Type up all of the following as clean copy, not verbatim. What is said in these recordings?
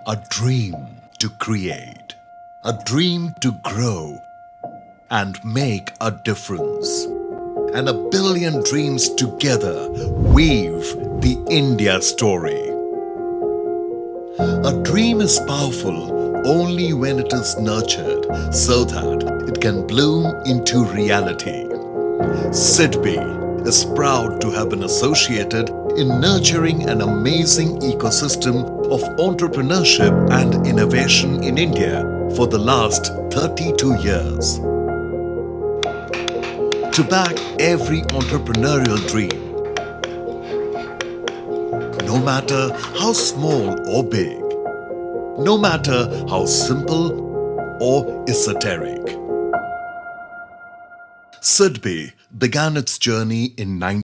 A dream to create, a dream to grow and make a difference. And a billion dreams together weave the India story. A dream is powerful only when it is nurtured so that it can bloom into reality. SIDBI is proud to have been associated in nurturing an amazing ecosystem of entrepreneurship and innovation in India for the last 32 years. To back every entrepreneurial dream, no matter how small or big, no matter how simple or esoteric. SIDBI began its journey in 19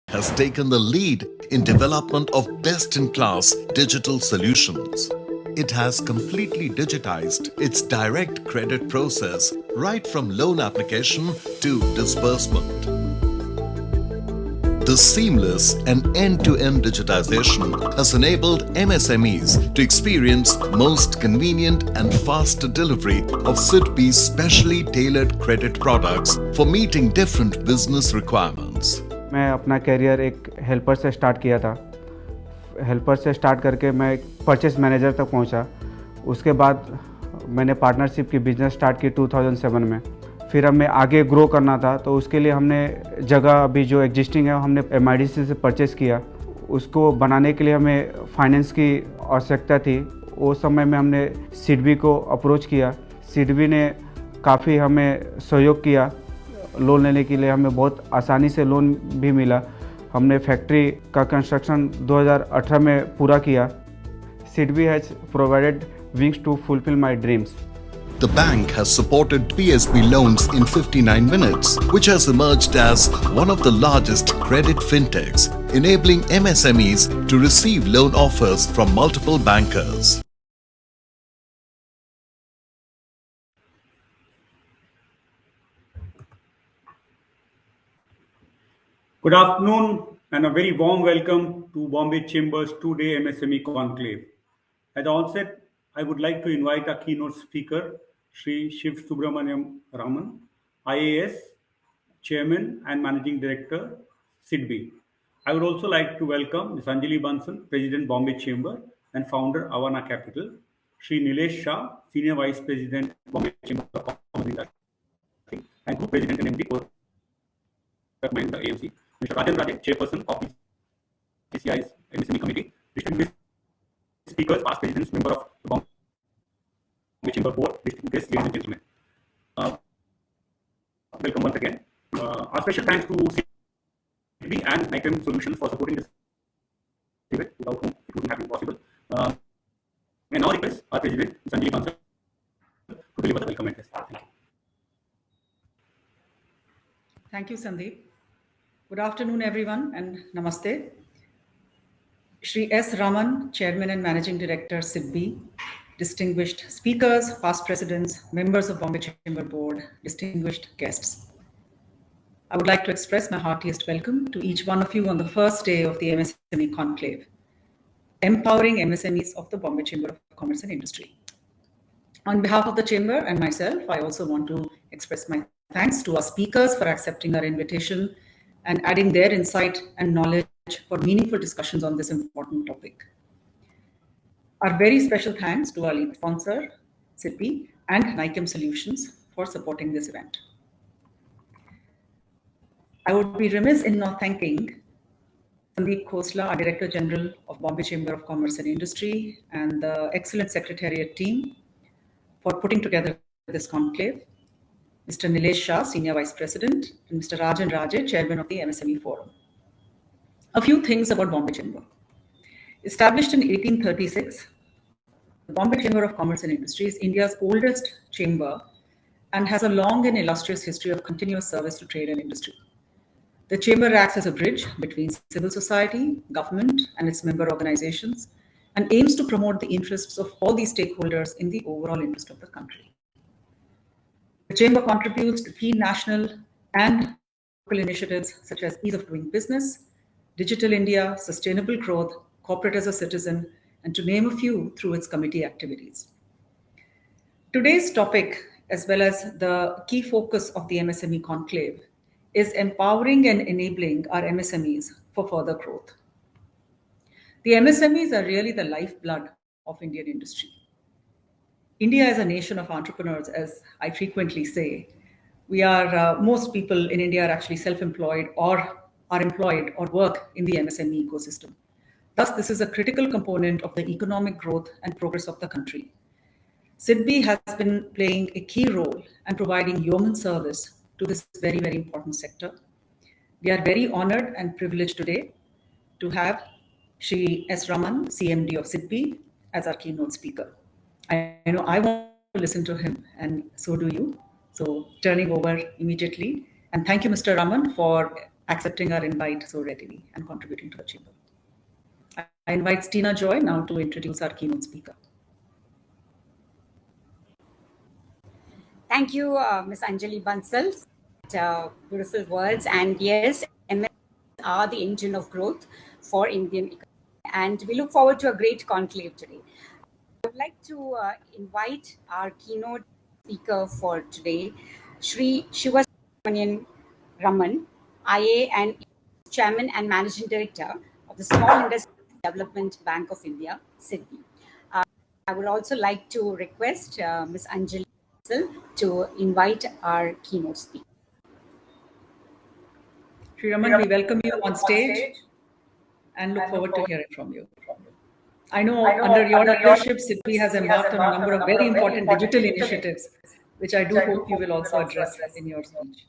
has taken the lead in development of best-in-class digital solutions. It has completely digitized its direct credit process right from loan application to disbursement. The seamless and end-to-end digitization has enabled MSMEs to experience most convenient and faster delivery of SIDBI's specially tailored credit products for meeting different business requirements. मैं अपना career एक helper से start किया था। Helper से start करके मैं purchase manager तक पहुंचा। उसके बाद मैंने पार्टनरशिप की बिज़नेस स्टार्ट की 2007 में। फिर हमें आगे ग्रो करना था तो उसके लिए हमने जगह अभी जो एग्जिस्टिंग है हमने MIDC से परचेस किया। उसको बनाने के लिए हमें फाइनेंस की आवश्यकता थी। उस समय में हमने SIDBI को अप्रोच किया। SIDBI ने काफ़ी हमें सहयोग किया। लोन लेने के लिए हमें बहुत आसानी से लोन भी मिला। हमने फैक्ट्री का कंस्ट्रक्शन 2018 में पूरा किया। SIDBI has provided wings to fulfill my dreams. The bank has supported PSB loans in 59 minutes, which has emerged as one of the largest credit fintechs, enabling MSMEs to receive loan offers from multiple bankers. Good afternoon and a very warm welcome to Bombay Chamber's two-day MSME Conclave. At the onset, I would like to invite our keynote speaker, Sri Shiv Subramaniam Raman, IAS, Chairman and Managing Director, SIDBI. I would also like to welcome Ms. Anjali Bansal, President, Bombay Chamber and Founder, Avana Capital, Sri Nilesh Shah, Senior Vice President, Bombay Chamber of Commerce and Group President and MD, the AMC. Mr. Rajan Rajan, Chairperson of PCI's MSME Committee, distinguished speakers, past presidents, member of the Bombay Chamber Board, distinguished guests, ladies and gentlemen. Welcome once again. Our special thanks to SIDBI and NICAM Solutions for supporting this event, without whom it wouldn't have been possible. And now request our President, Sanjay Bansal, to deliver the welcome address. Thank you. Thank you, Sandeep. Good afternoon, everyone, and namaste. Shri S. Raman, Chairman and Managing Director, SIDBI, distinguished speakers, past presidents, members of Bombay Chamber Board, distinguished guests. I would like to express my heartiest welcome to each one of you on the first day of the MSME Conclave, empowering MSMEs of the Bombay Chamber of Commerce and Industry. On behalf of the Chamber and myself, I also want to express my thanks to our speakers for accepting our invitation and adding their insight and knowledge for meaningful discussions on this important topic. Our very special thanks to our lead sponsor, SIDBI, and NICAM Solutions for supporting this event. I would be remiss in not thanking Sandeep Khosla, our Director General of Bombay Chamber of Commerce and Industry, and the excellent Secretariat team for putting together this conclave, Mr. Nilesh Shah, Senior Vice President, and Mr. Rajan Raje, Chairman of the MSME Forum. A few things about Bombay Chamber. Established in 1836, the Bombay Chamber of Commerce and Industry is India's oldest chamber and has a long and illustrious history of continuous service to trade and industry. The chamber acts as a bridge between civil society, government, and its member organizations, and aims to promote the interests of all these stakeholders in the overall interest of the country. The chamber contributes to key national and local initiatives such as ease of doing business, Digital India, sustainable growth, corporate as a citizen, and to name a few through its committee activities. Today's topic, as well as the key focus of the MSME Conclave, is empowering and enabling our MSMEs for further growth. The MSMEs are really the lifeblood of Indian industry. India is a nation of entrepreneurs, as I frequently say. Most people in India are actually self-employed or are employed or work in the MSME ecosystem. Thus, this is a critical component of the economic growth and progress of the country. SIDBI has been playing a key role and providing yeoman service to this very, very important sector. We are very honored and privileged today to have Shri S. Raman, CMD of SIDBI, as our keynote speaker. I know I want to listen to him, and so do you. So turning over immediately. And thank you, Mr. Raman, for accepting our invite so readily and contributing to the chamber. I invite Stina Joy now to introduce our keynote speaker. Thank you, Ms. Anjali Bansal. Beautiful words. And yes, MSMEs are the engine of growth for Indian economy. And we look forward to a great conclave today. I would like to invite our keynote speaker for today, Shri Shivasubramanian Raman, IA and Chairman and Managing Director of the Small Industry Development Bank of India, SIDBI. I would also like to request Ms. Anjali to invite our keynote speaker. Shri Raman, we welcome you on stage and look forward to hearing from you. I know under your leadership, SIDBI has embarked on a number of very important digital initiatives, which I do hope you will also address in your speech.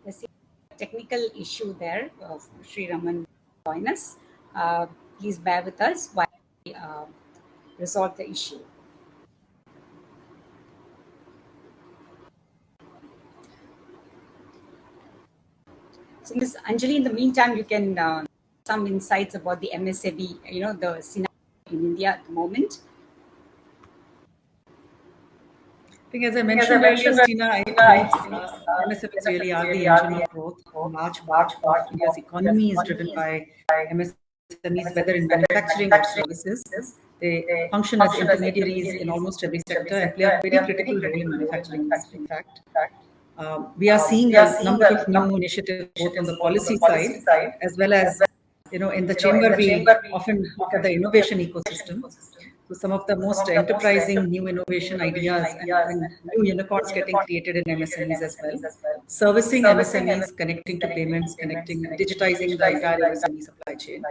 There's a technical issue there. Shri Raman join us. Please bear with us while we resolve the issue. So, Ms. Anjali, in the meantime, you can some insights about the MSME, the scenario in India at the moment. I think, as I mentioned earlier, Stina, I think MSMEs really are the engine of growth. A large part of India's economy is driven by MSMEs, whether in manufacturing or services. They function as intermediaries in almost every sector and play a very critical role in manufacturing, in fact. We are seeing a number of new initiatives, both on the policy side, as well as, in the chamber, we often look at the innovation ecosystem. to some of the most enterprising new innovation ideas and new unicorns getting created in MSMEs as well. Servicing MSMEs, connecting to payments, digitizing the entire MSME supply chain.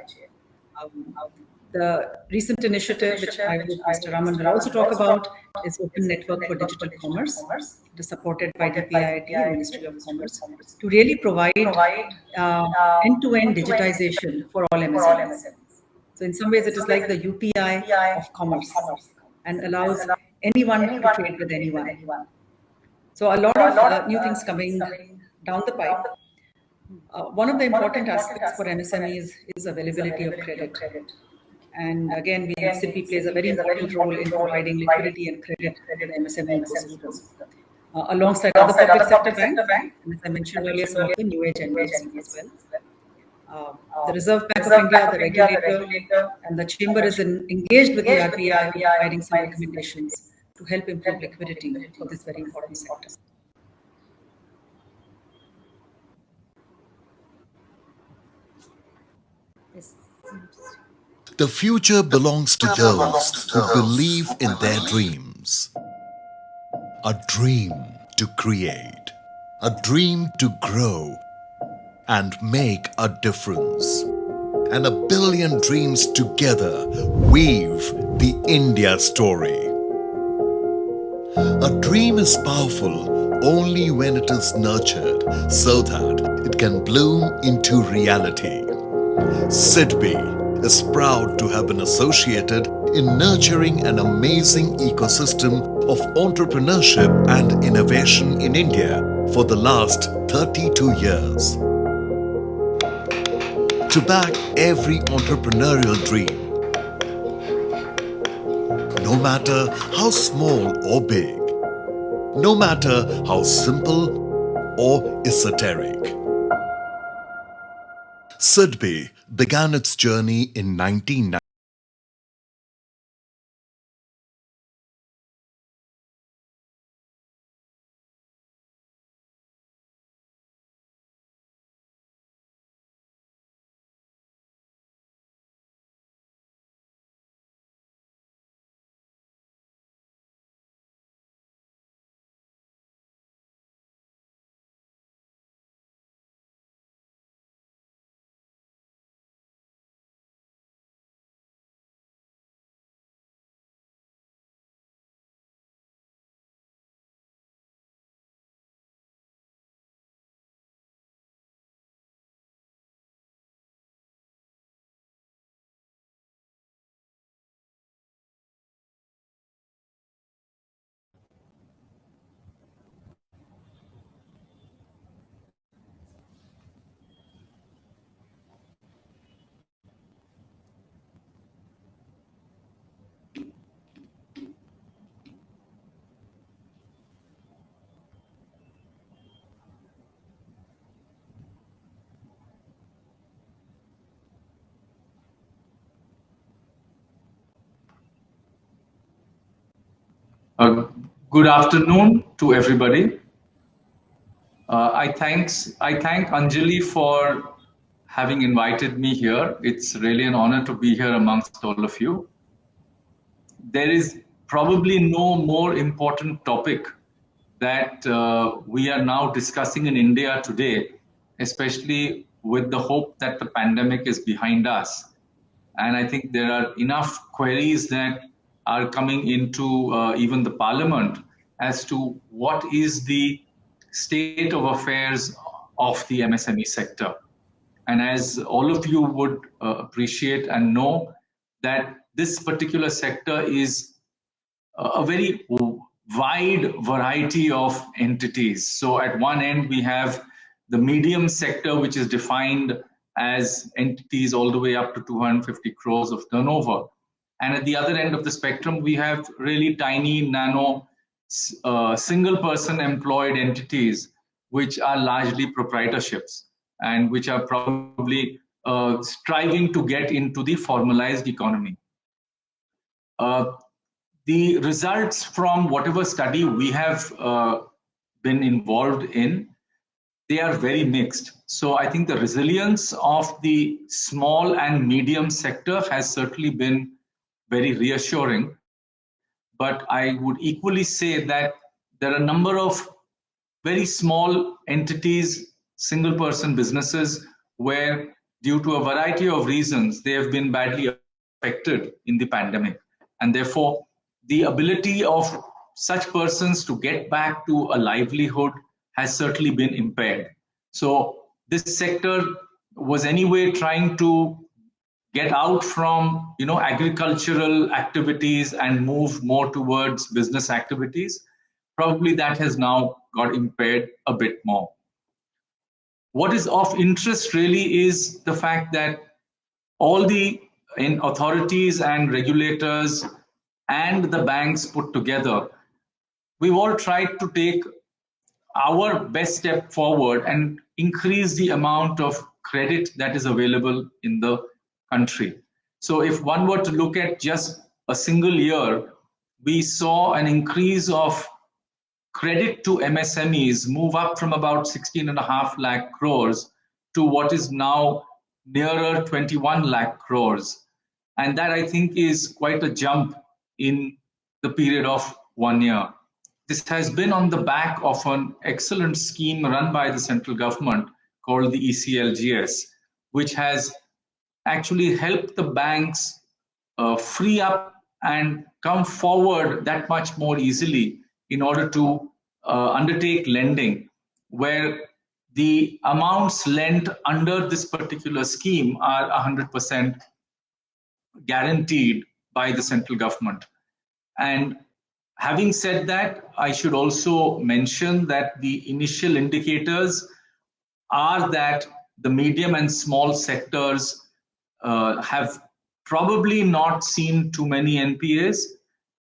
The recent initiative, which I hope Mr. Raman will also talk about, is Open Network for Digital Commerce. It is supported by DPIIT and Ministry of Commerce to really provide end-to-end digitization for all MSMEs. So in some ways, it is like the UPI of commerce and allows anyone to trade with anyone. So a lot of new things coming down the pipe. One of the important aspects for MSMEs is availability of credit. And again, SIDBI plays a very important role in providing liquidity and credit to the MSME ecosystem. Alongside other public sector banks, and as I mentioned earlier, some of the new age NBFCs as well. The Reserve Bank of India, the regulator, and the chamber is engaged with the RBI, providing some recommendations to help improve liquidity for this very important sector. The future belongs to those who believe in their dreams. A dream to create, a dream to grow and make a difference. And a billion dreams together weave the India story. A dream is powerful only when it is nurtured so that it can bloom into reality. SIDBI is proud to have been associated in nurturing an amazing ecosystem of entrepreneurship and innovation in India for the last 32 years. To back every entrepreneurial dream, no matter how small or big, no matter how simple or esoteric. SIDBI began its journey in 1990. Good afternoon to everybody. I thank Anjali for having invited me here. It's really an honor to be here amongst all of you. There is probably no more important topic that we are now discussing in India today, especially with the hope that the pandemic is behind us. And I think there are enough queries that are coming into even the parliament as to what is the state of affairs of the MSME sector. And as all of you would appreciate and know, that this particular sector is a very wide variety of entities. So at one end, we have the medium sector, which is defined as entities all the way up to 250 crores of turnover. And at the other end of the spectrum, we have really tiny, nano, single person employed entities, which are largely proprietorships and which are probably striving to get into the formalized economy. The results from whatever study we have been involved in, they are very mixed. So I think the resilience of the small and medium sector has certainly been very reassuring. But I would equally say that there are a number of very small entities, single person businesses, where due to a variety of reasons, they have been badly affected in the pandemic. And therefore, the ability of such persons to get back to a livelihood has certainly been impaired. So this sector was anyway trying to get out from agricultural activities and move more towards business activities. Probably that has now got impaired a bit more. What is of interest really is the fact that all the authorities and regulators and the banks put together, we've all tried to take our best step forward and increase the amount of credit that is available in the country. So if one were to look at just a single year, we saw an increase of credit to MSMEs move up from about 16.5 lakh crores to what is now nearer 21 lakh crores. And that, I think, is quite a jump in the period of 1 year. This has been on the back of an excellent scheme run by the central government called the ECLGS, which has actually helped the banks free up and come forward that much more easily in order to undertake lending, where the amounts lent under this particular scheme are 100% guaranteed by the central government. And having said that, I should also mention that the initial indicators are that the medium and small sectors have probably not seen too many NPAs,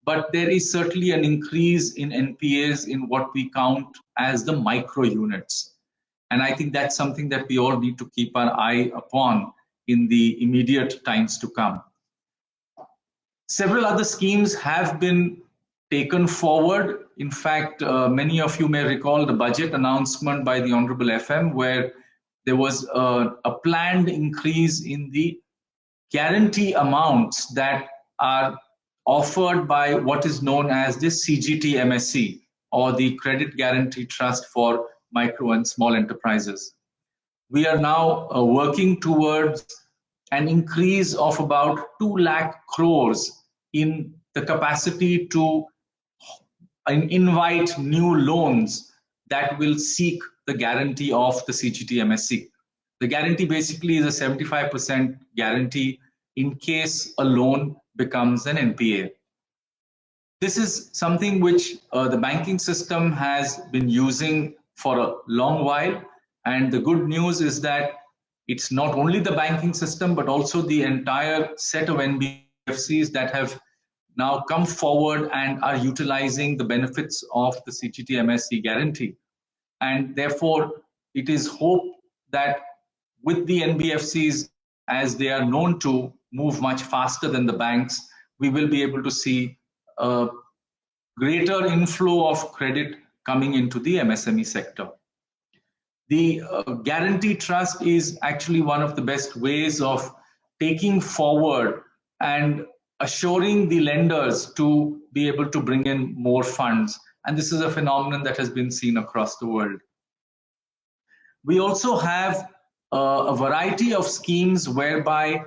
but there is certainly an increase in NPAs in what we count as the micro units. And I think that's something that we all need to keep our eye upon in the immediate times to come. Several other schemes have been taken forward. In fact, many of you may recall the budget announcement by the Honorable FM, where there was a planned increase in the guarantee amounts that are offered by what is known as the CGT MSC, or the Credit Guarantee Trust for Micro and Small Enterprises. We are now working towards an increase of about 2 lakh crores in the capacity to invite new loans that will seek the guarantee of the CGT MSC. The guarantee basically is a 75% guarantee in case a loan becomes an NPA. This is something which the banking system has been using for a long while. And the good news is that it's not only the banking system, but also the entire set of NBFCs that have now come forward and are utilizing the benefits of the CGT MSC guarantee. And therefore, it is hoped that with the NBFCs, as they are known to move much faster than the banks, we will be able to see a greater inflow of credit coming into the MSME sector. The guarantee trust is actually one of the best ways of taking forward and assuring the lenders to be able to bring in more funds. And this is a phenomenon that has been seen across the world. We also have a variety of schemes whereby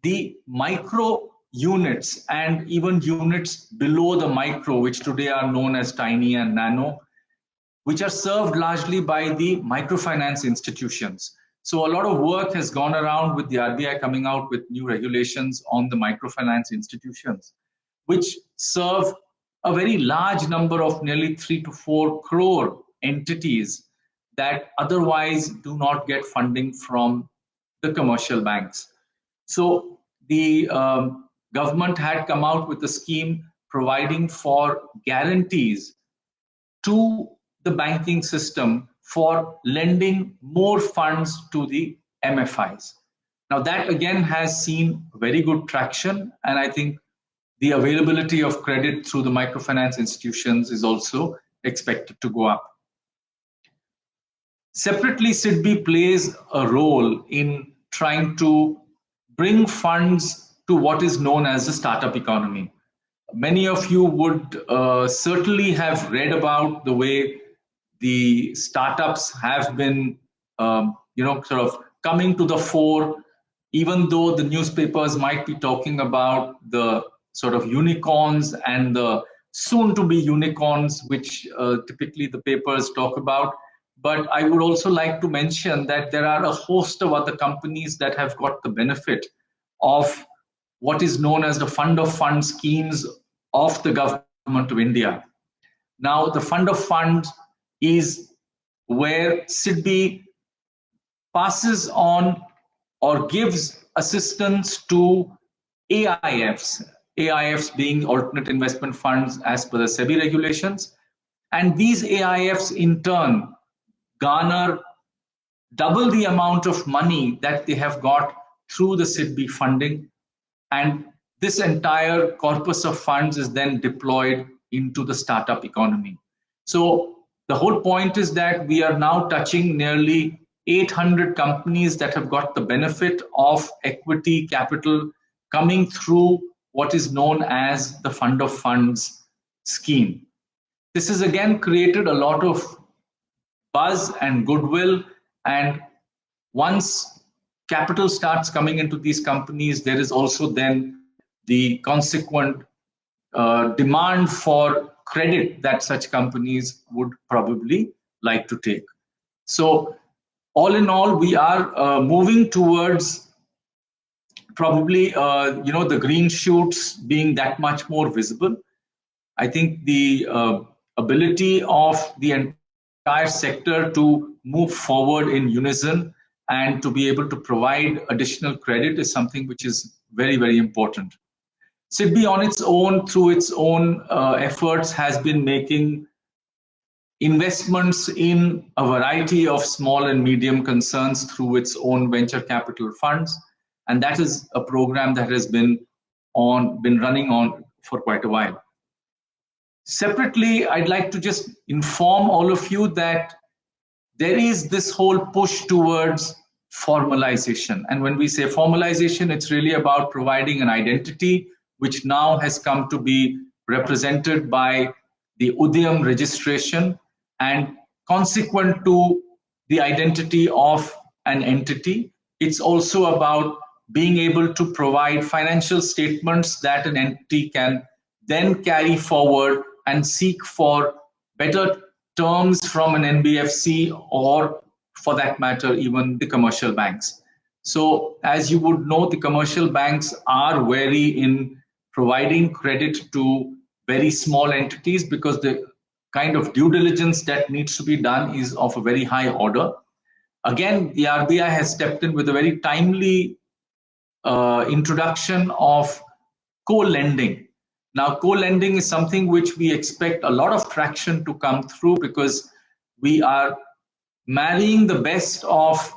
the micro units and even units below the micro, which today are known as tiny and nano, which are served largely by the microfinance institutions. So a lot of work has gone around with the RBI coming out with new regulations on the microfinance institutions, which serve a very large number of nearly 3 to 4 crore entities that otherwise do not get funding from the commercial banks. So the government had come out with a scheme providing for guarantees to the banking system for lending more funds to the MFIs. Now that again has seen very good traction, and I think the availability of credit through the microfinance institutions is also expected to go up. Separately, SIDBI plays a role in trying to bring funds to what is known as the startup economy. Many of you would certainly have read about the way the startups have been, sort of coming to the fore, even though the newspapers might be talking about the sort of unicorns and the soon-to-be unicorns, which typically the papers talk about. But I would also like to mention that there are a host of other companies that have got the benefit of what is known as the fund of funds schemes of the government of India. Now, the fund of funds is where SIDBI passes on or gives assistance to AIFs, AIFs being alternate investment funds as per the SEBI regulations. And these AIFs in turn garner double the amount of money that they have got through the SIDBI funding. And this entire corpus of funds is then deployed into the startup economy. So the whole point is that we are now touching nearly 800 companies that have got the benefit of equity capital coming through what is known as the fund of funds scheme. This has again created a lot of buzz and goodwill, and once capital starts coming into these companies, there is also then the consequent demand for credit that such companies would probably like to take. So all in all, we are moving towards probably the green shoots being that much more visible. I think the ability of the entire sector to move forward in unison and to be able to provide additional credit is something which is very, very important. SIDBI on its own, through its own efforts, has been making investments in a variety of small and medium concerns through its own venture capital funds. And that is a program that has been running on for quite a while. Separately, I'd like to just inform all of you that there is this whole push towards formalization. And when we say formalization, it's really about providing an identity, which now has come to be represented by the Udyam registration, and consequent to the identity of an entity. It's also about being able to provide financial statements that an entity can then carry forward and seek for better terms from an NBFC, or for that matter, even the commercial banks. So as you would know, the commercial banks are wary in providing credit to very small entities because the kind of due diligence that needs to be done is of a very high order. Again, the RBI has stepped in with a very timely introduction of co-lending. Now, co-lending is something which we expect a lot of traction to come through, because we are marrying the best of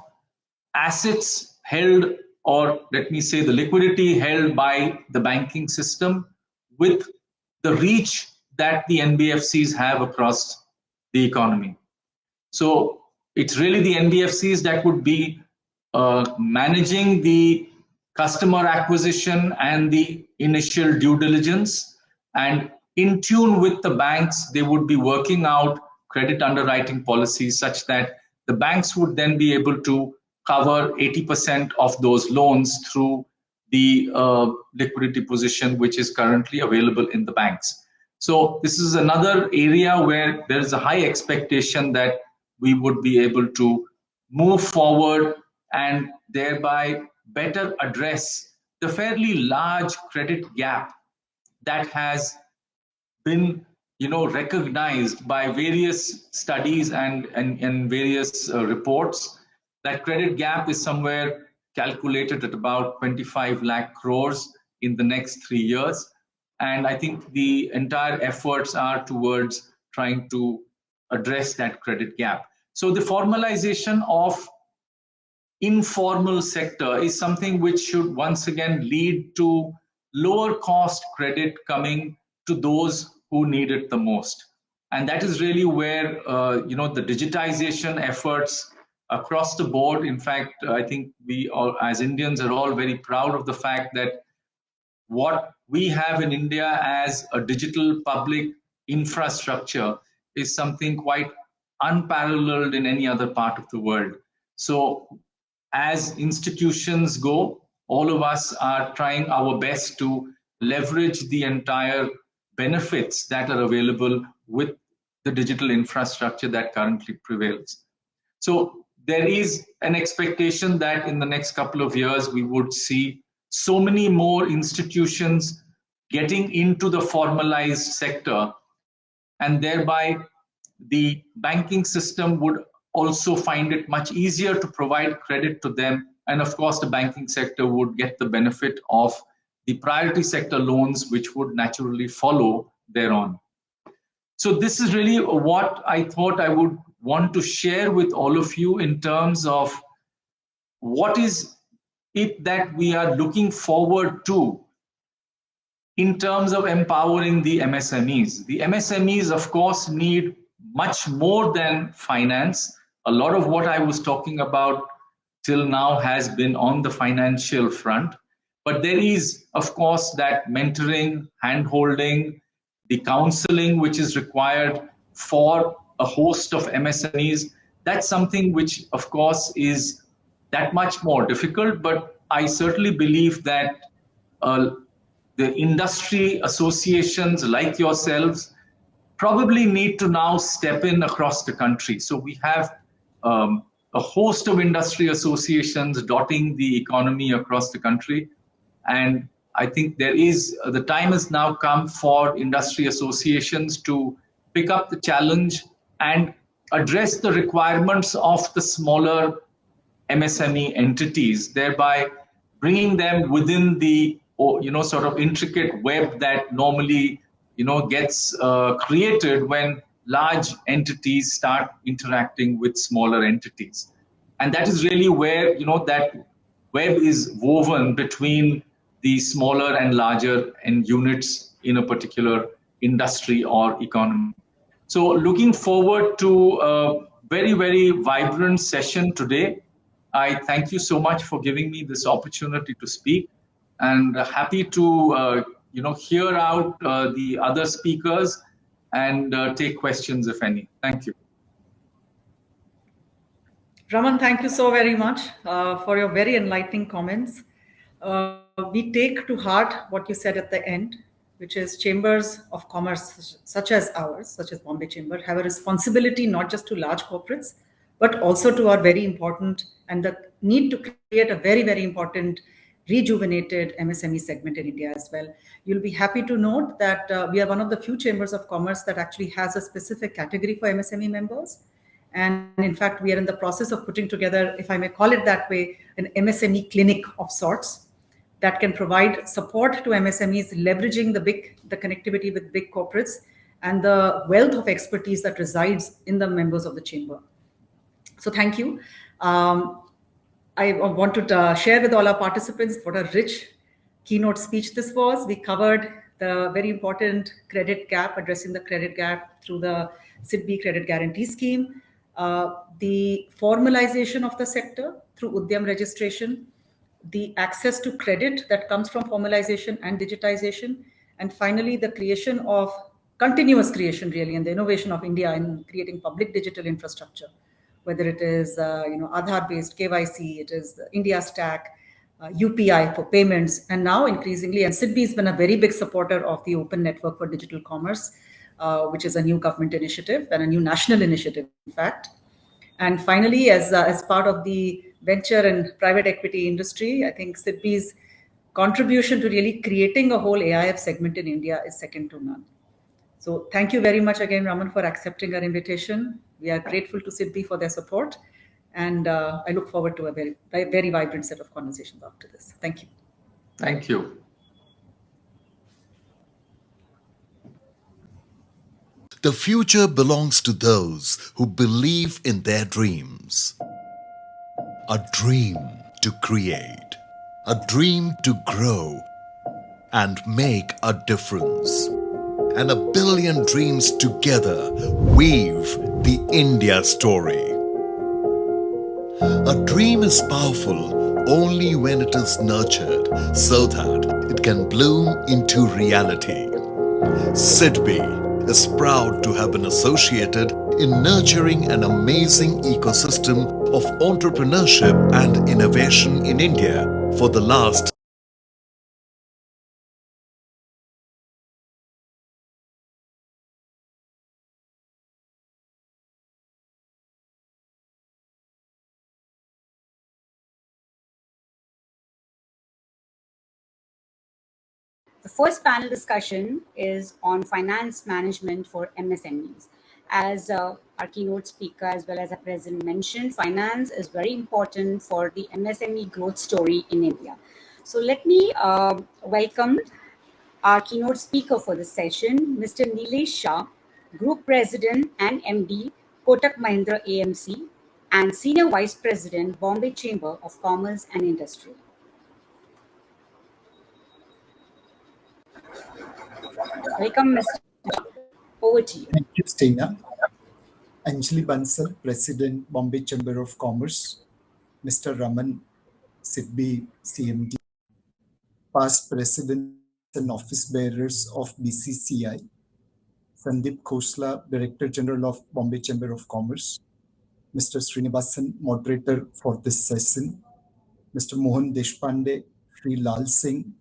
assets held, or let me say the liquidity held by the banking system, with the reach that the NBFCs have across the economy. So it's really the NBFCs that would be managing the customer acquisition and the initial due diligence, and in tune with the banks, they would be working out credit underwriting policies such that the banks would then be able to cover 80% of those loans through the liquidity position which is currently available in the banks. So this is another area where there is a high expectation that we would be able to move forward and thereby better address the fairly large credit gap that has been recognized by various studies and various reports. That credit gap is somewhere calculated at about 25 lakh crores in the next 3 years. And I think the entire efforts are towards trying to address that credit gap. So the formalization of informal sector is something which should once again lead to lower cost credit coming to those who need it the most. And that is really where the digitization efforts across the board. In fact, I think we all as Indians are all very proud of the fact that what we have in India as a digital public infrastructure is something quite unparalleled in any other part of the world. So as institutions go, all of us are trying our best to leverage the entire benefits that are available with the digital infrastructure that currently prevails. So there is an expectation that in the next couple of years, we would see so many more institutions getting into the formalized sector, and thereby the banking system would also find it much easier to provide credit to them. And of course, the banking sector would get the benefit of the priority sector loans, which would naturally follow thereon. So this is really what I thought I would want to share with all of you in terms of what is it that we are looking forward to in terms of empowering the MSMEs. The MSMEs, of course, need much more than finance. A lot of what I was talking about till now has been on the financial front. But there is, of course, that mentoring, hand-holding, the counseling which is required for a host of MSMEs. That's something which, of course, is that much more difficult. But I certainly believe that the industry associations like yourselves probably need to now step in across the country. So we have a host of industry associations dotting the economy across the country. And I think the time has now come for industry associations to pick up the challenge and address the requirements of the smaller MSME entities, thereby bringing them within the sort of intricate web that normally gets created when large entities start interacting with smaller entities. And that is really where that web is woven between the smaller and larger units in a particular industry or economy. So looking forward to a very, very vibrant session today. I thank you so much for giving me this opportunity to speak, and happy to hear out the other speakers and take questions if any. Thank you. Raman, thank you so very much for your very enlightening comments. We take to heart what you said at the end, which is chambers of commerce such as ours, such as Bombay Chamber, have a responsibility not just to large corporates, but also to our very important and the need to create a very, very important rejuvenated MSME segment in India as well. You'll be happy to note that we are one of the few chambers of commerce that actually has a specific category for MSME members. And in fact, we are in the process of putting together, if I may call it that way, an MSME clinic of sorts that can provide support to MSMEs, leveraging the connectivity with big corporates and the wealth of expertise that resides in the members of the chamber. So thank you. I want to share with all our participants what a rich keynote speech this was. We covered the very important credit gap, addressing the credit gap through the SIDBI credit guarantee scheme, the formalization of the sector through Udyam registration, the access to credit that comes from formalization and digitization, and finally the creation of continuous creation really and the innovation of India in creating public digital infrastructure, whether it is Aadhaar based KYC, it is the India Stack, UPI for payments, and now increasingly, and SIDBI has been a very big supporter of the Open Network for Digital Commerce, which is a new government initiative and a new national initiative, in fact. And finally, as part of the venture and private equity industry, I think SIDBI's contribution to really creating a whole AIF segment in India is second to none. So thank you very much again, Raman, for accepting our invitation. We are grateful to SIDBI for their support. And I look forward to a very, very vibrant set of conversations after this. Thank you. Thank you. The future belongs to those who believe in their dreams. A dream to create, a dream to grow and make a difference. And a billion dreams together weave the India story. A dream is powerful only when it is nurtured so that it can bloom into reality. SIDBI is proud to have been associated in nurturing an amazing ecosystem of entrepreneurship and innovation in India for the last The first panel discussion is on finance management for MSMEs. As our keynote speaker as well as our president mentioned, finance is very important for the MSME growth story in India. So let me welcome our keynote speaker for this session, Mr. Nilesh Shah, Group President and MD, Kotak Mahindra AMC, and Senior Vice President, Bombay Chamber of Commerce and Industry. Welcome, Mr. Shah. Over to you. Thank you, Stina. Anjali Bansal, President, Bombay Chamber of Commerce. Mr. Raman, SIDBI CMD, past presidents and office bearers of BCCI. Sandeep Khosla, Director General of Bombay Chamber of Commerce. Mr. Srinivasan, moderator for this session. Mr. Mohan Deshpande, Sri Lal Singh,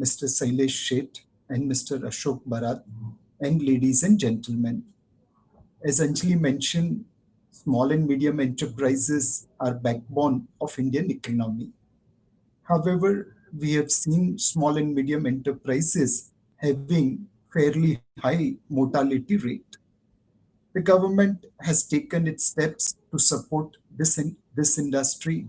Mr. Sailesh Sheth, and Mr. Ashok Bharat, and ladies and gentlemen. As Anjali mentioned, small and medium enterprises are backbone of Indian economy. However, we have seen small and medium enterprises having fairly high mortality rate. The government has taken its steps to support this industry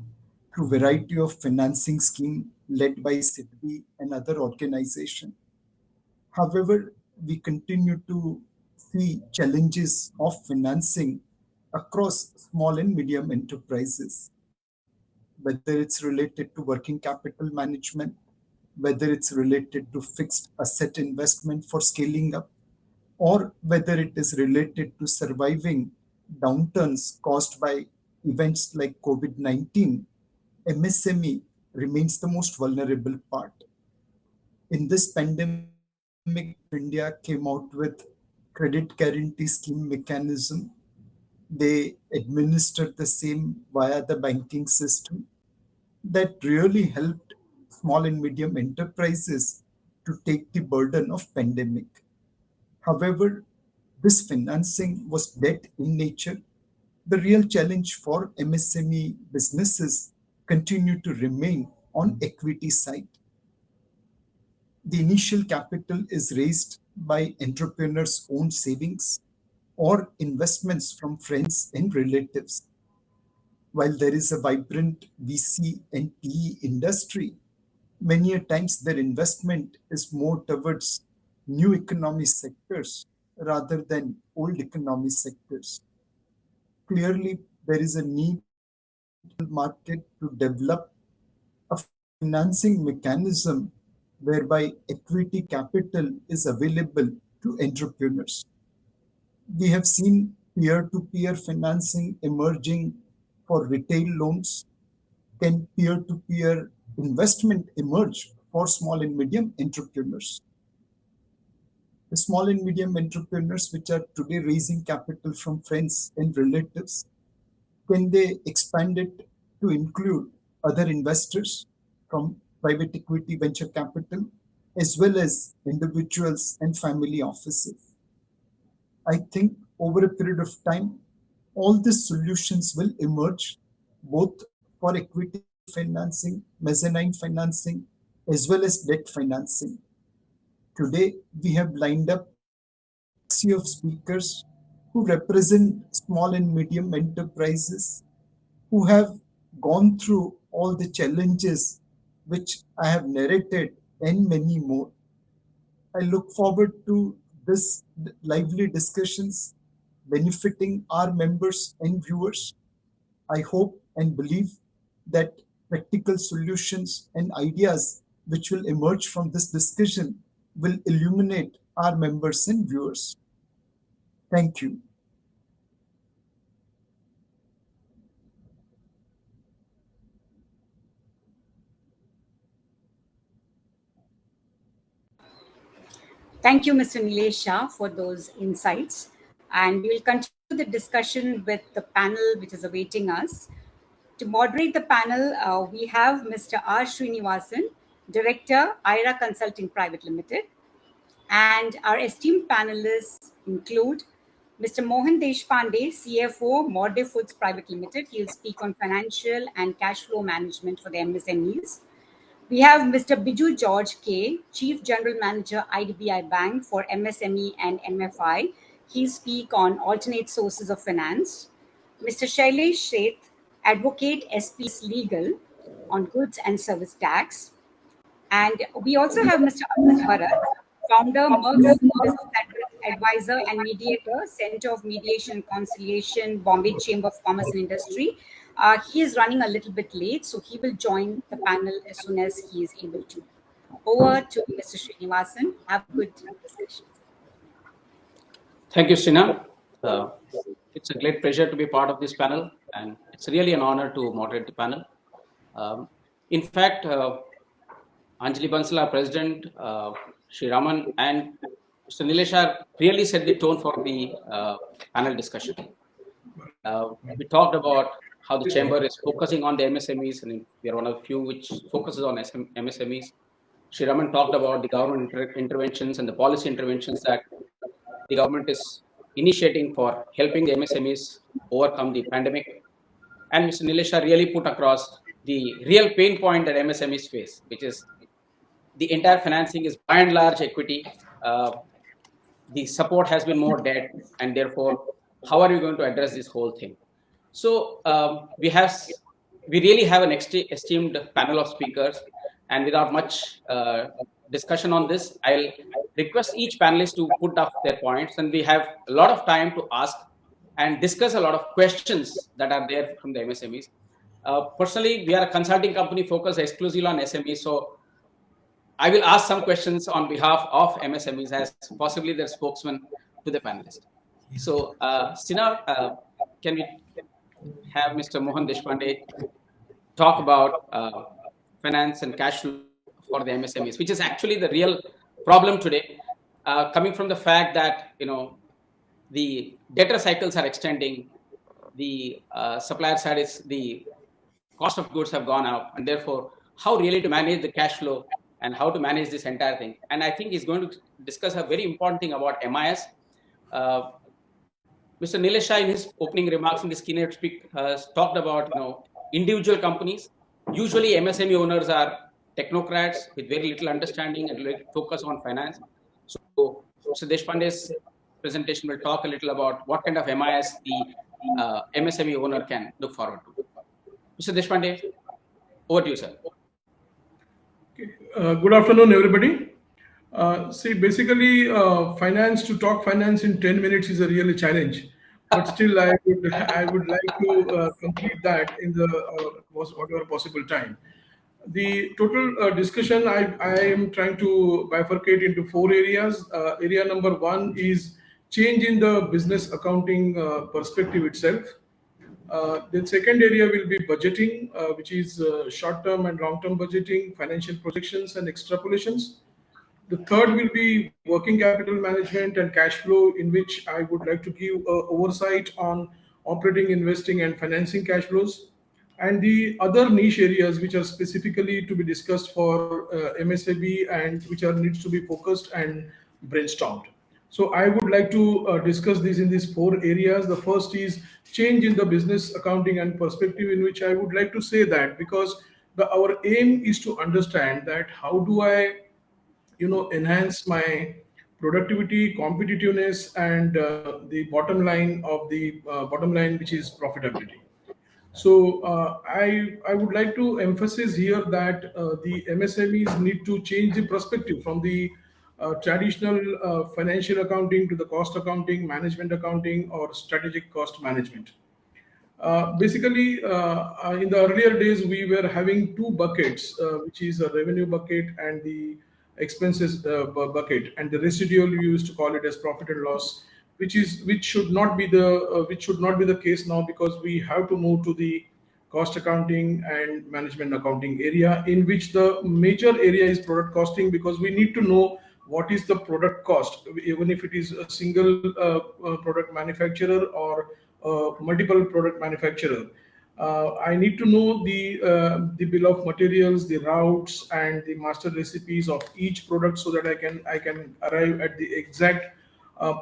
through variety of financing scheme led by SIDBI and other organizations. However, we continue to see challenges of financing across small and medium enterprises, whether it's related to working capital management, whether it's related to fixed asset investment for scaling up, or whether it is related to surviving downturns caused by events like COVID-19, MSME remains the most vulnerable part. In this pandemic, India came out with credit guarantee scheme mechanism. They administered the same via the banking system. That really helped small and medium enterprises to take the burden of pandemic. However, this financing was debt in nature. The real challenge for MSME businesses continue to remain on equity side. The initial capital is raised by entrepreneurs' own savings or investments from friends and relatives. While there is a vibrant VC and PE industry, many a times their investment is more towards new economy sectors rather than old economy sectors. Clearly, there is a need market to develop a financing mechanism whereby equity capital is available to entrepreneurs. We have seen peer-to-peer financing emerging for retail loans. Can peer-to-peer investment emerge for small and medium entrepreneurs? The small and medium entrepreneurs which are today raising capital from friends and relatives, can they expand it to include other investors from private equity venture capital, as well as individuals and family offices? I think over a period of time, all these solutions will emerge both for equity financing, mezzanine financing, as well as debt financing. Today, we have lined up a of speakers who represent small and medium enterprises who have gone through all the challenges which I have narrated and many more. I look forward to this lively discussions benefiting our members and viewers. I hope and believe that practical solutions and ideas which will emerge from this discussion will illuminate our members and viewers. Thank you. Thank you, Mr. Nilesh Shah, for those insights. And we will continue the discussion with the panel which is awaiting us. To moderate the panel, we have Mr. R. Srinivasan, Director, IRA Consulting Private Limited. And our esteemed panelists include Mr. Mohan Deshpande, CFO, Morde Foods Private Limited. He'll speak on financial and cash flow management for the MSMEs. We have Mr. Biju George K, Chief General Manager, IDBI Bank for MSME and MFI. He'll speak on alternate sources of finance. Mr. Shailesh Sheth, Advocate SPS Legal on goods and service tax. And we also have Mr. Anuj Bharat, founder, Msmes advisor and mediator, Center of Mediation and Conciliation, Bombay Chamber of Commerce and Industry. He is running a little bit late, so he will join the panel as soon as he is able to. Over to Mr. Srinivasan. Have a good discussion. Thank you, Sina. It's a great pleasure to be part of this panel, and it's really an honor to moderate the panel. In fact, Anjali Bansal, our president, Sri Raman, and Mr. Nilesh Shah really set the tone for the panel discussion. We talked about how the chamber is focusing on the MSMEs, and we are one of the few which focuses on MSMEs. Sri Raman talked about the government interventions and the policy interventions that the government is initiating for helping the MSMEs overcome the pandemic. And Mr. Nilesh Shah really put across the real pain point that MSMEs face, which is the entire financing is by and large equity. The support has been more debt, and therefore, how are you going to address this whole thing? So we really have an esteemed panel of speakers, and without much discussion on this, I'll request each panelist to put up their points, and we have a lot of time to ask and discuss a lot of questions that are there from the MSMEs. Personally, we are a consulting company focused exclusively on SMEs, so I will ask some questions on behalf of MSMEs as possibly their spokesman to the panelists. So, Sina, can we have Mr. Mohan Deshpande talk about finance and cash flow for the MSMEs, which is actually the real problem today, coming from the fact that the debtor cycles are extending, the supplier side is the cost of goods have gone up, and therefore how really to manage the cash flow and how to manage this entire thing. And I think he's going to discuss a very important thing about MIS. Mr. Nilesh Shah, in his opening remarks in this keynote speak, talked about individual companies. Usually MSME owners are technocrats with very little understanding and focus on finance. So Mr. Deshpande's presentation will talk a little about what kind of MIS the MSME owner can look forward to. Mr. Deshpande, over to you, sir. Good afternoon, everybody. See, basically, to talk finance in 10 minutes is a really challenge. But still, I would like to complete that in the whatever possible time. The total discussion, I am trying to bifurcate into 4 areas. Area number 1 is change in the business accounting perspective itself. The second area will be budgeting, which is short-term and long-term budgeting, financial projections and extrapolations. The third will be working capital management and cash flow, in which I would like to give oversight on operating, investing and financing cash flows. And the other niche areas which are specifically to be discussed for MSME and which needs to be focused and brainstormed. So I would like to discuss this in these 4 areas. The first is change in the business accounting and perspective, in which I would like to say that because our aim is to understand that how do I enhance my productivity, competitiveness, and the bottom line, which is profitability. So I would like to emphasize here that the MSMEs need to change the perspective from the traditional financial accounting to the cost accounting, management accounting, or strategic cost management. Basically, in the earlier days, we were having 2 buckets, which is a revenue bucket and the expenses bucket, and the residual we used to call it as profit and loss, which should not be the case now, because we have to move to the cost accounting and management accounting area, in which the major area is product costing, because we need to know what is the product cost, even if it is a single product manufacturer or multiple product manufacturer. I need to know the bill of materials, the routes, and the master recipes of each product so that I can arrive at the exact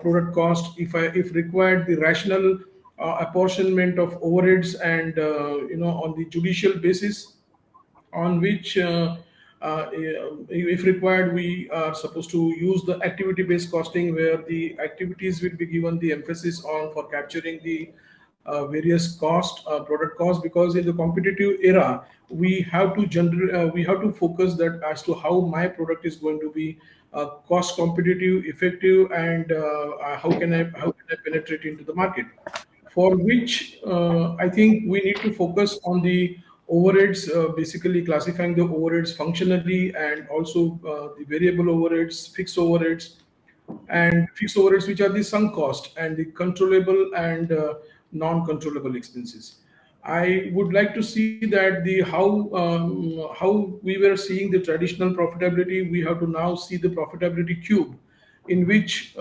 product cost. If required, the rational apportionment of overheads, and on the judicial basis on which, if required, we are supposed to use the activity-based costing, where the activities will be given the emphasis on for capturing the various product cost, because in the competitive era, we have to focus that as to how my product is going to be cost competitive, effective, and how can I penetrate into the market, for which I think we need to focus on the overheads, basically classifying the overheads functionally, and also the variable overheads, fixed overheads, which are the sunk cost, and the controllable and non-controllable expenses. I would like to see that the how we were seeing the traditional profitability, we have to now see the profitability cube, in which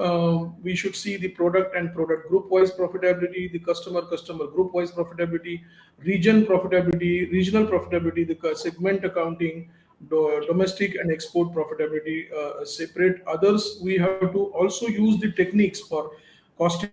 we should see the product and product group wise profitability, the customer group wise profitability, regional profitability, the segment accounting, domestic and export profitability separate. Others, we have to also use the techniques for costing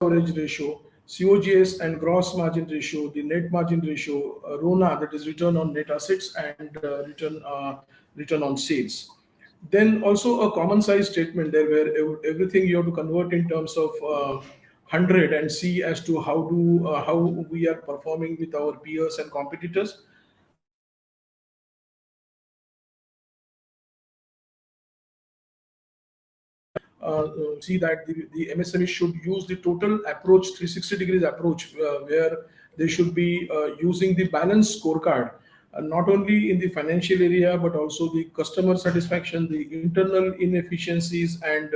coverage ratio, COGS and gross margin ratio, the net margin ratio, RONA, that is return on net assets, and return on sales. Then also a common size statement there, where everything you have to convert in terms of 100 and see as to how we are performing with our peers and competitors. See that the MSME should use the total approach, 360 degrees approach, where they should be using the balanced scorecard, not only in the financial area, but also the customer satisfaction, the internal inefficiencies, and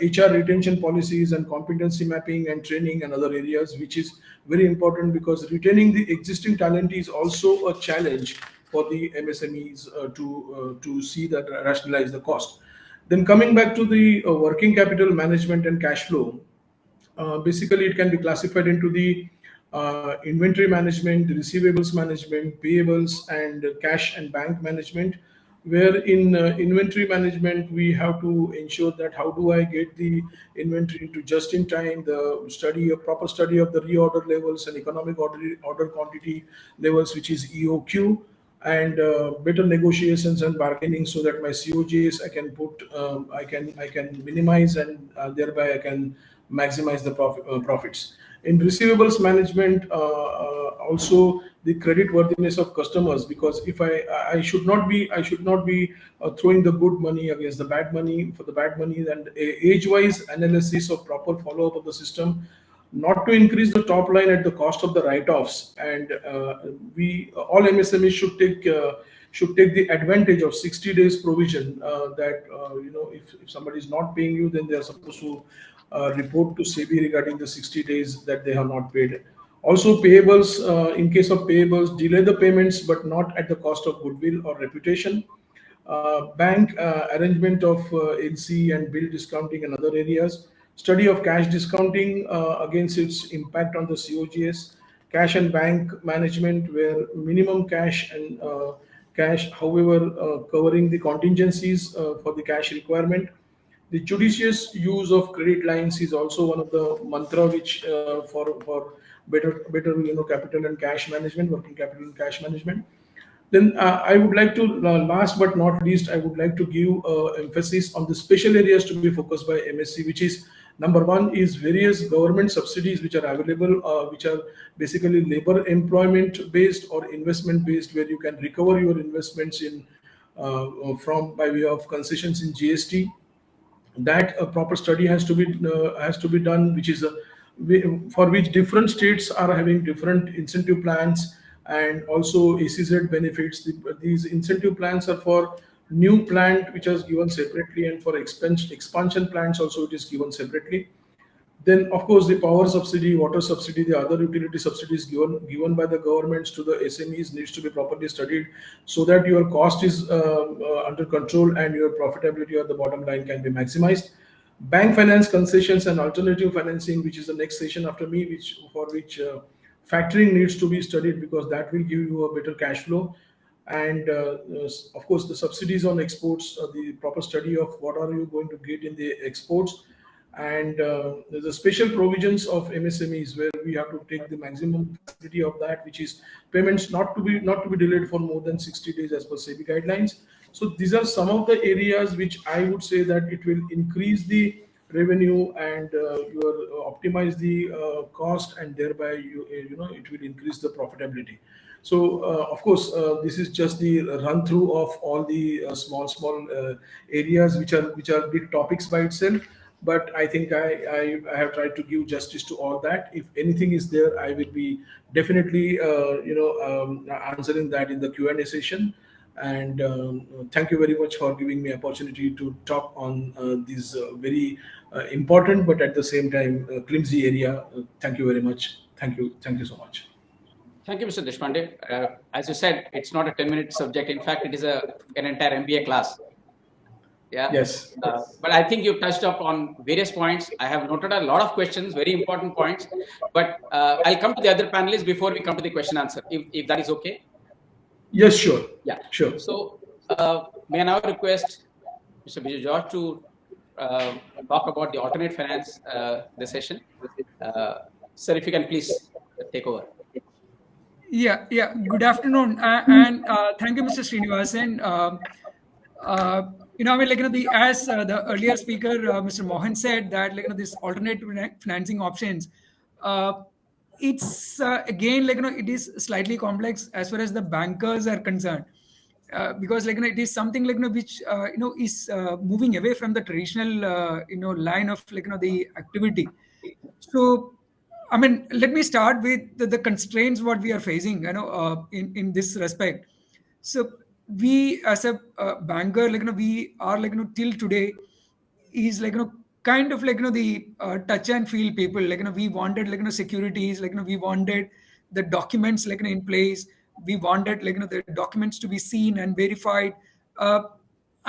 HR retention policies, and competency mapping and training, and other areas, which is very important, because retaining the existing talent is also a challenge for the MSMEs to see that rationalize the cost. Then coming back to the working capital management and cash flow, basically it can be classified into the inventory management, receivables management, payables, and cash and bank management. Where in inventory management, we have to ensure that how do I get the inventory into just in time, the proper study of the reorder levels and economic order quantity levels, which is EOQ, and better negotiations and bargaining, so that my COGS I can minimize, and thereby I can maximize the profits. In receivables management, also the credit worthiness of customers, because if I should not be throwing the good money against the bad money. For the bad money, and age-wise analysis of proper follow-up of the system, not to increase the top line at the cost of the write-offs. And we all MSMEs should take the advantage of 60 days provision, that if somebody is not paying you, then they are supposed to report to SEBI regarding the 60 days that they have not paid. Also payables, in case of payables, delay the payments, but not at the cost of goodwill or reputation. Bank arrangement of LC and bill discounting and other areas. Study of cash discounting against its impact on the COGS. Cash and bank management, where minimum cash and cash, however, covering the contingencies for the cash requirement. The judicious use of credit lines is also one of the mantra which for better capital and cash management, working capital and cash management. Then I would like to, last but not least, I would like to give emphasis on the special areas to be focused by MSC, which is number one is various government subsidies which are available, which are basically labor employment based or investment based, where you can recover your investments in from by way of concessions in GST. That a proper study has to be done, which is for which different states are having different incentive plans, and also ACZ benefits. These incentive plans are for new plant, which is given separately, and for expansion plants also it is given separately. Then, of course, the power subsidy, water subsidy, the other utility subsidies given by the governments to the SMEs needs to be properly studied, so that your cost is under control and your profitability at the bottom line can be maximized. Bank finance concessions and alternative financing, which is the next session after me, for which factoring needs to be studied, because that will give you a better cash flow. And of course, the subsidies on exports, the proper study of what are you going to get in the exports. And there's a special provisions of MSMEs where we have to take the maximum facility of that, which is payments not to be delayed for more than 60 days as per SEBI guidelines. So these are some of the areas which I would say that it will increase the revenue and optimize the cost, and thereby it will increase the profitability. So of course, this is just the run through of all the small areas which are big topics by itself. But I think I have tried to give justice to all that. If anything is there, I will be definitely answering that in the Q&A session. And thank you very much for giving me opportunity to talk on these very important but at the same time flimsy area. Thank you very much. Thank you so much. Thank you, Mr. Deshpande. As you said, it's not a 10-minute subject. In fact, it is an entire MBA class. Yeah. Yes. But I think you touched up on various points. I have noted a lot of questions, very important points. But I'll come to the other panelists before we come to the question answer, if that is okay. Yes, sure. Yeah, sure. So may I now request Mr. Biju George to talk about the alternate finance this session. Sir, if you can please take over. Yeah. Good afternoon, and thank you, Mr. Srinivasan. As the earlier speaker, Mr. Mohan said that this alternate financing options, it's again it is slightly complex as far as the bankers are concerned, because it is something which is moving away from the traditional line of the activity. So let me start with the constraints what we are facing in this respect. So we as a banker we are till today is kind of the touch and feel people. We wanted securities, we wanted the documents in place, we wanted the documents to be seen and verified,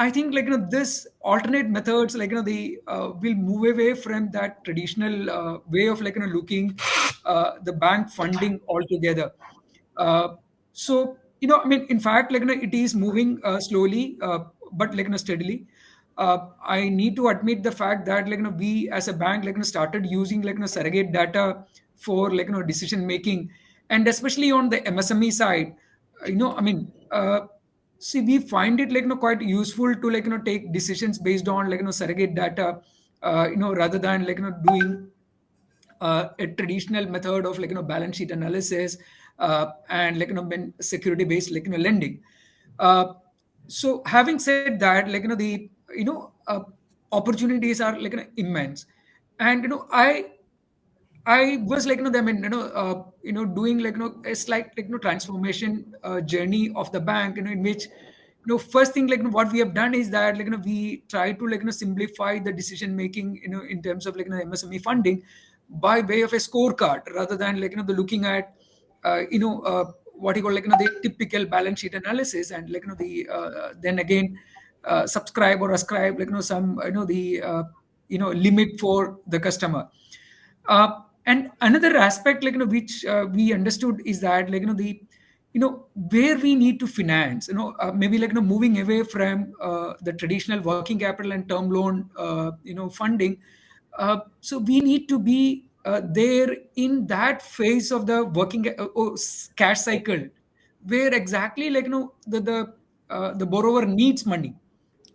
I think this alternate methods they will move away from that traditional way of looking the bank funding altogether. Uh, so I mean, in fact, it is moving slowly, but steadily. I need to admit the fact that we as a bank started using surrogate data for decision making, and especially on the MSME side. I mean, see, we find it quite useful to take decisions based on surrogate data, rather than doing a traditional method of balance sheet analysis and security based lending. Uh, so having said that, the opportunities are immense, and I was I mean, doing a slight transformation journey of the bank, in which first thing what we have done is that we try to simplify the decision making in terms of MSME funding by way of a scorecard rather than the looking at what you call the typical balance sheet analysis, and the then again subscribe or ascribe some the limit for the customer. And another aspect which we understood is that the where we need to finance maybe moving away from the traditional working capital and term loan funding. So we need to be there in that phase of the working cash cycle where exactly the borrower needs money.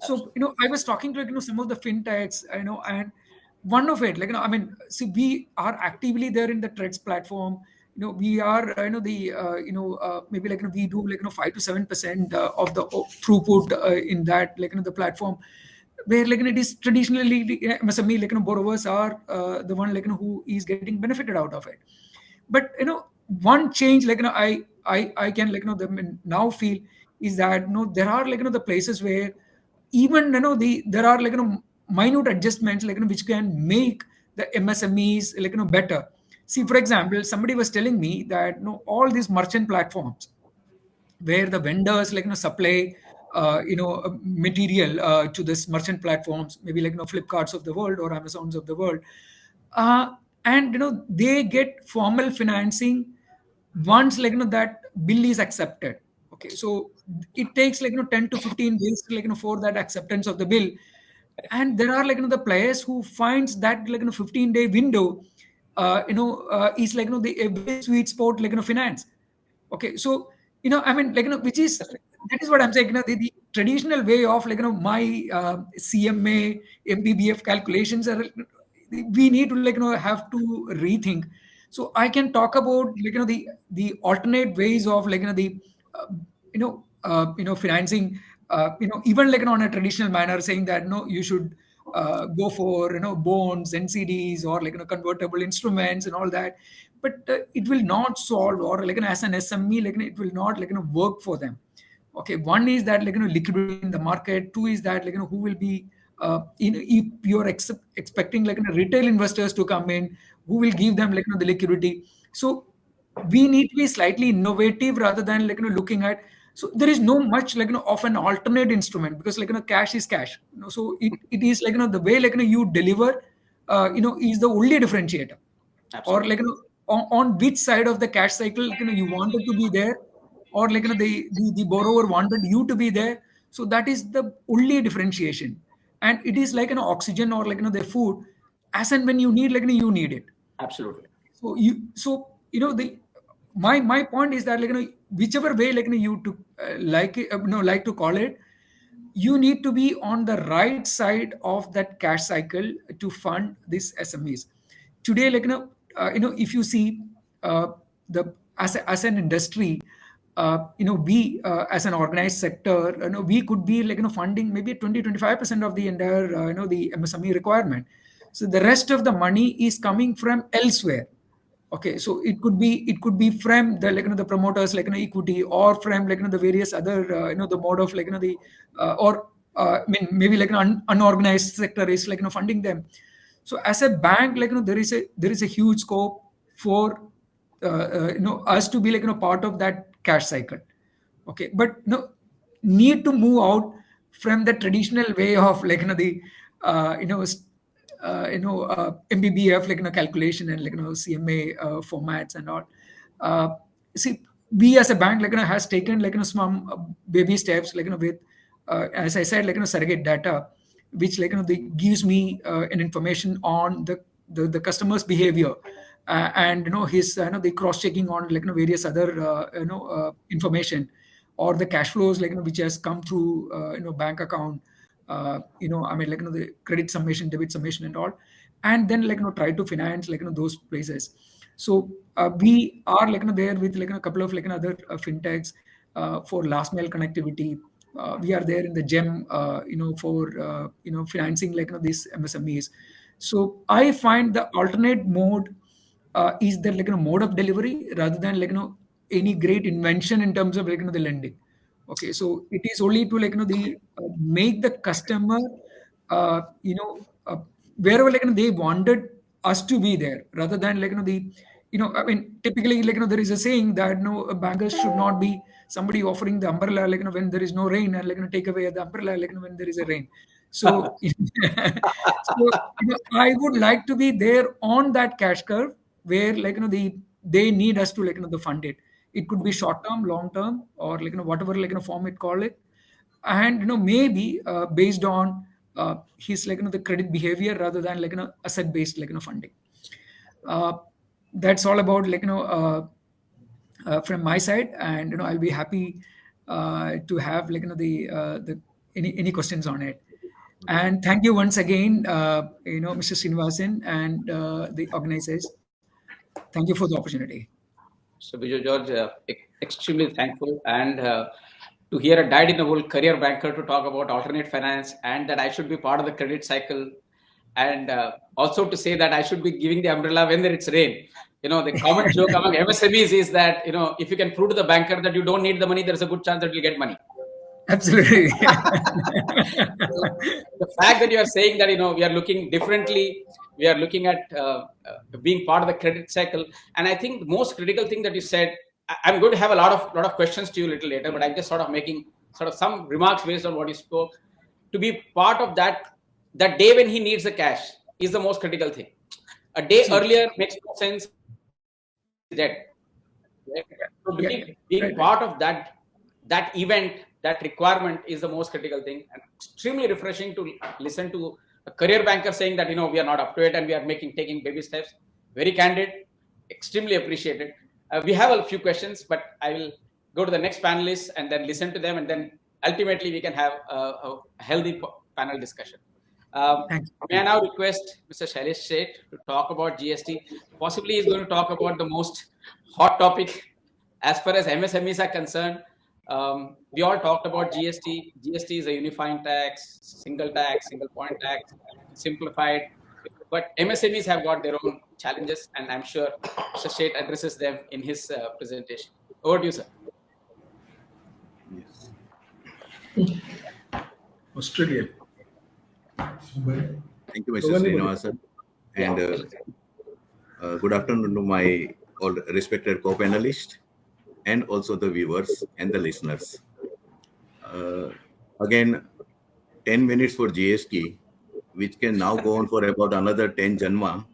So I was talking to some of the fintechs, and one of it I mean, see, we are actively there in the Treads platform. We are the maybe we do 5 to 7% of the throughput in that the platform, where it is traditionally the MSME borrowers are the one who is getting benefited out of it. But one change I can now feel is that there are the places where even there are minute adjustments which can make the MSMEs better. See, for example, somebody was telling me that all these merchant platforms where the vendors supply material to this merchant platforms, maybe Flipkarts of the world or Amazons of the world, uh, and they get formal financing once that bill is accepted. Okay, so it takes 10 to 15 days for that acceptance of the bill. And there are the players who finds that 15-day window is the a very sweet spot finance. Okay, so I mean which is that is what I'm saying. The traditional way of my CMA MBBF calculations are we need to have to rethink. So I can talk about the alternate ways of the uh, financing even on a traditional manner, saying that no, you should go for bonds, NCDs, or convertible instruments and all that. But it will not solve, or as an SME it will not work for them. Okay, one is that liquidity in the market. Two is that who will be if you're expecting retail investors to come in, who will give them the liquidity. So we need to be slightly innovative rather than looking at. So there is no much of an alternate instrument, because cash is cash. So it is the way you deliver is the only differentiator. Or on which side of the cash cycle you wanted to be there, or the borrower wanted you to be there. So that is the only differentiation, and it is like an oxygen or their food. As and when you need you need it. Absolutely. So the my point is that whichever way you to like it, like to call it, you need to be on the right side of that cash cycle to fund these SMEs. Today if you see the as an industry, we as an organized sector, we could be funding maybe 20-25% of the entire the MSME requirement. So the rest of the money is coming from elsewhere. Okay, so it could be from the the promoters equity, or from the various other the mode of the or I mean maybe an unorganized sector is funding them. So as a bank there is a huge scope for us to be part of that cash cycle. Okay, but need to move out from the traditional way of like the MBBF calculation and CMA formats and all. See, we as a bank has taken some baby steps with as I said surrogate data, which they gives me an information on the customer's behavior, and his the cross checking on various other information, or the cash flows which has come through bank account, I mean the credit summation, debit summation and all, and then try to finance those places. So we are there with a couple of other fintechs for last mile connectivity. We are there in the gem for financing these MSMEs. So I find the alternate mode is that mode of delivery rather than any great invention in terms of the lending. Okay, so it is only to the make the customer wherever they wanted us to be there, rather than the I mean typically there is a saying that bankers should not be somebody offering the umbrella when there is no rain, and take away the umbrella when there is a rain. So so I would like to be there on that cash curve where they need us to the fund it. It could be short term, long term, or whatever form it call it, and maybe based on his the credit behavior rather than asset based funding. That's all about from my side, and I'll be happy to have the any questions on it. And thank you once again, Mr. Srinivasan and the organizers. Thank you for the opportunity. So Vijay George, extremely thankful, and to hear a dyed-in-the-wool career banker to talk about alternate finance, and that I should be part of the credit cycle, and also to say that I should be giving the umbrella when it's rain. The common joke among MSMEs is that if you can prove to the banker that you don't need the money, there's a good chance that you'll get money. Absolutely. The fact that you are saying that we are looking differently, we are looking at being part of the credit cycle, and I think the most critical thing that you said, I'm going to have a lot of questions to you a little later, but I'm just sort of making some remarks based on what you spoke. To be part of that day when he needs the cash is the most critical thing. A day earlier makes no sense. Dead. So being part of that event, that requirement is the most critical thing, and extremely refreshing to listen to a career banker saying that we are not up to it and we are taking baby steps. Very candid, extremely appreciated. We have a few questions, but I will go to the next panelists and then listen to them, and then ultimately we can have a healthy panel discussion. May I now request Mr. Shailesh Sheth to talk about GST. Possibly he's going to talk about the most hot topic as far as MSMEs are concerned. We all talked about GST. GST is a unifying tax, single point tax, simplified. But MSMEs have got their own challenges, and I'm sure Mr. Sheth addresses them in his presentation. Over to you, sir. Yes. Australia. Thank you, Mr. Srinivasan, and good afternoon to my all respected co-panelists, and also the viewers and the listeners. Again, 10 minutes for GST, which can now go on for about another 10 Janma.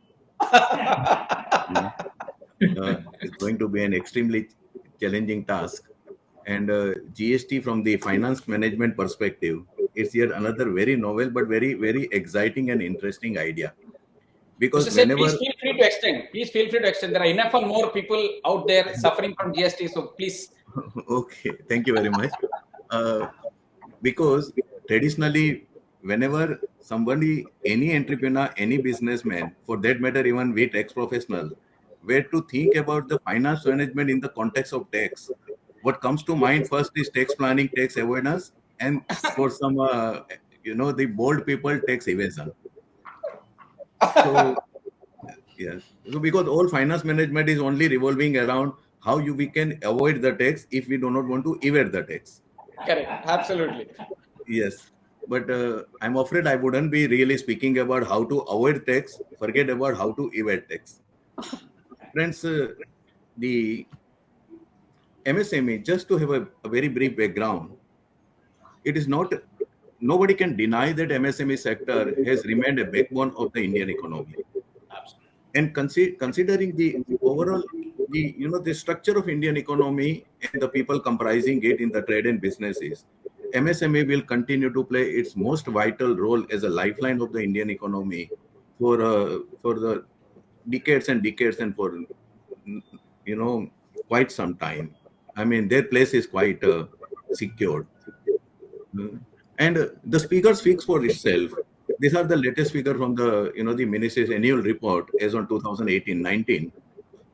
It's going to be an extremely challenging task. And GST from the finance management perspective, it's yet another very novel but very, very exciting and interesting idea. Because Mr. Seth, please feel free to extend. Please feel free to extend. There are enough and more people out there suffering from GST, so please. Okay, thank you very much. Because traditionally, whenever somebody, any entrepreneur, any businessman, for that matter, even we tax professional, were to think about the finance management in the context of tax, what comes to mind first is tax planning, tax avoidance, and for some, the bold people, tax evasion. So, yes, so because all finance management is only revolving around how we can avoid the tax if we do not want to evade the tax. Correct, absolutely. Yes, but I'm afraid I wouldn't be really speaking about how to avoid tax, forget about how to evade tax. Friends, the MSME, just to have a very brief background, it is not nobody can deny that MSME sector has remained a backbone of the Indian economy. Absolutely. And considering the overall, the structure of Indian economy and the people comprising it in the trade and businesses, MSME will continue to play its most vital role as a lifeline of the Indian economy for the decades and decades, and for quite some time. I mean, their place is quite secured. And the speaker speaks for itself. These are the latest figures from the the ministry's annual report as on 2018-19.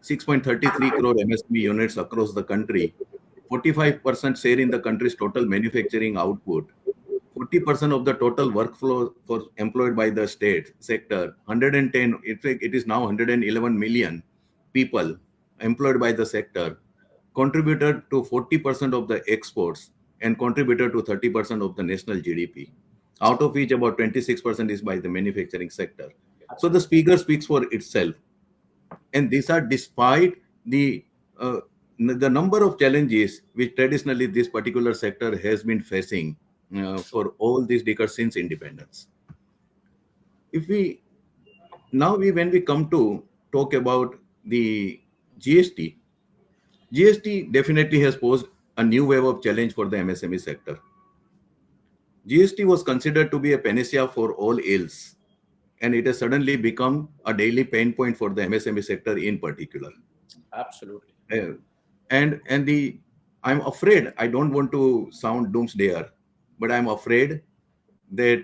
6.33 crore MSME units across the country, 45% share in the country's total manufacturing output, 40% of the total workflow for employed by the state sector, 110, in fact, it is now 111 million people employed by the sector, contributed to 40% of the exports and contributed to 30% of the national GDP, out of which about 26% is by the manufacturing sector. So the speaker speaks for itself. And these are despite the number of challenges which traditionally this particular sector has been facing for all these decades since independence. When we come to talk about the GST definitely has posed a new wave of challenge for the MSME sector. GST was considered to be a panacea for all ills, and it has suddenly become a daily pain point for the MSME sector in particular. Absolutely. I'm afraid, I don't want to sound doomsdayer, but I'm afraid that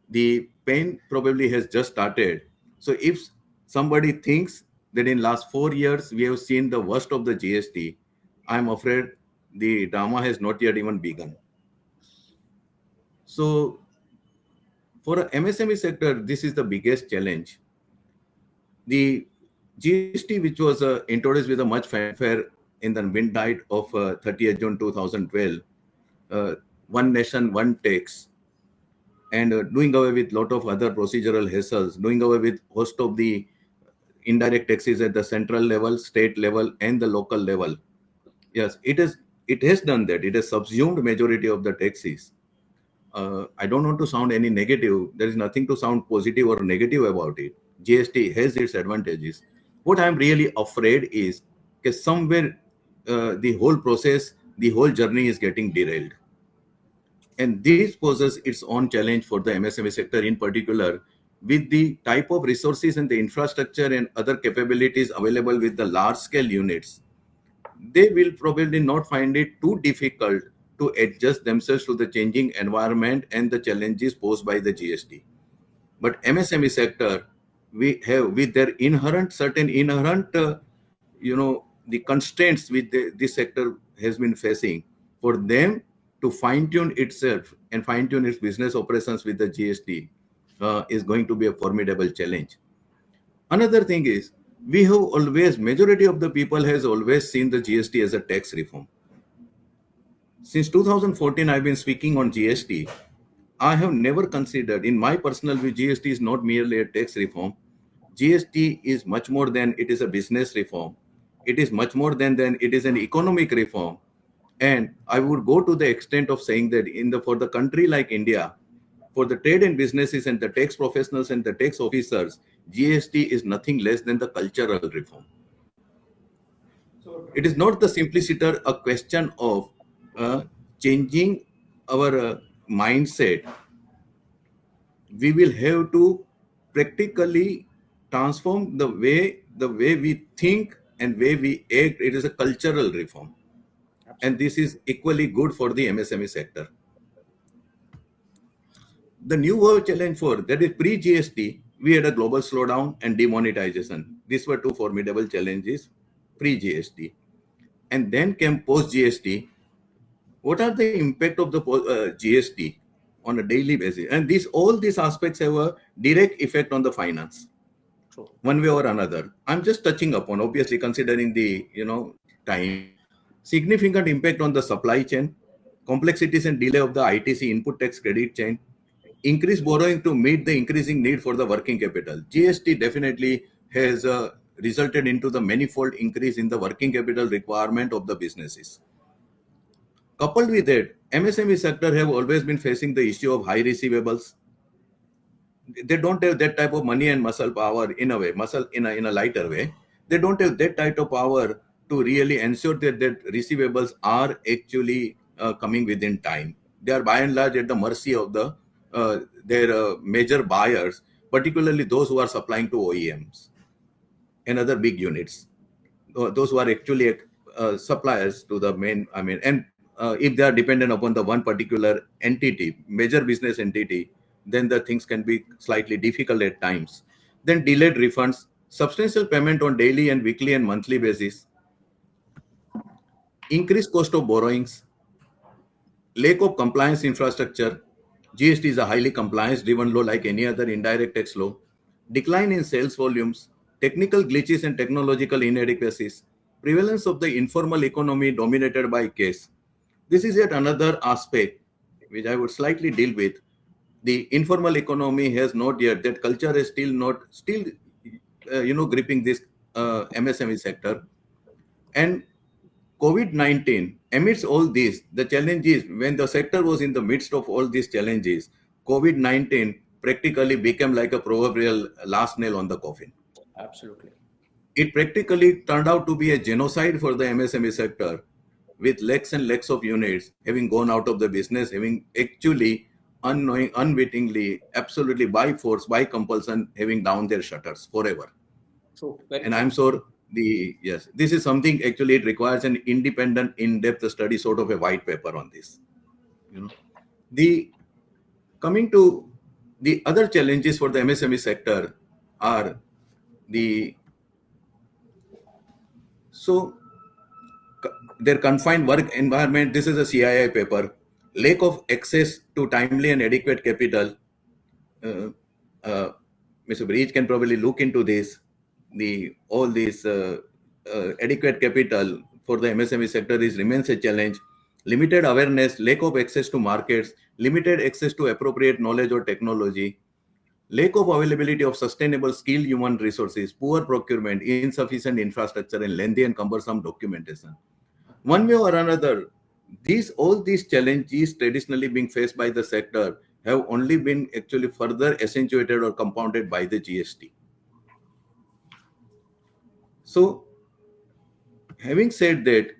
the pain probably has just started. So if somebody thinks that in last 4 years we have seen the worst of the GST, I'm afraid the drama has not yet even begun. So for a MSME sector, this is the biggest challenge. The GST, which was introduced with a much fanfare in the midnight of 30th June 2012, one nation, one tax, and doing away with lot of other procedural hassles, doing away with host of the indirect taxes at the central level, state level, and the local level. Yes, it has done that. It has subsumed majority of the taxes. I don't want to sound any negative. There is nothing to sound positive or negative about it. GST has its advantages. What I'm really afraid is that somewhere the whole process, the whole journey is getting derailed. And this poses its own challenge for the MSME sector in particular, with the type of resources and the infrastructure and other capabilities available with the large-scale units. They will probably not find it too difficult to adjust themselves to the changing environment and the challenges posed by the GST. But MSME sector, we have with their certain inherent, the constraints which this sector has been facing, for them to fine-tune itself and fine-tune its business operations with the GST is going to be a formidable challenge. Another thing is, majority of the people has always seen the GST as a tax reform. Since 2014, I've been speaking on GST. I have never considered, in my personal view, GST is not merely a tax reform. GST is much more than it is a business reform. It is much more than it is an economic reform. And I would go to the extent of saying that for the country like India, for the trade and businesses and the tax professionals and the tax officers, GST is nothing less than the cultural reform. It is not the simplicity, a question of changing our mindset. We will have to practically transform the way we think and way we act. It is a cultural reform. And this is equally good for the MSME sector. The new world challenge that is pre-GST, we had a global slowdown and demonetization. These were two formidable challenges pre-GST. And then came post-GST. What are the impact of the GST on a daily basis? And all these aspects have a direct effect on the finance, one way or another. I'm just touching upon, obviously, considering the time. Significant impact on the supply chain, complexities and delay of the ITC input tax credit chain, increased borrowing to meet the increasing need for the working capital. GST definitely has resulted into the manifold increase in the working capital requirement of the businesses. Coupled with that, MSME sector have always been facing the issue of high receivables. They don't have that type of money and muscle power in a way, muscle in a lighter way. They don't have that type of power to really ensure that receivables are actually coming within time. They are by and large at the mercy of their major buyers, particularly those who are supplying to OEMs and other big units. Those who are actually suppliers to the main, and if they are dependent upon the one particular entity, major business entity, then the things can be slightly difficult at times. Then delayed refunds, substantial payment on daily and weekly and monthly basis, increased cost of borrowings, lack of compliance infrastructure. GST is a highly compliance-driven law like any other indirect tax law. Decline in sales volumes, technical glitches and technological inadequacies, prevalence of the informal economy dominated by cash. This is yet another aspect which I would slightly deal with. The informal economy has not yet, that culture is still gripping this MSME sector. And COVID-19, amidst all this, the challenges, when the sector was in the midst of all these challenges, COVID-19 practically became like a proverbial last nail on the coffin. Absolutely. It practically turned out to be a genocide for the MSME sector, with lakhs and lakhs of units having gone out of the business, having actually unwittingly, absolutely by force, by compulsion, having down their shutters forever. True. And I'm sure this is something actually it requires an independent, in-depth study, sort of a white paper on this. Coming to the other challenges for the MSME sector are their confined work environment. This is a CII paper. Lack of access to timely and adequate capital. Mr. Breach can probably look into this. All this adequate capital for the MSME sector remains a challenge. Limited awareness, lack of access to markets, limited access to appropriate knowledge or technology, lack of availability of sustainable skilled human resources, poor procurement, insufficient infrastructure, and lengthy and cumbersome documentation. One way or another, all these challenges traditionally being faced by the sector have only been actually further accentuated or compounded by the GST. So, having said that,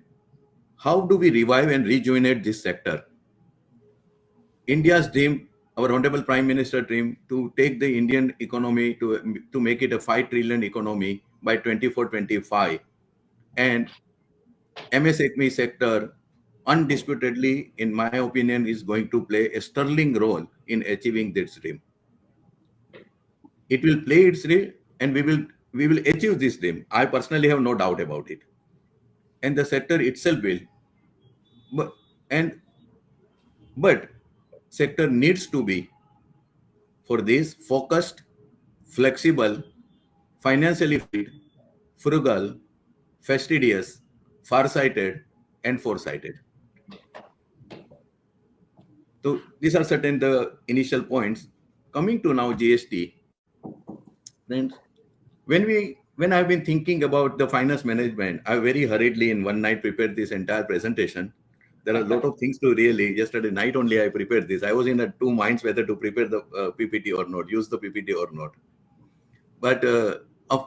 how do we revive and rejuvenate this sector? India's dream, our Honorable Prime Minister dream, to take the Indian economy to make it a 5 trillion economy by 24-25, and MSME sector undisputedly, in my opinion, is going to play a sterling role in achieving this dream. It will play its role, and we will achieve this dream. I personally have no doubt about it, and the sector itself will. But sector needs to be, for this, focused, flexible, financially fit, frugal, fastidious, farsighted, and foresighted. So these are certain the initial points. Coming to now GST, then when I've been thinking about the finance management, I very hurriedly in one night prepared this entire presentation. There are a lot of things to really, yesterday night only I prepared this. I was in two minds whether to prepare the PPT or not, use the PPT or not. But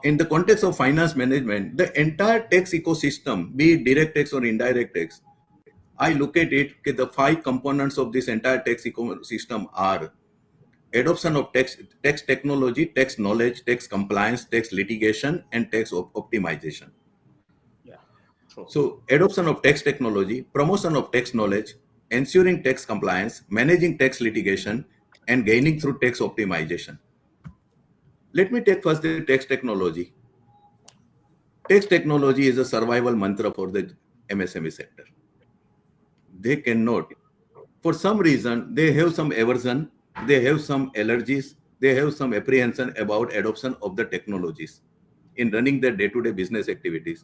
in the context of finance management, the entire tax ecosystem, be it direct tax or indirect tax, I look at it, the 5 components of this entire tax ecosystem are adoption of tax technology, tax knowledge, tax compliance, tax litigation, and tax optimization. So adoption of tax technology, promotion of tax knowledge, ensuring tax compliance, managing tax litigation, and gaining through tax optimization. Let me take first the tax technology. Tax technology is a survival mantra for the MSME sector. They cannot, for some reason, they have some aversion, they have some allergies, they have some apprehension about adoption of the technologies in running their day-to-day business activities.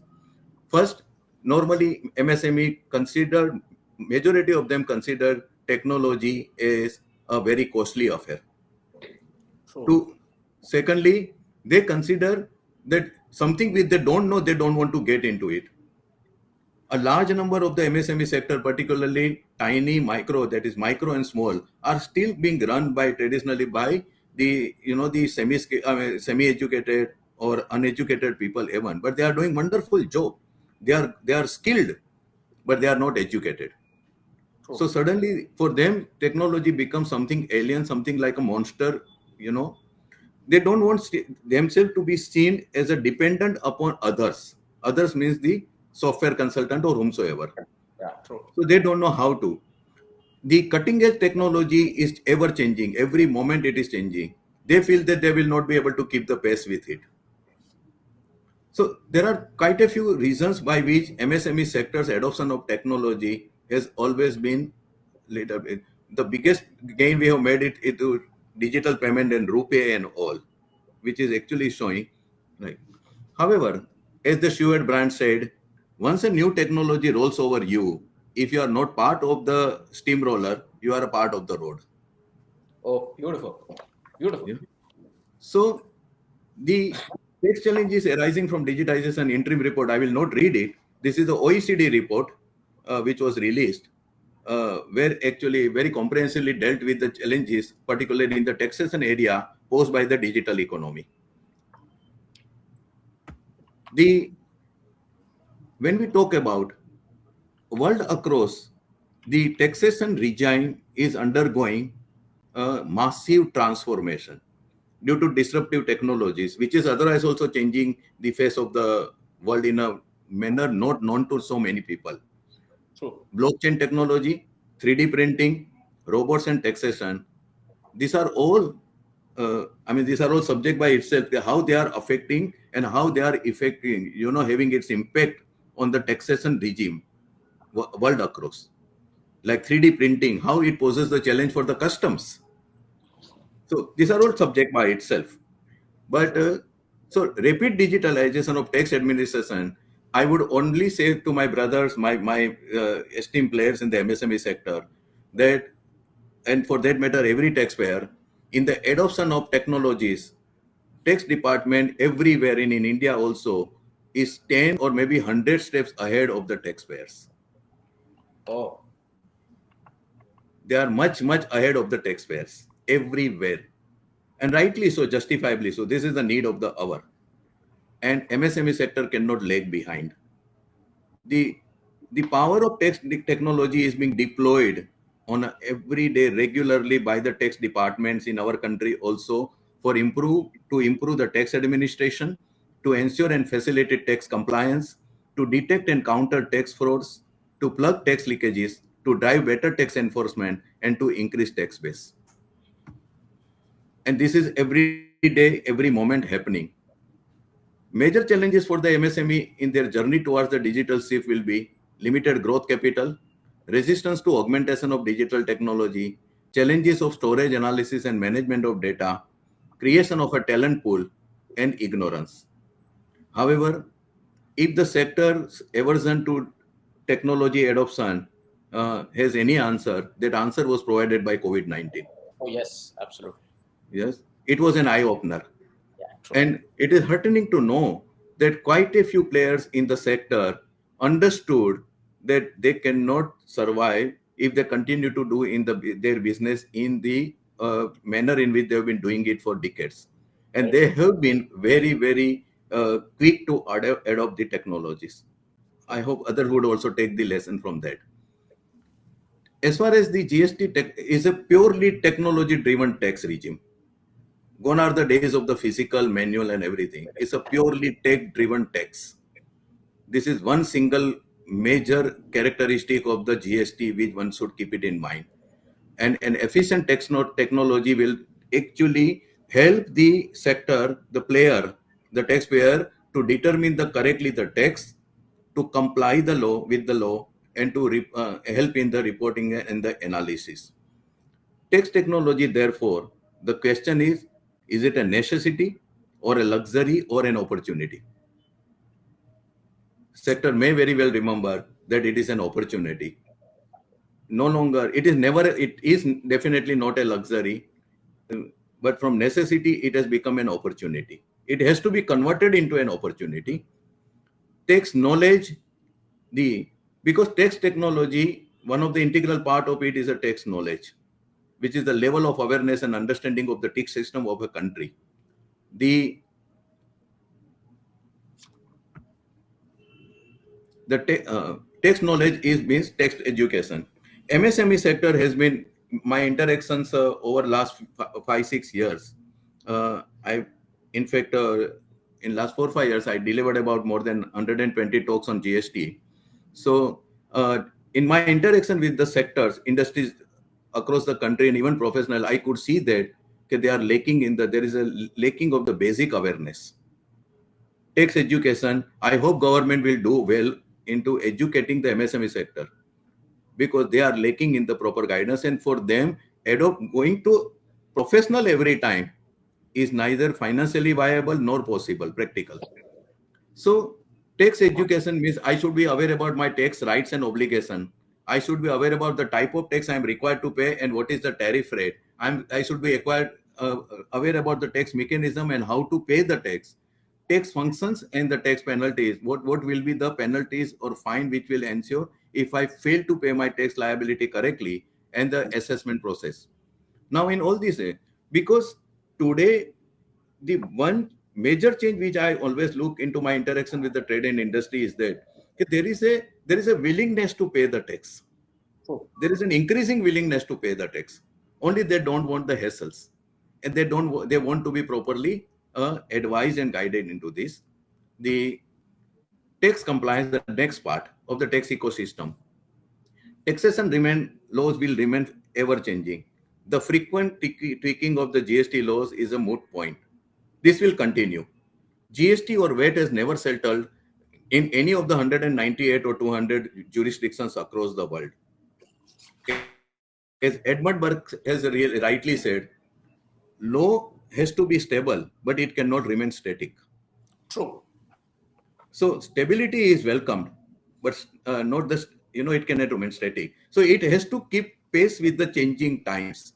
First, normally MSME majority of them consider technology as a very costly affair. Secondly, they consider that something which they don't know, they don't want to get into it. a large number of the MSME sector, particularly tiny, micro, that is micro and small, are still being run by traditionally by the the semi-educated or uneducated people even, but they are doing wonderful job. They are skilled, but they are not educated. So suddenly for them, technology becomes something alien, something like a monster. They don't want themselves to be seen as a dependent upon others. Others means the software consultant or whomsoever. Yeah, true. So they don't know how to. The cutting edge technology is ever changing. Every moment it is changing. They feel that they will not be able to keep the pace with it. So there are quite a few reasons by which MSME sector's adoption of technology has always been little bit. The biggest gain we have made it to digital payment and RuPay and all, which is actually showing. Right. However, as the Stewart brand said, once a new technology rolls over you, if you are not part of the steamroller, you are a part of the road. Oh, beautiful. Beautiful. Yeah. So the next challenge is arising from digitization interim report. I will not read it. This is the OECD report, which was released, where actually very comprehensively dealt with the challenges, particularly in the taxation area posed by the digital economy. When we talk about world across, the taxation regime is undergoing a massive transformation due to disruptive technologies, which is otherwise also changing the face of the world in a manner not known to so many people. True. Blockchain technology, 3D printing, robots and taxation, these are all these are all subject by itself, how they are affecting and how they are affecting, having its impact on the taxation regime world across. Like 3D printing, how it poses the challenge for the customs. So these are all subject by itself. But so rapid digitalization of tax administration, I would only say to my brothers, my esteemed players in the MSME sector, that, and for that matter, every taxpayer, in the adoption of technologies, tax department everywhere in India also is 10 or maybe 100 steps ahead of the taxpayers. Oh. They are much, much ahead of the taxpayers everywhere. And rightly so, justifiably so. This is the need of the hour. And MSME sector cannot lag behind. The power of tax technology is being deployed on a every day regularly by the tax departments in our country also to improve the tax administration, to ensure and facilitate tax compliance, to detect and counter tax frauds, to plug tax leakages, to drive better tax enforcement, and to increase tax base. And this is every day, every moment happening. Major challenges for the MSME in their journey towards the digital shift will be limited growth capital, resistance to augmentation of digital technology, challenges of storage, analysis, and management of data, creation of a talent pool, and ignorance. However, if the sector's aversion to technology adoption has any answer, that answer was provided by COVID-19. Oh, yes, absolutely. Yes, it was an eye-opener. Yeah, true. And it is heartening to know that quite a few players in the sector understood that they cannot survive if they continue to do their business in the manner in which they have been doing it for decades. And they have been very, very quick to adopt the technologies. I hope others would also take the lesson from that. As far as the GST is a purely technology-driven tax regime. Gone are the days of the physical, manual, and everything. It's a purely tech-driven tax. This is one single major characteristic of the GST which one should keep it in mind. And an efficient technology will actually help the sector, the player, the taxpayer to determine correctly the tax, to comply the law with the law, and to help in the reporting and the analysis. Tax technology, therefore, the question is it a necessity or a luxury or an opportunity? Sector may very well remember that it is an opportunity. No longer, it is definitely not a luxury, but from necessity, it has become an opportunity. It has to be converted into an opportunity. Takes knowledge, the Because tax technology, one of the integral part of it is a tax knowledge, which is the level of awareness and understanding of the tax system of a country. The tax knowledge means tax education. MSME sector has been my interactions over last 5-6 years. In fact, in last 4-5 years, I delivered about more than 120 talks on GST. So, in my interaction with the sectors, industries across the country, and even professional, I could see that they are lacking there is a lacking of the basic awareness. Tax education, I hope government will do well into educating the MSME sector, because they are lacking in the proper guidance, and for them, going to professional every time is neither financially viable nor possible, practical. So tax education means I should be aware about my tax rights and obligation. I should be aware about the type of tax I am required to pay and what is the tariff rate. I should be aware about the tax mechanism and how to pay the tax functions and the tax penalties. What will be the penalties or fine which will ensure if I fail to pay my tax liability correctly, and the assessment process. Now in all this, because today the one major change which I always look into my interaction with the trade and industry is that there is a willingness to pay the tax. There is an increasing willingness to pay the tax. Only they don't want the hassles, and they want to be properly advised and guided into this. The tax compliance, the next part of the tax ecosystem. Taxation laws will remain ever changing. The frequent tweaking of the GST laws is a moot point. This will continue. GST or VAT has never settled in any of the 198 or 200 jurisdictions across the world. As Edmund Burke has rightly said, law has to be stable, but it cannot remain static. True. So stability is welcomed, but not the, it cannot remain static. So it has to keep pace with the changing times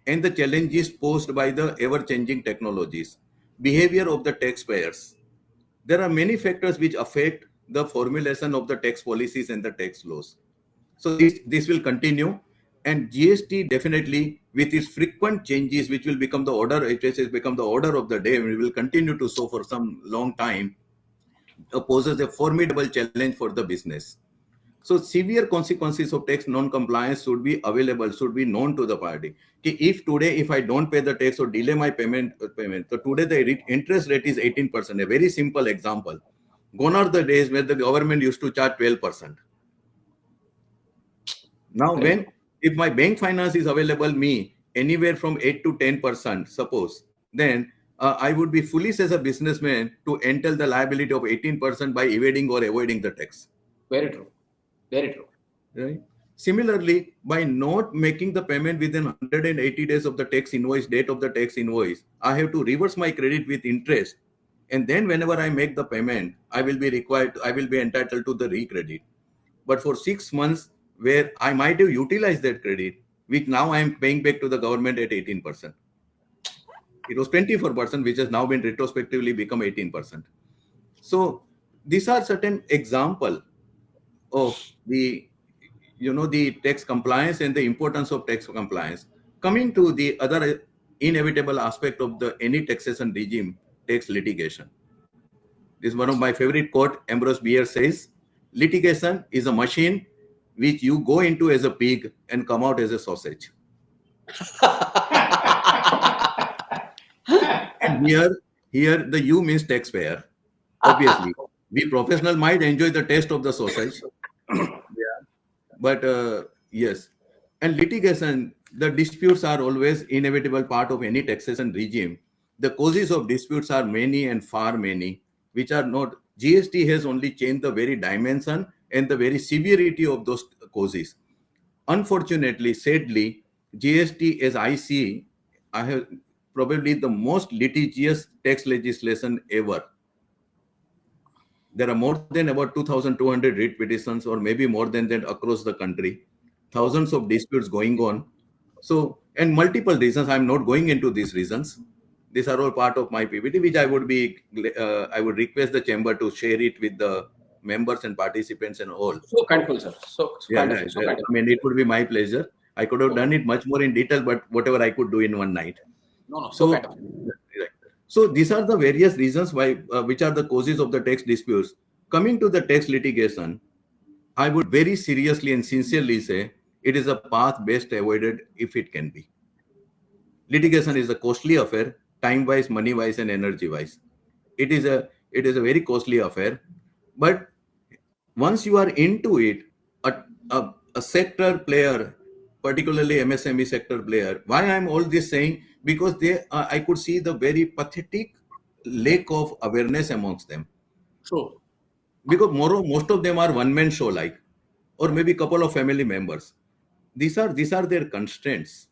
and the challenges posed by the ever-changing technologies, behavior of the taxpayers. There are many factors which affect the formulation of the tax policies and the tax laws. So this will continue, and GST definitely, with its frequent changes, which will become the order, it has become the order of the day, and it will continue to so for some long time, poses a formidable challenge for the business. So severe consequences of tax non-compliance should be available, should be known to the party. If I don't pay the tax or delay my payment, so today the interest rate is 18%. A very simple example. Gone are the days where the government used to charge 12%. Now, if my bank finance is available me anywhere from 8 to 10%, suppose, then I would be foolish as a businessman to entail the liability of 18% by evading or avoiding the tax. Very true. Very true. Right. Similarly, by not making the payment within 180 days of the tax invoice, date of the tax invoice, I have to reverse my credit with interest. And then whenever I make the payment, I will be entitled to the recredit. But for 6 months, where I might have utilized that credit, which now I am paying back to the government at 18%. It was 24%, which has now been retrospectively become 18%. So these are certain examples of the tax compliance and the importance of tax compliance. Coming to the other inevitable aspect of any taxation regime, tax litigation. This is one of my favorite quote. Ambrose Bierce says, litigation is a machine which you go into as a pig and come out as a sausage. And here the you means taxpayer. Obviously, we professional might enjoy the taste of the sausage. But yes, and litigation, the disputes are always inevitable part of any taxation regime. The causes of disputes are many and far many, which are not, GST has only changed the very dimension and the very severity of those causes. Unfortunately, sadly, GST, as I see, I have probably the most litigious tax legislation ever. There are more than about 2,200 writ petitions, or maybe more than that, across the country. Thousands of disputes going on. So, and multiple reasons. I'm not going into these reasons. These are all part of my PPT, which I would request the chamber to share it with members and participants and all. So kindful, sir. So Yeah, kind of, yeah, so yeah. kind of. I mean, it would be my pleasure. I could have done it much more in detail, but whatever I could do in one night. No, so So, kind of. right. So these are the various reasons why, which are the causes of the tax disputes. Coming to the tax litigation, I would very seriously and sincerely say it is a path best avoided if it can be. Litigation is a costly affair, time-wise, money-wise, and energy-wise. It is a very costly affair. But once you are into it, a sector player, particularly MSME sector player, why I'm all this saying? Because I could see the very pathetic lack of awareness amongst them. True. Because most of them are one-man show like, or maybe a couple of family members. These are their constraints.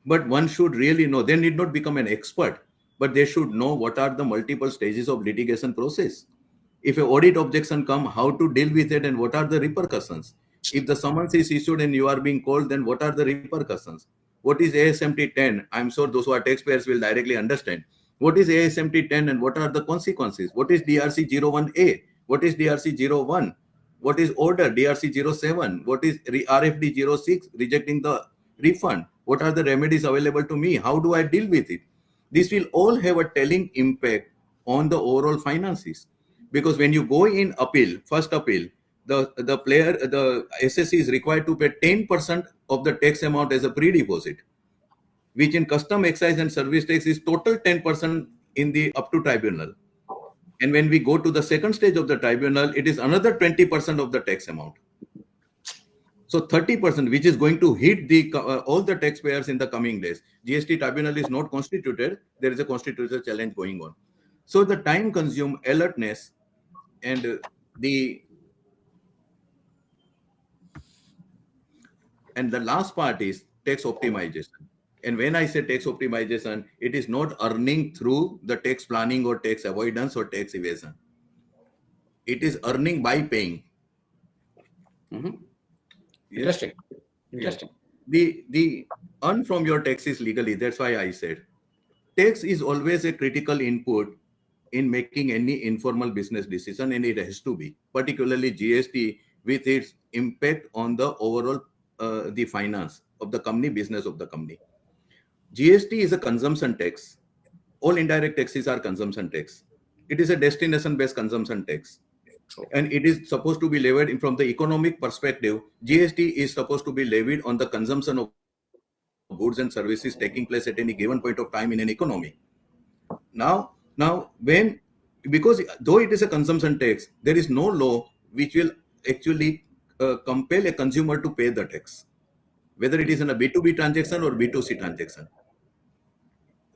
But one should really know. They need not become an expert, but they should know what are the multiple stages of litigation process. If an audit objection come, how to deal with it and what are the repercussions. If the summons is issued and you are being called, then what are the repercussions? What is ASMT 10? I'm sure those who are taxpayers will directly understand. What is ASMT 10 and what are the consequences? What is DRC 01A? What is DRC 01? What is order DRC 07? What is RFD 06 rejecting the refund? What are the remedies available to me? How do I deal with it? This will all have a telling impact on the overall finances. Because when you go in appeal, first appeal, the SSC is required to pay 10% of the tax amount as a pre-deposit, which in custom, excise and service tax is total 10% in the up to tribunal. And when we go to the second stage of the tribunal, it is another 20% of the tax amount. So 30%, which is going to hit all the taxpayers in the coming days. GST tribunal is not constituted. There is a constitutional challenge going on. So the time consumed alertness and the last part is tax optimization. And when I say tax optimization, it is not earning through the tax planning or tax avoidance or tax evasion. It is earning by paying. Interesting. Yes. Interesting. The earn from your taxes legally. That's why I said tax is always a critical input in making any informal business decision, and it has to be, particularly GST with its impact on the overall the finance of the company, business of the company. GST is a consumption tax. All indirect taxes are consumption tax. It is a destination-based consumption tax. And it is supposed to be levied from the economic perspective. GST is supposed to be levied on the consumption of goods and services taking place at any given point of time in an economy. Now, because though it is a consumption tax, there is no law which will actually compel a consumer to pay the tax, whether it is in a B2B transaction or B2C transaction.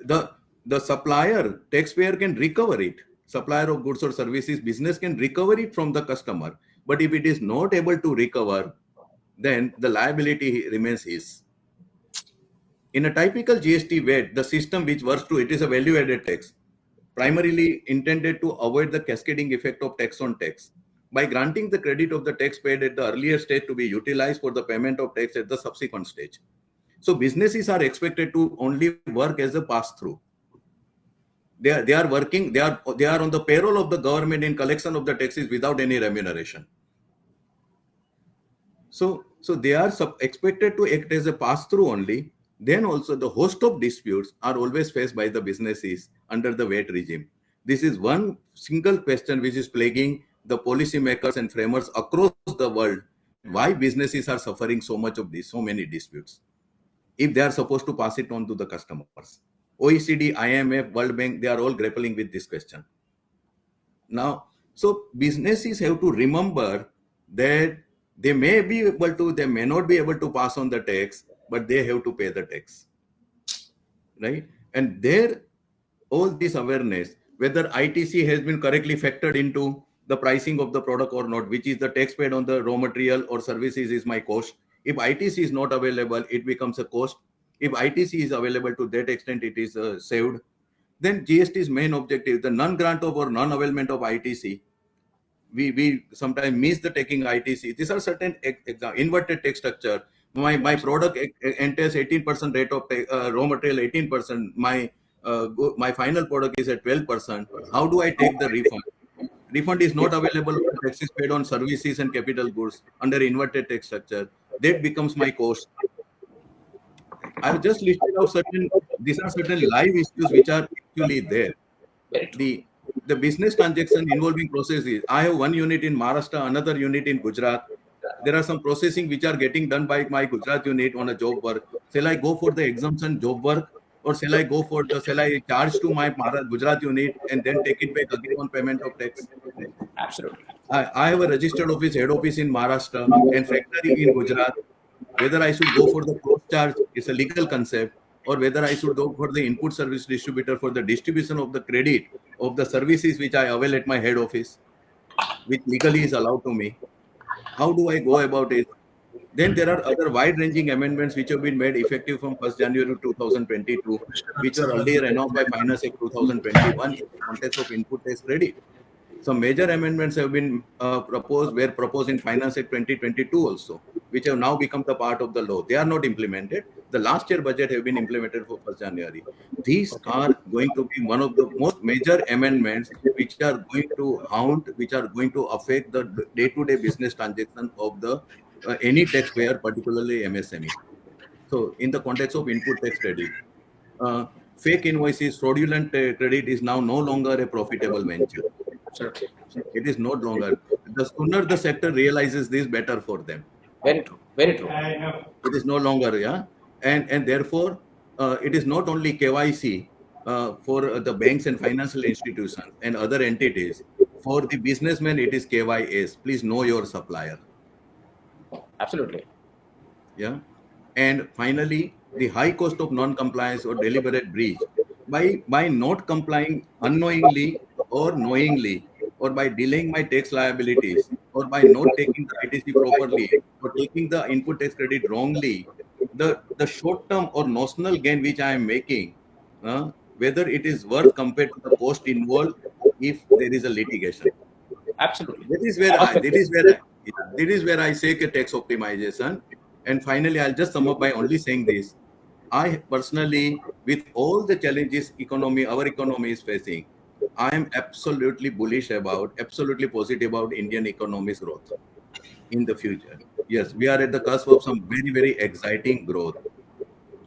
The supplier, taxpayer can recover it. Supplier of goods or services, business can recover it from the customer. But if it is not able to recover, then the liability remains his. In a typical GST VAT, the system which works through it is a value-added tax, primarily intended to avoid the cascading effect of tax on tax, by granting the credit of the tax paid at the earlier stage to be utilized for the payment of tax at the subsequent stage. So businesses are expected to only work as a pass-through. They are working, they are on the payroll of the government in collection of the taxes without any remuneration. So they are expected to act as a pass-through only. Then also the host of disputes are always faced by the businesses under the VAT regime. This is one single question which is plaguing the policymakers and framers across the world. Why businesses are suffering so much of this, so many disputes, if they are supposed to pass it on to the customers. OECD, IMF, World Bank, they are all grappling with this question. Now, so businesses have to remember that they may be able to, they may not be able to pass on the tax, but they have to pay the tax, right? And all this awareness, whether ITC has been correctly factored into the pricing of the product or not, which is the tax paid on the raw material or services is my cost. If ITC is not available, it becomes a cost. If ITC is available to that extent, it is saved. Then GST's main objective, the non-grant of or non-availment of ITC, we sometimes miss the taking ITC. These are certain inverted tax structure. My product entails 18% rate of raw material, 18%. My final product is at 12%. How do I take the refund? refund is not available when tax is paid on services and capital goods under inverted tax structure. That becomes my cost. I've just listed out these are certain live issues which are actually there. The business transaction involving processes. I have one unit in Maharashtra, another unit in Gujarat. There are some processing which are getting done by my Gujarat unit on a job work. Shall I go for the exemption job work, or shall I charge to my Gujarat unit and then take it back again on payment of tax? Absolutely. I have a registered office, head office in Maharashtra and factory in Gujarat. Whether I should go for the cross charge, it's a legal concept, or whether I should go for the input service distributor for the distribution of the credit of the services which I avail at my head office, which legally is allowed to me. How do I go about it? Then there are other wide-ranging amendments which have been made effective from 1st January 2022, which were earlier announced by Finance Act 2021 in the context of input tax credit. Some major amendments have been proposed in Finance Act 2022 also, which have now become the part of the law. They are not implemented. The last year budget have been implemented for 1st January. These are going to be one of the most major amendments which are going to affect the day-to-day business transaction of the any taxpayer, particularly MSME. So in the context of input tax credit, fake invoices, fraudulent credit is now no longer a profitable venture. Absolutely. It is no longer. The sooner the sector realizes this, better for them. Very true. Very true. It is no longer, yeah. And therefore, it is not only KYC for the banks and financial institutions and other entities. For the businessmen, it is KYS. Please know your supplier. Absolutely. Yeah. And finally, the high cost of non-compliance or deliberate breach. By not complying unknowingly or knowingly, or by delaying my tax liabilities, or by not taking the ITC properly, or taking the input tax credit wrongly, the short-term or notional gain which I am making, whether it is worth compared to the cost involved if there is a litigation. Absolutely. That is where I say tax optimization. And finally, I'll just sum up by only saying this. I personally, with all the challenges our economy is facing, I am absolutely absolutely positive about Indian economy's growth in the future. Yes, we are at the cusp of some very, very exciting growth.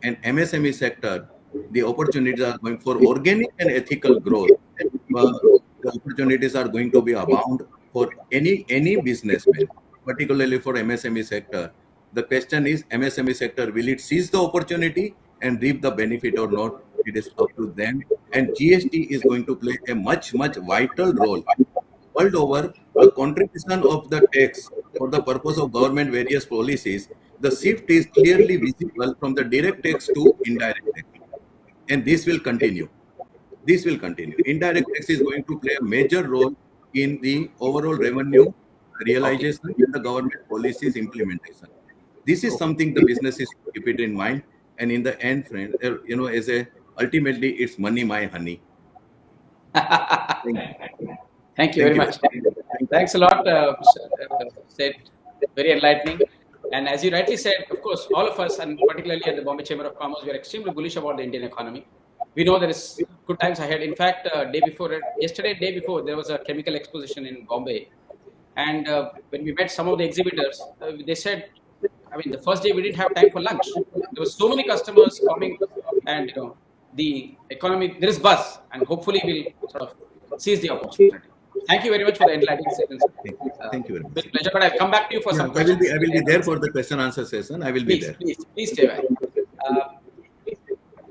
And MSME sector, the opportunities are going for organic and ethical growth. The opportunities are going to be abound for any businessman, particularly for MSME sector. The question is, MSME sector, will it seize the opportunity and reap the benefit or not? It is up to them. And GST is going to play a much, much vital role. World over, the contribution of the tax for the purpose of government various policies, the shift is clearly visible from the direct tax to indirect tax. And this will continue. Indirect tax is going to play a major role in the overall revenue realization and the government policies implementation. This is something the businesses keep it in mind. And in the end, friend, ultimately it's money, my honey. Thank you very much. Thanks a lot, said very enlightening. And as you rightly said, of course, all of us, and particularly at the Bombay Chamber of Commerce, we are extremely bullish about the Indian economy. We know there is good times ahead. In fact, day before, there was a chemical exposition in Bombay. And when we met some of the exhibitors, they said, the first day we didn't have time for lunch. There were so many customers coming, and the economy, there is buzz, and hopefully we'll sort of seize the opportunity. Thank you very much for the enlightening session. Thank you very much. With pleasure, but I'll come back to you for some questions. I will be there for the question answer session. I will be there. Please stay back.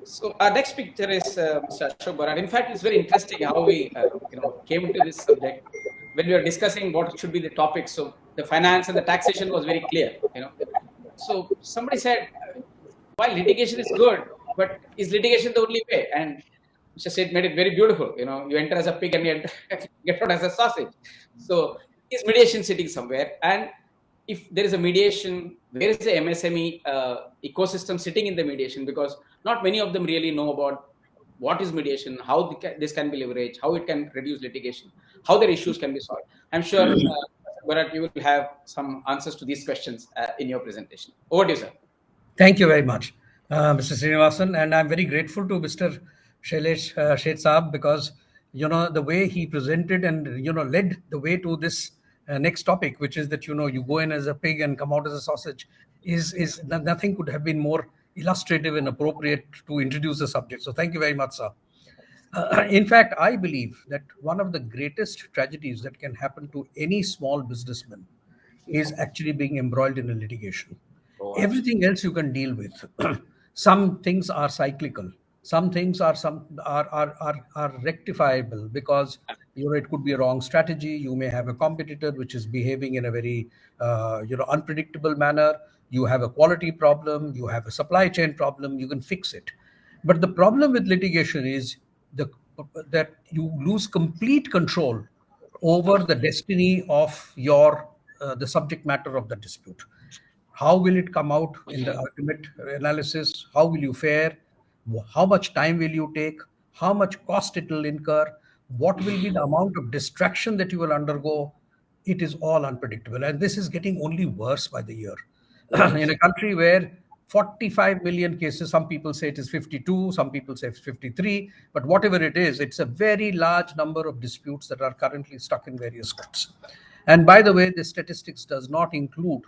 So our next speaker is Mr. Ashok Barat. In fact, it's very interesting how we came into this subject. When we were discussing what should be the topic, so the finance and the taxation was very clear. So somebody said, while litigation is good, but is litigation the only way? And Mr. Seth made it very beautiful. You enter as a pig and you get out as a sausage. So is mediation sitting somewhere? And if there is a mediation, where is the MSME ecosystem sitting in the mediation? Because not many of them really know about what is mediation, how this can be leveraged, how it can reduce litigation, how their issues can be solved. I'm sure, Bharat, you will have some answers to these questions in your presentation. Over to you, sir. Thank you very much, Mr. Srinivasan. And I'm very grateful to Mr. Shailesh Sheth Saab, because the way he presented and led the way to this next topic, which is that you go in as a pig and come out as a sausage, is nothing could have been more illustrative and appropriate to introduce the subject. So thank you very much, sir. In fact, I believe that one of the greatest tragedies that can happen to any small businessman is actually being embroiled in a litigation. Everything else you can deal with. Some things are cyclical. Some things are rectifiable because it could be a wrong strategy. You may have a competitor which is behaving in a very unpredictable manner. You have a quality problem. You have a supply chain problem. You can fix it. But the problem with litigation is that you lose complete control over the destiny of the subject matter of the dispute. How will it come out in the ultimate analysis? How will you fare? How much time will you take? How much cost it will incur? What will be the amount of distraction that you will undergo? It is all unpredictable, and this is getting only worse by the year. In a country where 45 million cases, some people say it is 52, some people say it's 53, but whatever it is, it's a very large number of disputes that are currently stuck in various courts. And by the way, the statistics does not include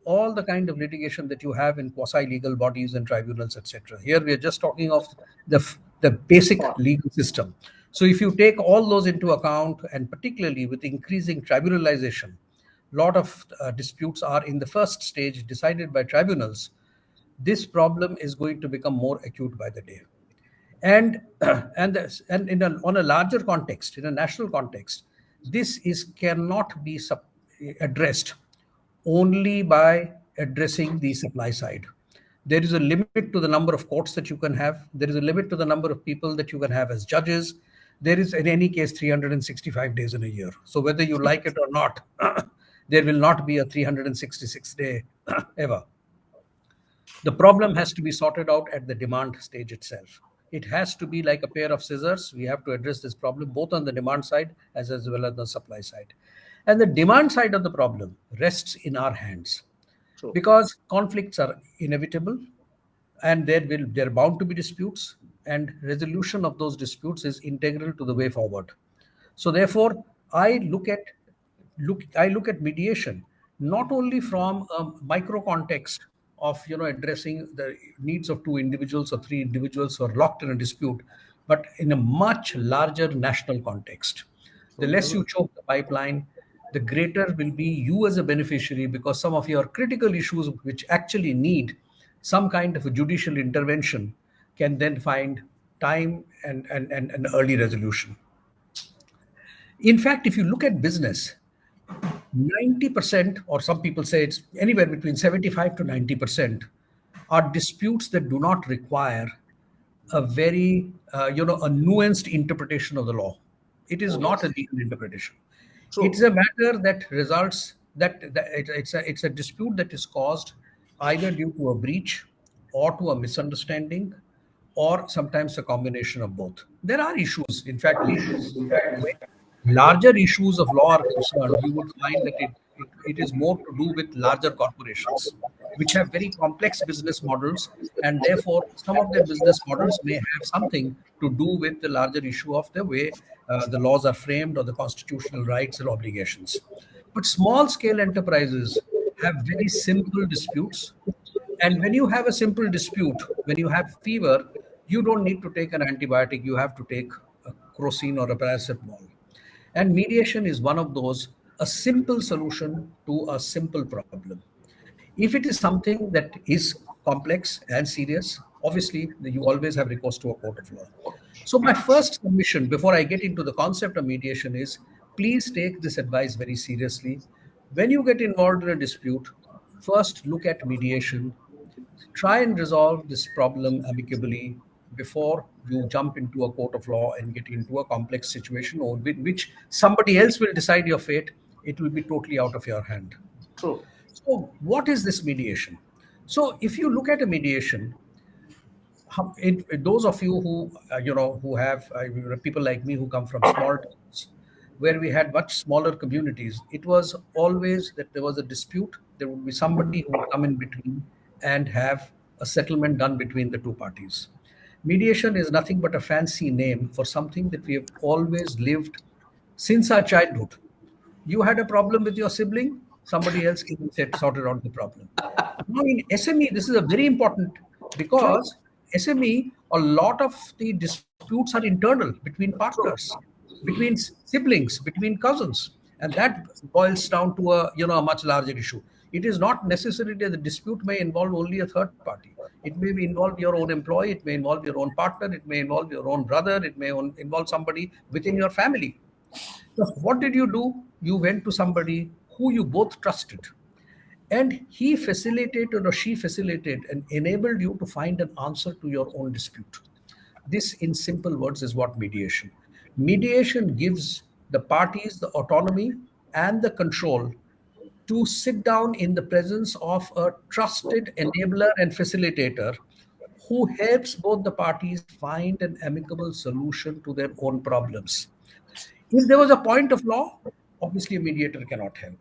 all the kind of litigation that you have in quasi-legal bodies and tribunals, etc. Here we are just talking of the basic legal system. So if you take all those into account, and particularly with increasing tribunalization, a lot of disputes are in the first stage decided by tribunals. This problem is going to become more acute by the day. And on a larger context, in a national context, this cannot be addressed only by addressing the supply side. There is a limit to the number of courts that you can have. There is a limit to the number of people that you can have as judges. There is, in any case, 365 days in a year. So whether you like it or not, there will not be a 366 day ever. The problem has to be sorted out at the demand stage itself. It has to be like a pair of scissors. We have to address this problem both on the demand side as well as the supply side. And the demand side of the problem rests in our hands. True. Because conflicts are inevitable, and there are bound to be disputes, and resolution of those disputes is integral to the way forward. So therefore, I look at mediation not only from a micro context of addressing the needs of two individuals or three individuals who are locked in a dispute, but in a much larger national context. The less you choke the pipeline, the greater will be you as a beneficiary, because some of your critical issues which actually need some kind of a judicial intervention can then find time and an early resolution. In fact, if you look at business, 90%, or some people say it's anywhere between 75 to 90%, are disputes that do not require a very, a nuanced interpretation of the law. It is not a legal interpretation. True. It's a matter that results it's a dispute that is caused either due to a breach or to a misunderstanding, or sometimes a combination of both. There are issues, in fact, larger issues of law are concerned, you would find that it is more to do with larger corporations, which have very complex business models, and therefore some of their business models may have something to do with the larger issue of the way the laws are framed, or the constitutional rights and obligations. But small scale enterprises have very simple disputes. And when you have a simple dispute, when you have fever, you don't need to take an antibiotic, you have to take a crocin or a paracetamol. And mediation is one of those, a simple solution to a simple problem. If it is something that is complex and serious, obviously you always have recourse to a court of law. So my first submission before I get into the concept of mediation is, please take this advice very seriously. When you get involved in a dispute, first look at mediation. Try and resolve this problem amicably before you jump into a court of law and get into a complex situation or with which somebody else will decide your fate. It will be totally out of your hand. True. So what is this mediation? So if you look at a mediation, those of you who who have people like me who come from small towns where we had much smaller communities, it was always that there was a dispute, there would be somebody who would come in between and have a settlement done between the two parties. Mediation is nothing but a fancy name for something that we have always lived since our childhood. You had a problem with your sibling, somebody else came and said, sorted out the problem. Now in SME, this is a very important, because SME, a lot of the disputes are internal between partners, between siblings, between cousins, and that boils down to a much larger issue. It is not necessarily that the dispute may involve only a third party. It may involve your own employee, it may involve your own partner, it may involve your own brother, it may involve somebody within your family. So what did you do? You went to somebody who you both trusted, and he facilitated or she facilitated and enabled you to find an answer to your own dispute. This, in simple words, is what mediation. Mediation gives the parties the autonomy and the control to sit down in the presence of a trusted enabler and facilitator who helps both the parties find an amicable solution to their own problems. If there was a point of law, obviously a mediator cannot help.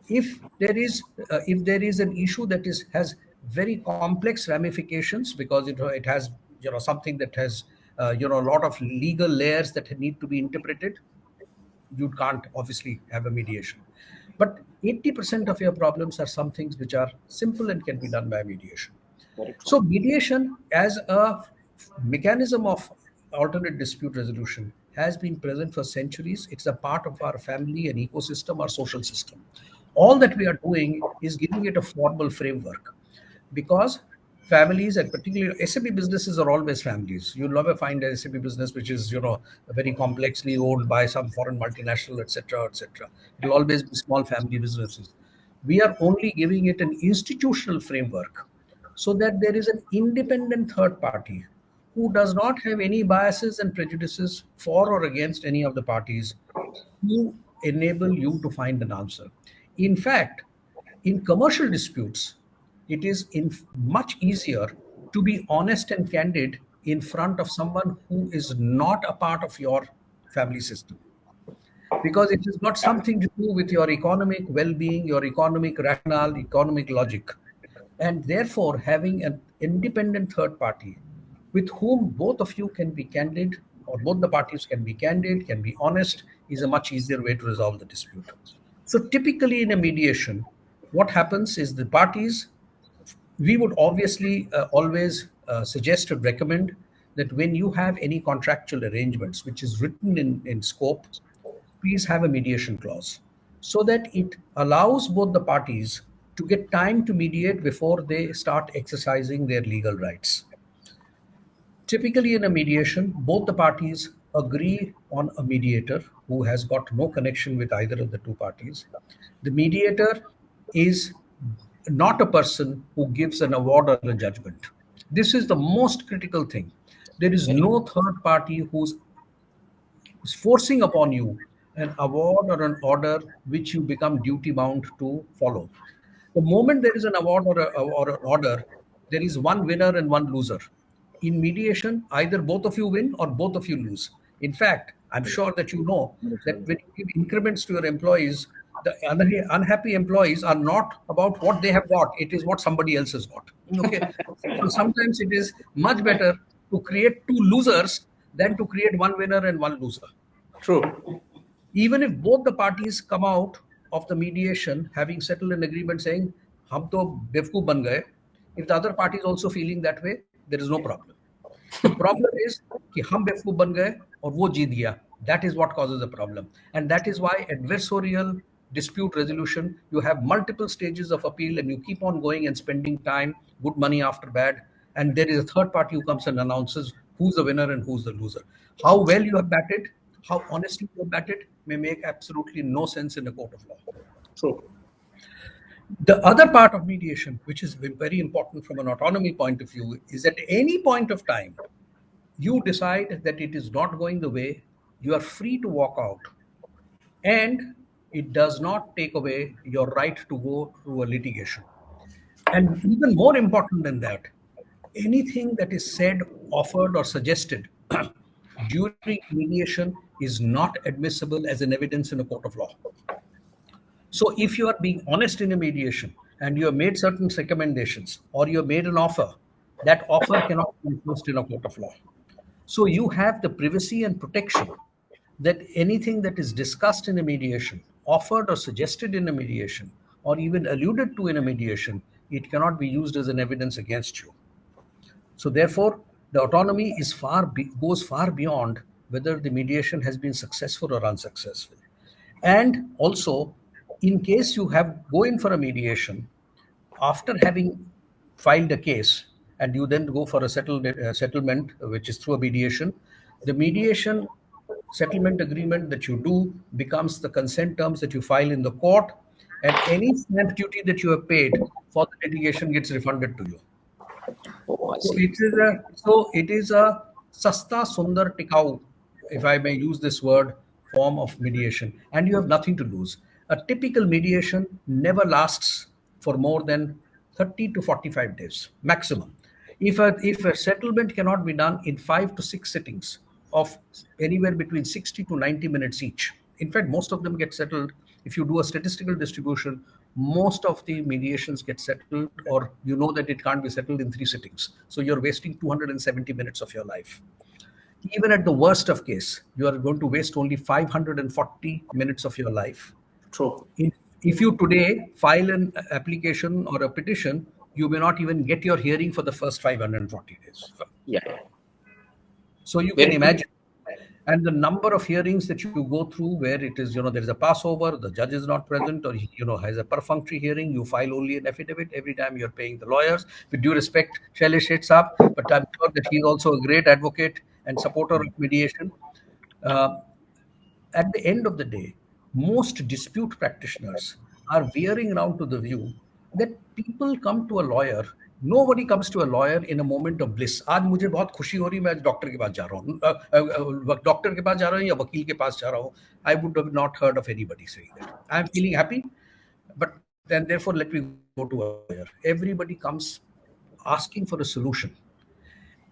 If there is an issue that has very complex ramifications, because it has something that has a lot of legal layers that need to be interpreted, you can't obviously have a mediation. But 80% of your problems are some things which are simple and can be done by mediation. So mediation as a mechanism of alternate dispute resolution has been present for centuries. It's a part of our family and ecosystem, our social system. All that we are doing is giving it a formal framework, because families, and particularly SME businesses, are always families. You'll never find an SME business which is very complexly owned by some foreign multinational, etc., etc. It will always be small family businesses. We are only giving it an institutional framework so that there is an independent third party who does not have any biases and prejudices for or against any of the parties, who enable you to find an answer. In fact, in commercial disputes, it is much easier to be honest and candid in front of someone who is not a part of your family system, because it has got something to do with your economic well-being, your economic rationale, economic logic. And therefore, having an independent third party with whom both of you can be candid, or both the parties can be candid, can be honest, is a much easier way to resolve the dispute. So typically in a mediation, what happens is the parties, we would obviously always suggest or recommend that when you have any contractual arrangements which is written in scope, please have a mediation clause, so that it allows both the parties to get time to mediate before they start exercising their legal rights. Typically in a mediation, both the parties agree on a mediator who has got no connection with either of the two parties. The mediator is not a person who gives an award or a judgment. This is the most critical thing. There is no third party who's forcing upon you an award or an order which you become duty bound to follow. The moment there is an award or an order, there is one winner and one loser. In mediation, either both of you win or both of you lose. In fact, I'm sure that you know that when you give increments to your employees, the unhappy employees are not about what they have got, it is what somebody else has got. Okay. So sometimes it is much better to create two losers than to create one winner and one loser. True. Even if both the parties come out of the mediation having settled an agreement saying, "Hum to bevkoof ban gaye," if the other party is also feeling that way, there is no problem. The problem is कि हम बेवकूफ बन गए और वो जीत गया. That is what causes the problem, and that is why adversarial dispute resolution, you have multiple stages of appeal, and you keep on going and spending time, good money after bad, and there is a third party who comes and announces who's the winner and who's the loser. How well you have batted, how honestly you have batted, may make absolutely no sense in a court of law. True. The other part of mediation, which is very important from an autonomy point of view, is at any point of time, you decide that it is not going the way, you are free to walk out. And it does not take away your right to go through a litigation. And even more important than that, anything that is said, offered, or suggested during mediation is not admissible as an evidence in a court of law. So if you are being honest in a mediation and you have made certain recommendations or you have made an offer That offer cannot be enforced in a court of law. So you have the privacy and protection that anything that is discussed in a mediation, offered or suggested in a mediation, or even alluded to in a mediation, it cannot be used as an evidence against you. So therefore, the autonomy is goes far beyond whether the mediation has been successful or unsuccessful. And also, in case you go in for a mediation, after having filed a case, and you then go for a settlement, which is through a mediation, the mediation settlement agreement that you do becomes the consent terms that you file in the court, and any stamp duty that you have paid for the litigation gets refunded to you. Oh, I So see. it is a sasta sundar tikau, if I may use this word, form of mediation, and you have nothing to lose. A typical mediation never lasts for more than 30 to 45 days maximum. If a settlement cannot be done in 5 to 6 sittings of anywhere between 60 to 90 minutes each, in fact, most of them get settled. If you do a statistical distribution, most of the mediations get settled, or you know that it can't be settled in 3 sittings. So you're wasting 270 minutes of your life. Even at the worst of case, you are going to waste only 540 minutes of your life. True. If you today file an application or a petition, you may not even get your hearing for the first 540 days. Yeah. So you Very can true. imagine. And the number of hearings that you go through where it is, there is a passover, the judge is not present, or, has a perfunctory hearing, you file only an affidavit every time you're paying the lawyers. With due respect, Shailesh Sheth, but I'm sure that he's also a great advocate and supporter of mediation. At the end of the day, most dispute practitioners are veering around to the view that people come to a lawyer. Nobody comes to a lawyer in a moment of bliss. आज मुझे बहुत खुशी हो रही है, मैं doctor के पास जा रहा हूँ, डॉक्टर के पास जा रहा हूँ या वकील के पास जा रहा हूँ. I would have not heard of anybody saying that. I am feeling happy, but then therefore let me go to a lawyer. Everybody comes asking for a solution.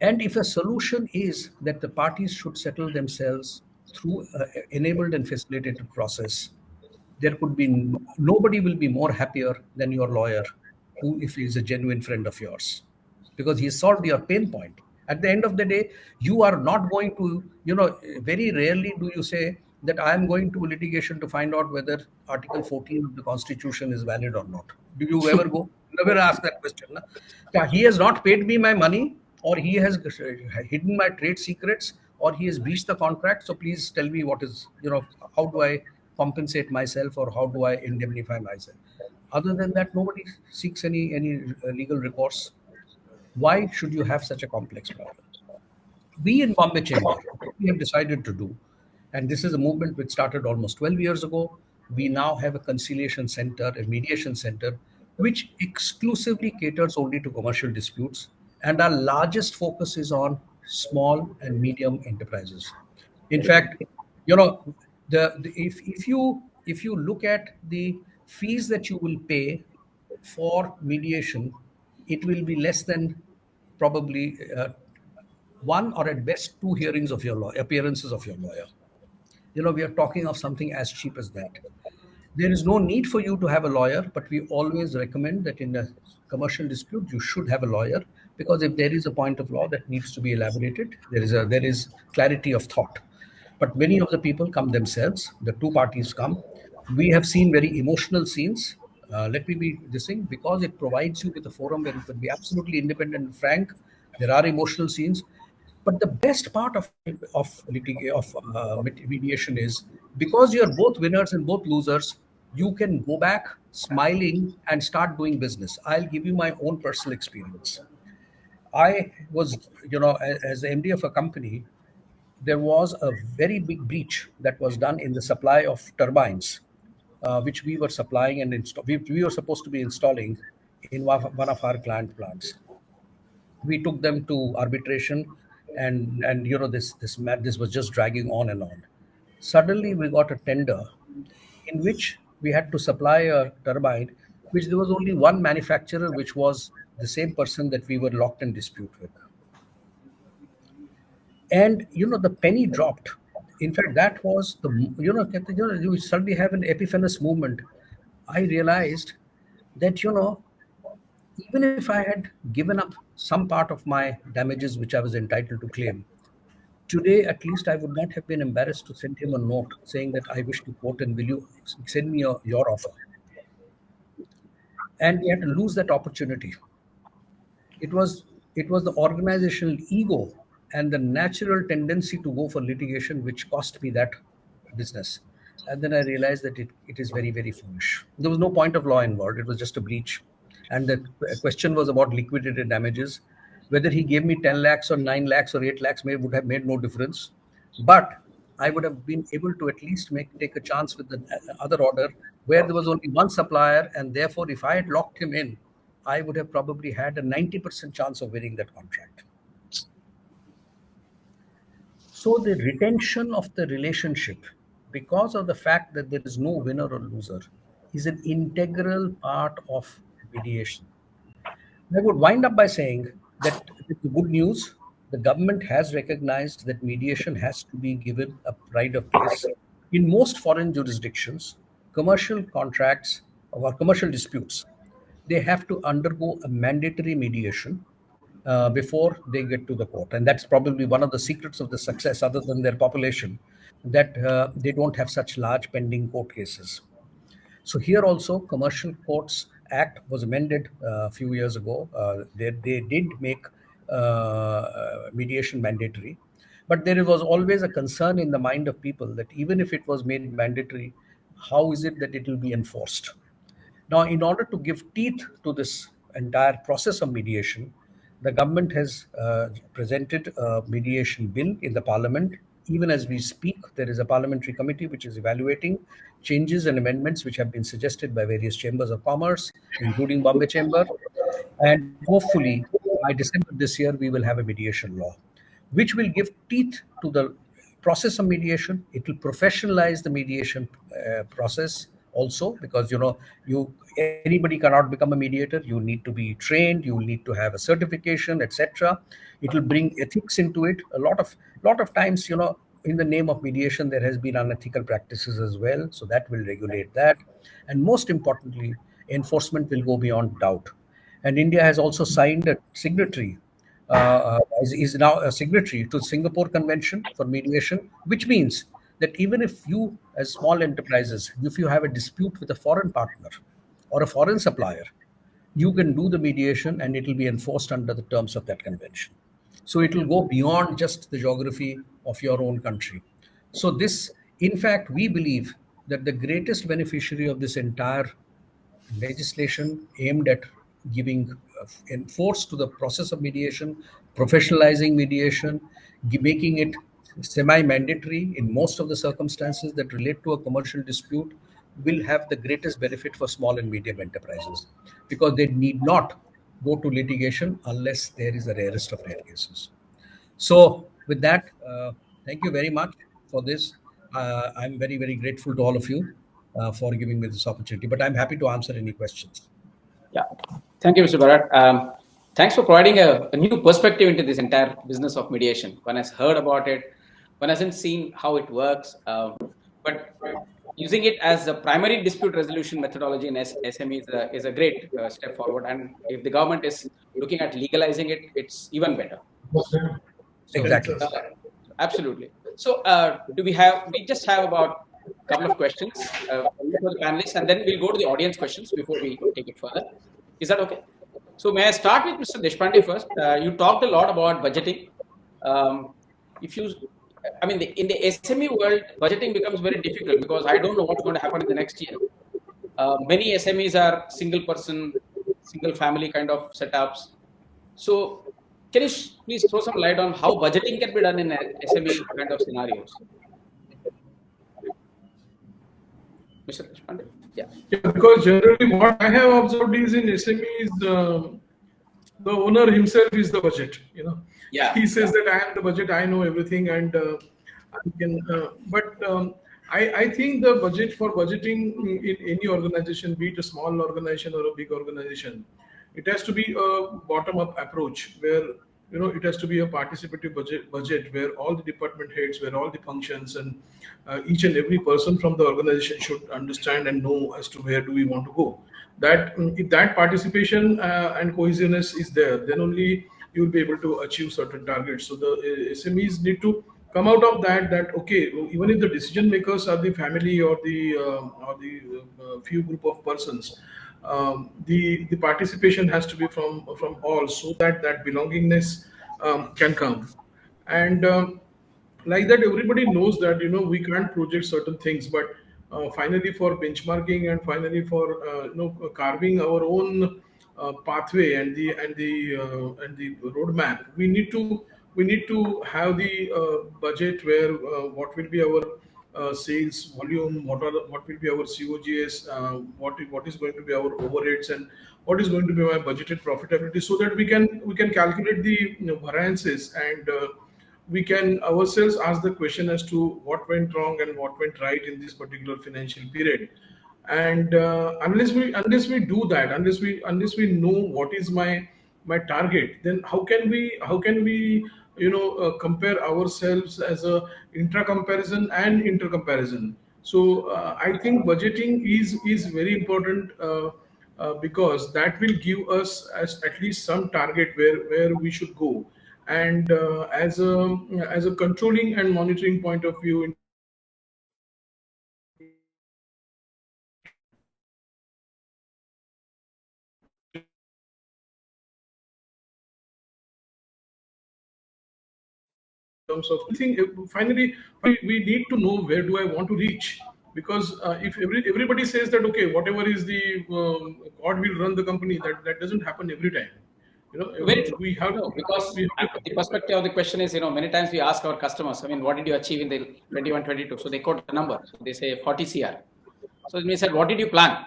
And if a solution is that the parties should settle themselves through an enabled and facilitated process, there could be nobody will be more happier than your lawyer, who if he is a genuine friend of yours, because he solved your pain point. At the end of the day, you are not going to, very rarely do you say that I am going to litigation to find out whether Article 14 of the Constitution is valid or not. Do you ever go? Never ask that question. Na? He has not paid me my money, or he has hidden my trade secrets, or he has breached the contract. So please tell me what is, how do I compensate myself, or how do I indemnify myself? Other than that, nobody seeks any legal recourse. Why should you have such a complex problem? We in Bombay Chamber, what we have decided to do, and this is a movement which started almost 12 years ago, we now have a conciliation center, a mediation center, which exclusively caters only to commercial disputes. And our largest focus is on small and medium enterprises. In fact, if you look at the fees that you will pay for mediation, it will be less than probably one or at best two hearings of your lawyer, appearances of your lawyer. We are talking of something as cheap as that. There is no need for you to have a lawyer, but we always recommend that in a commercial dispute, you should have a lawyer, because if there is a point of law that needs to be elaborated, there is clarity of thought. But many of the people come themselves, the two parties come. We have seen very emotional scenes. Let me be this thing, because it provides you with a forum where you can be absolutely independent and frank. There are emotional scenes. But the best part of mediation is, because you are both winners and both losers, you can go back smiling and start doing business. I'll give you my own personal experience. I was, as the MD of a company, there was a very big breach that was done in the supply of turbines, which we were supplying and we were supposed to be installing in one of our client plants. We took them to arbitration, and this was just dragging on and on. Suddenly we got a tender in which we had to supply a turbine, which there was only one manufacturer, which was the same person that we were locked in dispute with. And the penny dropped. In fact, that was you suddenly have an epiphanous movement. I realized that even if I had given up some part of my damages which I was entitled to claim, today at least I would not have been embarrassed to send him a note saying that I wish to quote and will you send me your offer. And we had to lose that opportunity. It was the organizational ego and the natural tendency to go for litigation which cost me that business. And then I realized that it is very, very foolish. There was no point of law involved. It was just a breach. And the question was about liquidated damages. Whether he gave me 10 lakhs or 9 lakhs or 8 lakhs would have made no difference. But I would have been able to at least take a chance with the other order where there was only one supplier. And therefore, if I had locked him in, I would have probably had a 90% chance of winning that contract. So the retention of the relationship, because of the fact that there is no winner or loser, is an integral part of mediation. I would wind up by saying that the good news, the government has recognized that mediation has to be given a pride of place. In most foreign jurisdictions, commercial contracts or commercial disputes, they have to undergo a mandatory mediation before they get to the court. And that's probably one of the secrets of the success, other than their population, that they don't have such large pending court cases. So here also, Commercial Courts Act was amended a few years ago. They did make mediation mandatory. But there was always a concern in the mind of people that even if it was made mandatory, how is it that it will be enforced? Now, in order to give teeth to this entire process of mediation, the government has presented a mediation bill in the parliament. Even as we speak, there is a parliamentary committee which is evaluating changes and amendments which have been suggested by various chambers of commerce, including Bombay Chamber. And hopefully, by December this year, we will have a mediation law, which will give teeth to the process of mediation. It will professionalize the mediation process also, because anybody cannot become a mediator. You need to be trained, you need to have a certification, etc. It will bring ethics into it. A lot of times, in the name of mediation, there has been unethical practices as well. So that will regulate that. And most importantly, enforcement will go beyond doubt. And India has also signed a signatory, is now a signatory to the Singapore Convention for Mediation, which means that even if you, as small enterprises, if you have a dispute with a foreign partner or a foreign supplier, you can do the mediation and it will be enforced under the terms of that convention. So it will go beyond just the geography of your own country. So this, in fact, we believe that the greatest beneficiary of this entire legislation aimed at giving force to the process of mediation, professionalizing mediation, making it semi-mandatory in most of the circumstances that relate to a commercial dispute, will have the greatest benefit for small and medium enterprises, because they need not go to litigation unless there is a rarest of rare cases. So with that, thank you very much for this. I'm very, very grateful to all of you for giving me this opportunity, but I'm happy to answer any questions. Yeah, thank you, Mr. Bharat. Thanks for providing a new perspective into this entire business of mediation. One has heard about it, one hasn't seen how it works, but using it as a primary dispute resolution methodology in SME is a great step forward. And if the government is looking at legalizing it, it's even better. Exactly. Absolutely. So we just have about a couple of questions for the panelists, and then we'll go to the audience questions before we take it further. Is that okay? So may I start with Mr. Deshpande first? You talked a lot about budgeting. In the SME world, budgeting becomes very difficult because I don't know what's going to happen in the next year. Many SMEs are single person, single family kind of setups. So can you please throw some light on how budgeting can be done in SME kind of scenarios? Mr. Deshpande? Yeah, because generally what I have observed is in SMEs, the owner himself is the budget. Yeah. He says that I am the budget, I know everything, and I can. I think the budget for budgeting in any organization, be it a small organization or a big organization, it has to be a bottom-up approach where it has to be a participative budget where all the department heads, where all the functions and each and every person from the organization should understand and know as to where do we want to go. That if that participation and cohesiveness is there, then only you will be able to achieve certain targets. So the SMEs need to come out of that okay, even if the decision makers are the family or the few group of persons, the participation has to be from all, so that that belongingness can come. And like that, everybody knows that we can't project certain things, but finally for benchmarking and finally for carving our own pathway and the roadmap, we need to have the budget where what will be our sales volume, what will be our COGS, what is going to be our overheads, and what is going to be my budgeted profitability, so that we can calculate the variances, and we can ourselves ask the question as to what went wrong and what went right in this particular financial period. And unless we do that, unless we know what is my target, then how can we compare ourselves as a intra comparison and inter comparison. So I think budgeting is very important, because that will give us as at least some target where we should go. And as a controlling and monitoring point of view, in terms of I think finally we need to know where do I want to reach, because if everybody says that okay, whatever is the God will run the company, that doesn't happen every time. Very true. We have No, because the perspective of the question is, many times we ask our customers, what did you achieve in the 21-22? So they quote a number. So they say 40 CR. So we said, what did you plan?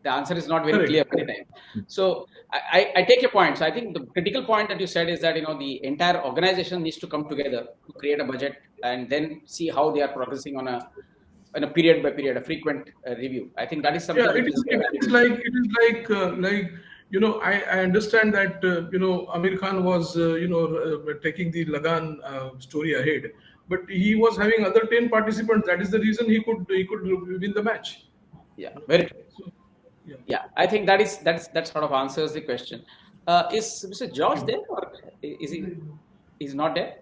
The answer is not very clear every time. So I take your point. So I think the critical point that you said is that, the entire organization needs to come together to create a budget and then see how they are progressing on a period by period, a frequent review. I think that is something. Yeah, it is like I understand that Amir Khan was taking the Lagan story ahead, but he was having other 10 participants. That is the reason he could win the match. Yeah, very true. So, yeah, I think that sort of answers the question. Is Mr. George there, or is he? He's not there,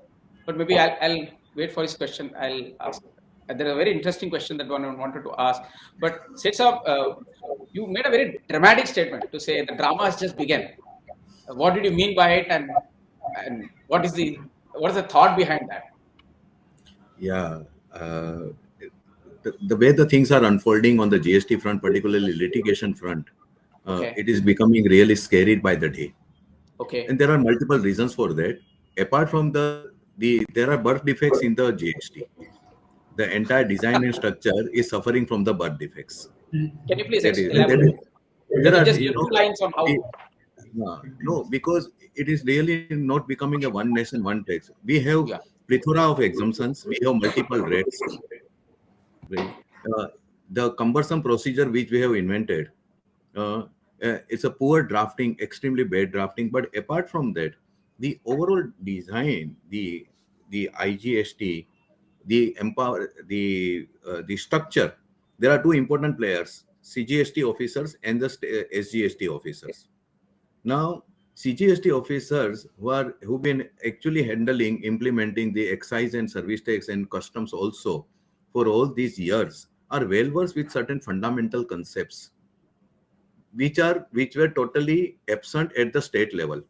but maybe I'll wait for his question. I'll ask. There's a very interesting question that one wanted to ask. But Setsa, you made a very dramatic statement to say the drama has just begun. What did you mean by it, and what is the thought behind that? Yeah, the way the things are unfolding on the GST front, particularly litigation front, it is becoming really scary by the day. Okay. And there are multiple reasons for that. Apart from there are birth defects in the GST. The entire design and structure is suffering from the birth defects. Can you please elaborate? There are just give 2 lines on how. No, because it is really not becoming a one nation, one tax. We have plethora of exemptions. We have multiple rates. The cumbersome procedure which we have invented, it's a poor drafting, extremely bad drafting. But apart from that, the overall design, the IGST, the structure, there are 2 important players: CGST officers and the SGST officers. Now, CGST officers who've been actually implementing the excise and service tax and customs also for all these years are well versed with certain fundamental concepts which were totally absent at the state level.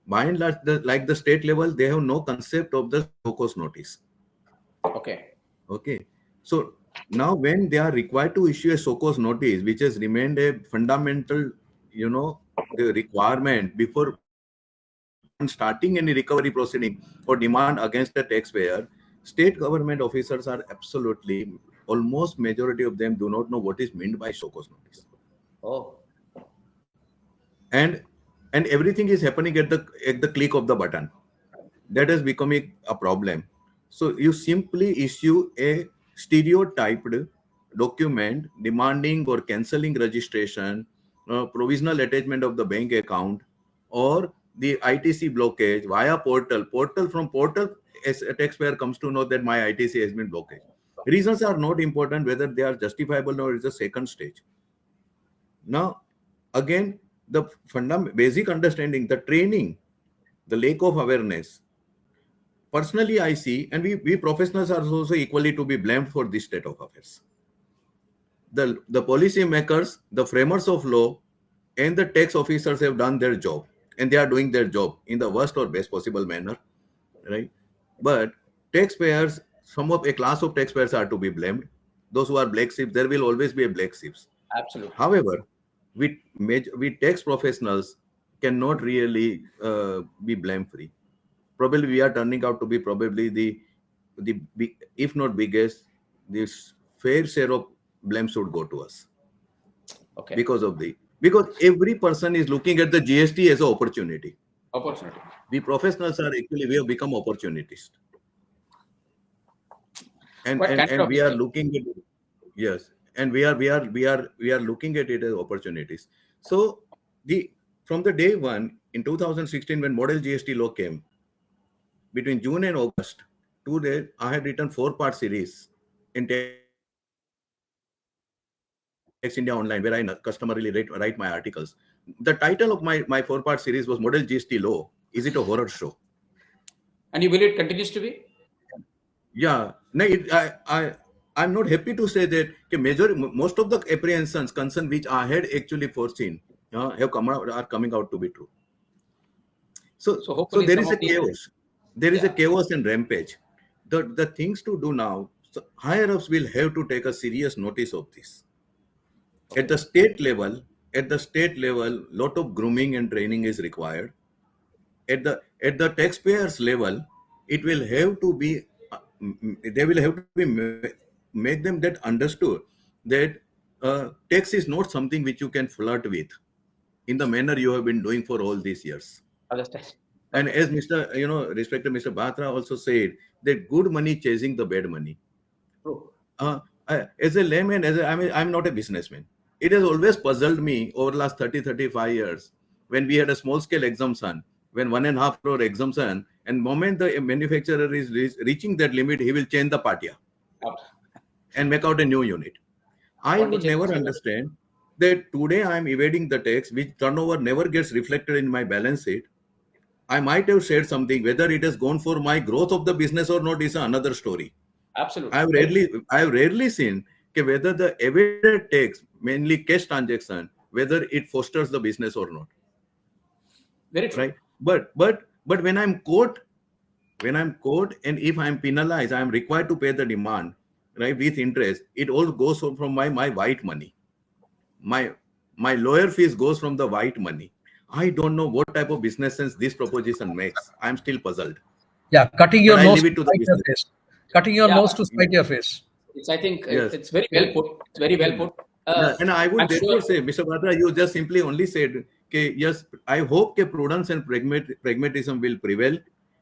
By and large, like the state level, they have no concept of the show-cause notice. Okay. So now when they are required to issue a show-cause notice, which has remained a fundamental, the requirement before starting any recovery proceeding or demand against the taxpayer, state government officers are absolutely, almost majority of them do not know what is meant by show-cause notice. Oh. And everything is happening at the click of the button. That is becoming a problem. So you simply issue a stereotyped document demanding or cancelling registration, provisional attachment of the bank account, or the ITC blockage via portal. From portal, as a taxpayer comes to know that my ITC has been blocked. Reasons are not important, whether they are justifiable or is a second stage. Now, again, the basic understanding, the training, the lack of awareness. Personally, I see, and we professionals are also equally to be blamed for this state of affairs. The policy makers, the framers of law, and the tax officers have done their job, and they are doing their job in the worst or best possible manner, right? But taxpayers, some of a class of taxpayers are to be blamed. Those who are black sheep, there will always be a black sheep. Absolutely. However, we tax professionals cannot really be blame free. Probably we are turning out to be probably the if not biggest, this fair share of blame should go to us. Okay. Because every person is looking at the GST as an opportunity. We professionals are actually, we have become opportunists, and we are looking at it, yes, and we are looking at it as opportunities. So from the day one in 2016 when model GST law came, between June and August, today I had written 4-part series in Tax India Online, where I customarily write my articles. The title of my 4-part series was Model GST Law. Is it a horror show? And you believe it continues to be? Yeah. No, I'm not happy to say that most of the apprehensions, concerns which I had actually foreseen are coming out to be true. So there is a chaos. There is a chaos and rampage. The things to do now, so higher ups will have to take a serious notice of this. Okay. At the state level, lot of grooming and training is required. At the taxpayers level, it will have to be they will have to be make them that understood that tax is not something which you can flirt with in the manner you have been doing for all these years. Understand. And as respected Mr. Batra also said, that good money chasing the bad money. True. As a layman, I'm not a businessman. It has always puzzled me over the last 30-35 years when we had a small scale exemption, when 1.5 crore exemption, and moment the manufacturer is reaching that limit, he will change the partia and make out a new unit. I would never understand that today I'm evading the tax, which turnover never gets reflected in my balance sheet. I might have shared something, whether it has gone for my growth of the business or not is another story. Absolutely. I've rarely seen whether the evaded tax, mainly cash transaction, whether it fosters the business or not. Very true. Right. But when I'm caught, and if I'm penalized, I'm required to pay the demand, right, with interest. It all goes from my white money. My lawyer fees goes from the white money. I don't know what type of business sense this proposition makes. I'm still puzzled. Yeah, cutting your nose to spite your face. Cutting your nose to spite your face. I think it's very well put. It's very well put. And I would therefore say, Mr. Batra, you just simply only said, yes, I hope prudence and pragmatism will prevail,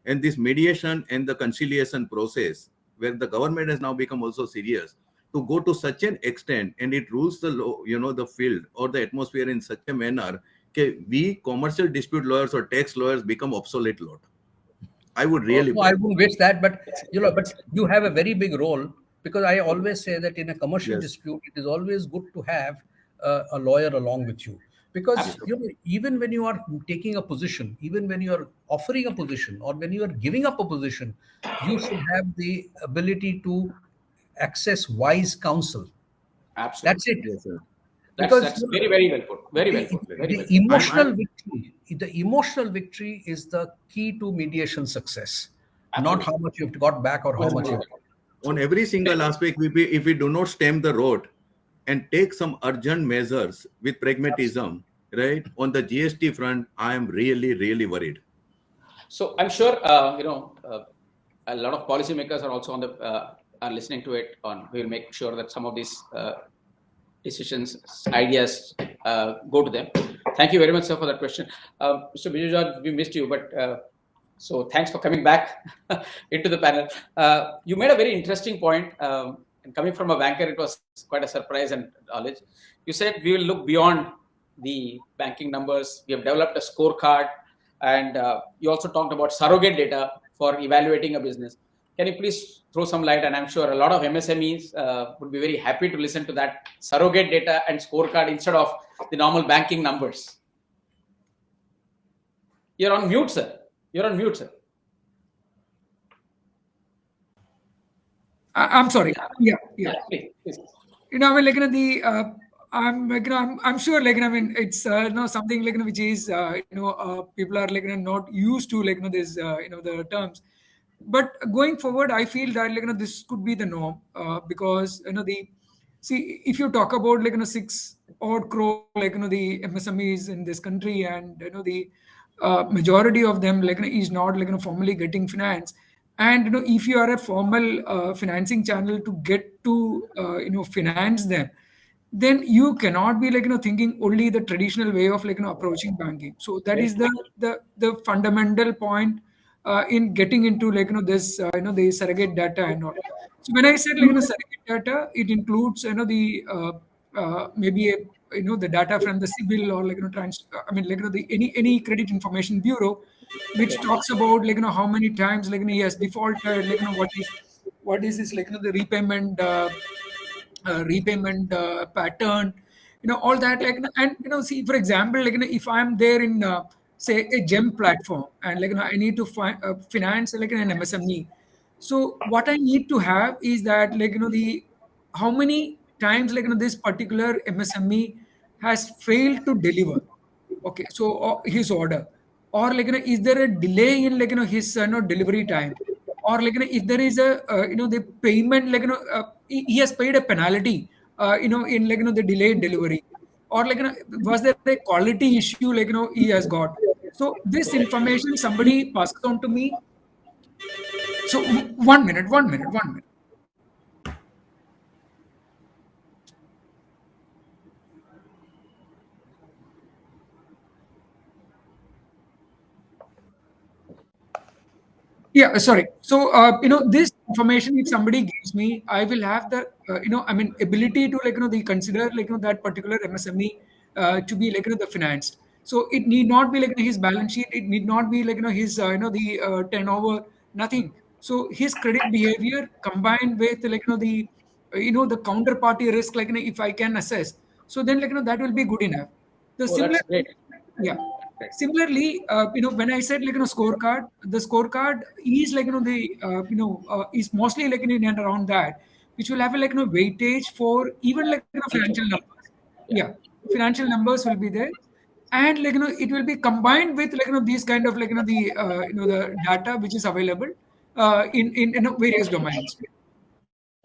and this mediation and the conciliation process, where the government has now become also serious, to go to such an extent, and it rules the law, the field or the atmosphere in such a manner, we commercial dispute lawyers or tax lawyers become obsolete lot. I would really. No, I wouldn't wish that, but you have a very big role, because I always say that in a commercial dispute, it is always good to have a lawyer along with you, because even when you are taking a position, even when you are offering a position, or when you are giving up a position, you should have the ability to access wise counsel. Absolutely. That's it. Yes, sir. That's very, very well put. Very well put. The emotional victory is the key to mediation success. Absolutely. Not how much you've got back or how much you've got. On every single aspect, if we do not stem the road and take some urgent measures with pragmatism, right, on the GST front, I am really, really worried. So I'm sure a lot of policymakers are also are listening to it. We'll make sure that some of these decisions, ideas go to them. Thank you very much, sir, for that question. Mr. Bijujad, we missed you, but so thanks for coming back into the panel. You made a very interesting point, and coming from a banker, it was quite a surprise and knowledge. You said we will look beyond the banking numbers. We have developed a scorecard And you also talked about surrogate data for evaluating a business. Can you please throw some light? And I'm sure a lot of MSMEs would be very happy to listen to that surrogate data and scorecard instead of the normal banking numbers. You're on mute, sir. You're on mute, sir. I'm sorry. Yeah. Please. I mean, like, I'm sure, like, I mean, it's something like which is people are like not used to like this the terms, but going forward, I feel that like this could be the norm because see, if you talk about like 6 odd crore like the MSMEs in this country, and the majority of them like is not like formally getting finance. And if you are a formal financing channel to get to finance them, then you cannot be like thinking only the traditional way of like approaching banking. So that is the fundamental point in getting into like this the surrogate data and all. So when I said like surrogate data, it includes the maybe a, the data from the CIBIL or like I mean like the any credit information bureau, which talks about like how many times like he has defaulted, like what is this like the repayment pattern, all that like and see, for example, like if I'm there in say a gem platform, and like I need to finance like an MSME. So what I need to have is that like the how many times like this particular MSME has failed to deliver. Okay, so his order, or like is there a delay in like his delivery time, or like if there is a the payment like he has paid a penalty in like the delayed delivery, or like was there a quality issue like he has got. So this information somebody passes on to me. So one minute. Yeah, sorry. So, this information, if somebody gives me, I will have the, I mean, ability to like, the consider like, that particular MSME to be like, the financed. So it need not be like his balance sheet. It need not be like, his, the turnover, nothing. So his credit behavior combined with like, the, the counterparty risk, like, if I can assess. So then like, that will be good enough. The Oh, similar, that's great. yeah. Similarly, when I said like scorecard, the scorecard is like the is mostly like in and around that, which will have a like weightage for even like financial numbers. Yeah, financial numbers will be there, and like it will be combined with like these kind of like the the data which is available in various domains.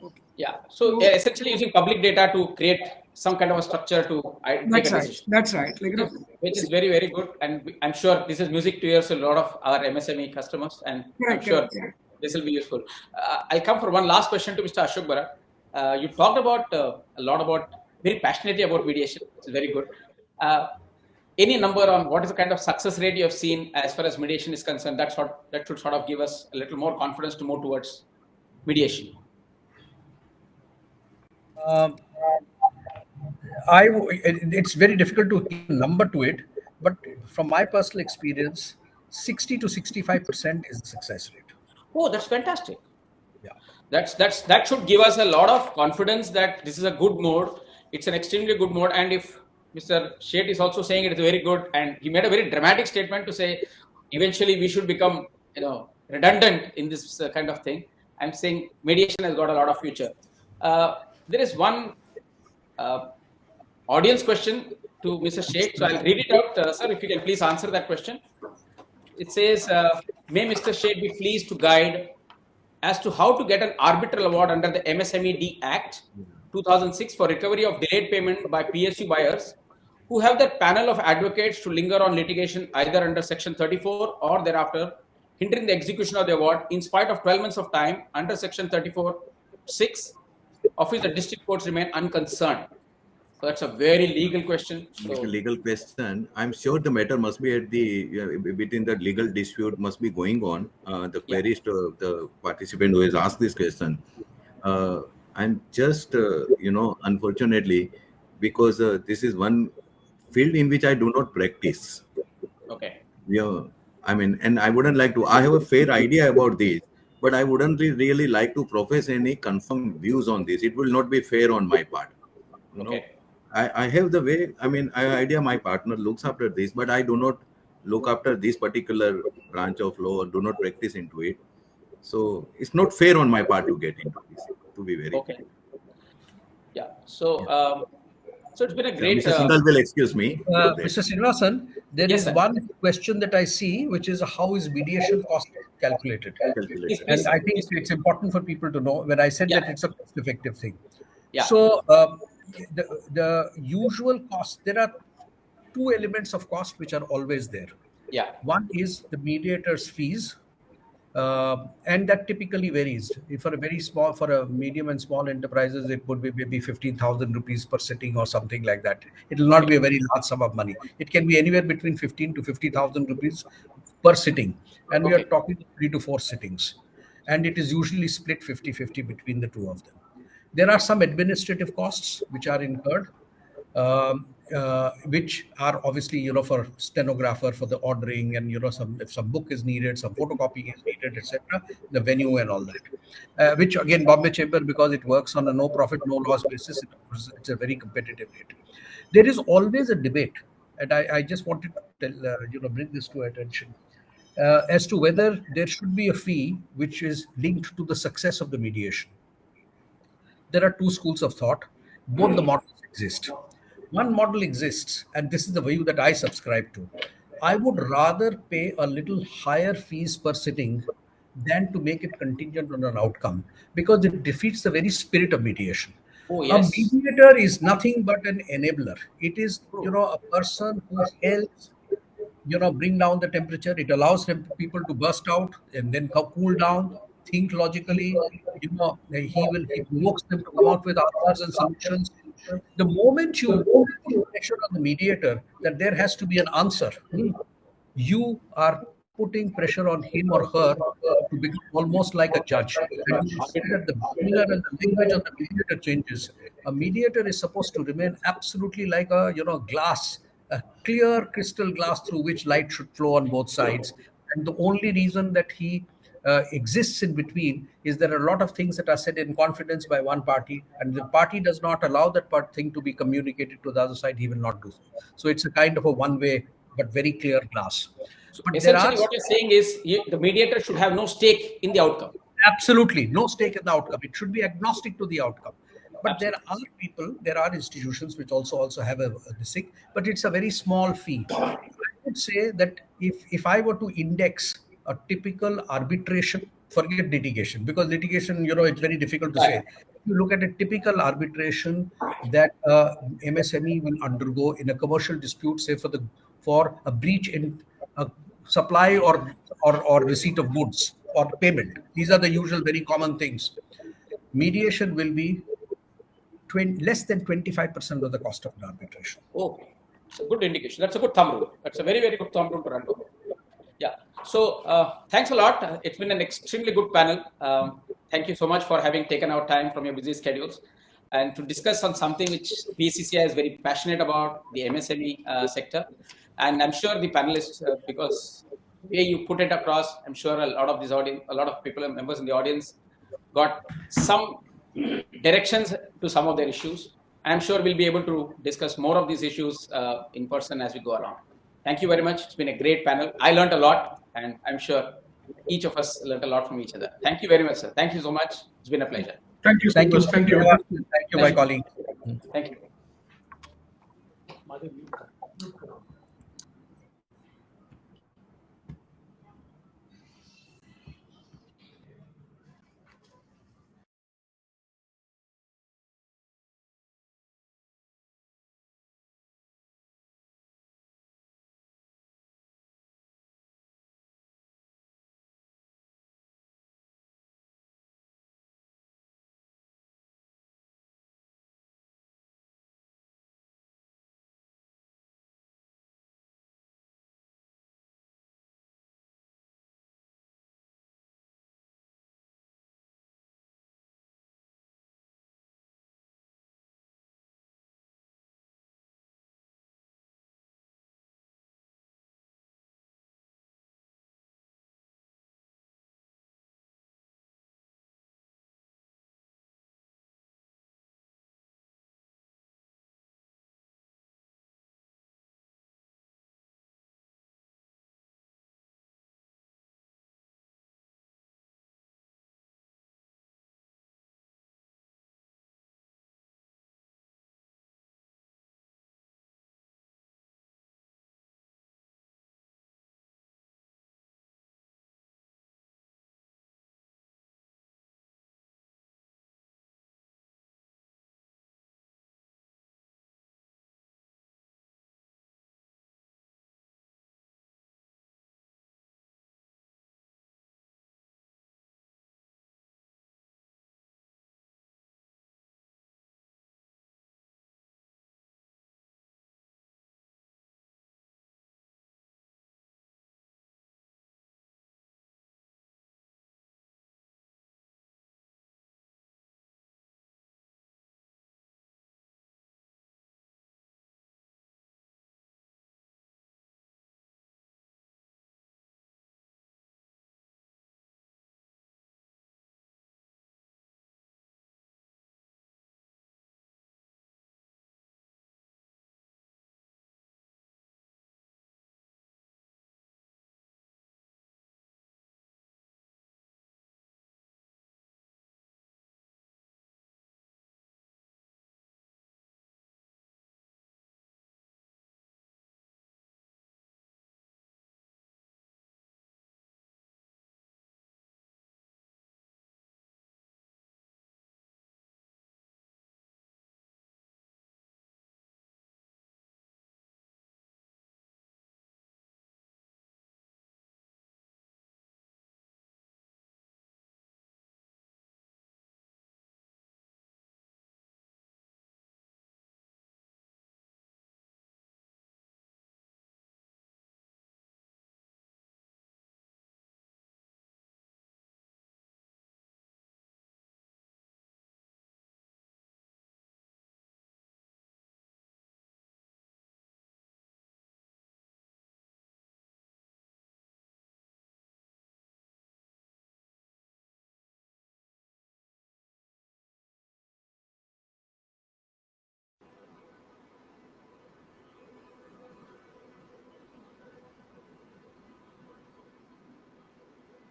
Okay. Yeah. So essentially using public data to create some kind of a structure to take a decision. That's right. Like which is very, very good. And I'm sure this is music to ears to a lot of our MSME customers, and I'm sure this will be useful. I'll come for one last question to Mr. Ashok Bharat. You talked about a lot about, very passionately about mediation. It's very good. Any number on what is the kind of success rate you have seen as far as mediation is concerned? That should sort of give us a little more confidence to move towards mediation. It's very difficult to give a number to it, but from my personal experience, 60 to 65% is the success rate. Oh, that's fantastic. Yeah, that should give us a lot of confidence that this is a good mode. It's an extremely good mode, and if Mr. Sheth is also saying it is very good, and he made a very dramatic statement to say eventually we should become redundant in this kind of thing. I'm saying mediation has got a lot of future. There is one audience question to Mr. Sheth, so I'll read it out, sir. If you can please answer that question. It says, may Mr. Sheth be pleased to guide as to how to get an arbitral award under the MSMED Act 2006 for recovery of delayed payment by PSU buyers who have their panel of advocates to linger on litigation either under Section 34 or thereafter, hindering the execution of the award in spite of 12 months of time under Section 34(6), of which the district courts remain unconcerned. So that's a very legal question. So, it's a legal question. I'm sure the matter must be at the within the legal dispute must be going on. The queries to the participant who has asked this question. I'm just unfortunately, because this is one field in which I do not practice. Okay. Yeah. I mean, and I wouldn't like to. I have a fair idea about this, but I wouldn't really like to profess any confirmed views on this. It will not be fair on my part. You know, Okay. I have the way. I mean, I idea my partner looks after this, but I do not look after this particular branch of law or do not practice into it. So it's not fair on my part to get into this. To be very Okay. frank. Yeah. So, so it's been a Yeah, great. Mr. Sindal will excuse me for that. Mr. Srinivasan, there Yes, is sir. one question that I see, which is how is mediation cost calculated? Please, Calculated. please, And sir. I think Please. it's important for people to know when I said Yeah. that it's a cost-effective thing. Yeah. So the usual cost, there are two elements of cost which are always there. Yeah. One is the mediator's fees, and that typically varies. If for a very small, for a medium and small enterprises, it would be maybe 15,000 rupees per sitting or something like that. It will not be a very large sum of money. It can be anywhere between 15 to 50,000 rupees per sitting, and we are Okay. talking 3 to 4 sittings, and it is usually split 50-50 between the two of them. There are some administrative costs which are incurred, which are obviously, for stenographer, for the ordering, and some, if some book is needed, some photocopying is needed, etc., the venue and all that, which again Bombay Chamber, because it works on a no profit no loss basis, it's a very competitive rate. There is always a debate, and I just wanted to tell, bring this to attention, as to whether there should be a fee which is linked to the success of the mediation. There are two schools of thought. Both the models exist. One model exists, and this is the view that I subscribe to. I would rather pay a little higher fees per sitting than to make it contingent on an outcome, because it defeats the very spirit of mediation. Oh, A yes. mediator is nothing but an enabler. It is, a person who helps, bring down the temperature. It allows people to burst out and then cool down, think logically. He provokes them to come out with answers and solutions. The moment you put pressure on the mediator that there has to be an answer, you are putting pressure on him or her to become almost like a judge. And you will see that the demeanor and the language of the mediator changes. A mediator is supposed to remain absolutely like a glass, a clear crystal glass through which light should flow on both sides. And the only reason that he exists in between is there are a lot of things that are said in confidence by one party, and the party does not allow that thing to be communicated to the other side. He will not do so. So it's a kind of a one-way but very clear glass. So But there are essentially, what you're saying is the mediator should have no stake in the outcome. absolutely no stake in the outcome. It should be agnostic to the outcome. But there Absolutely. are people, there are institutions which also have a this thing, but it's a very small fee. I would say that if I were to index a typical arbitration, forget litigation, because litigation, it's very difficult to say. If you look at a typical arbitration that MSME will undergo in a commercial dispute, say for a breach in a supply or receipt of goods or payment, these are the usual very common things. Mediation will be less than 25% of the cost of an arbitration. Okay. It's a good indication. That's a good thumb rule. That's a very, very good thumb rule to run to. Yeah. So thanks a lot. It's been an extremely good panel. Thank you so much for having taken out time from your busy schedules and to discuss on something which BCCI is very passionate about, the MSME sector. And I'm sure the panelists, because the way you put it across, I'm sure a lot of this audience, a lot of people and members in the audience got some directions to some of their issues. I'm sure we'll be able to discuss more of these issues in person as we go along. Thank you very much. It's been a great panel. I learned a lot, and I'm sure each of us learned a lot from each other. Thank you very much, sir. Thank you so much. It's been a pleasure. Thank you so Thank you. much. Thank you. Thank you, my colleague. Thank you.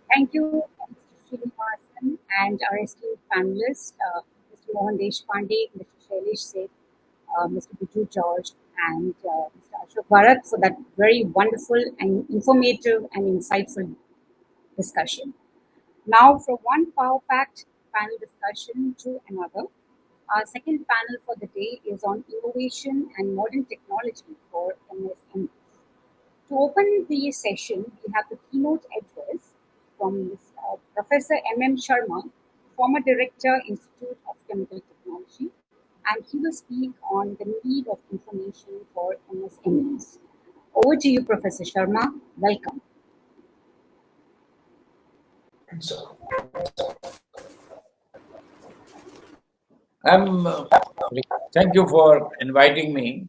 Thank you, Mr. Srinivasan and our esteemed panelists, Mr. Mohan Deshpande, Mr. Shailesh Seth, Mr. Biju George, and Mr. Ashok Bharat for that very wonderful and informative and insightful discussion. Now, from one power-packed panel discussion to another, our second panel for the day is on innovation and modern technology for MSMEs. To open the session, we have the keynote address from Professor M.M. Sharma, former Director, Institute of Chemical Technology, and he will speak on the need of information for MSMEs. Over to you, Professor Sharma. Welcome. Thank you for inviting me.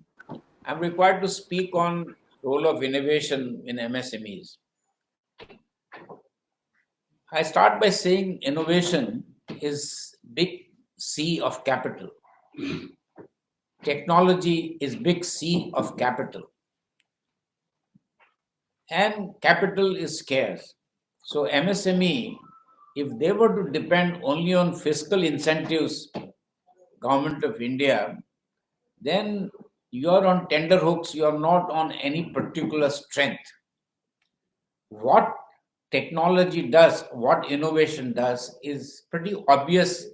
I'm required to speak on role of innovation in MSMEs. I start by saying innovation is big C of capital. Technology is big C of capital. And capital is scarce. So MSME, if they were to depend only on fiscal incentives, Government of India, then you're on tender hooks, you're not on any particular strength. What technology does, what innovation does, is pretty obvious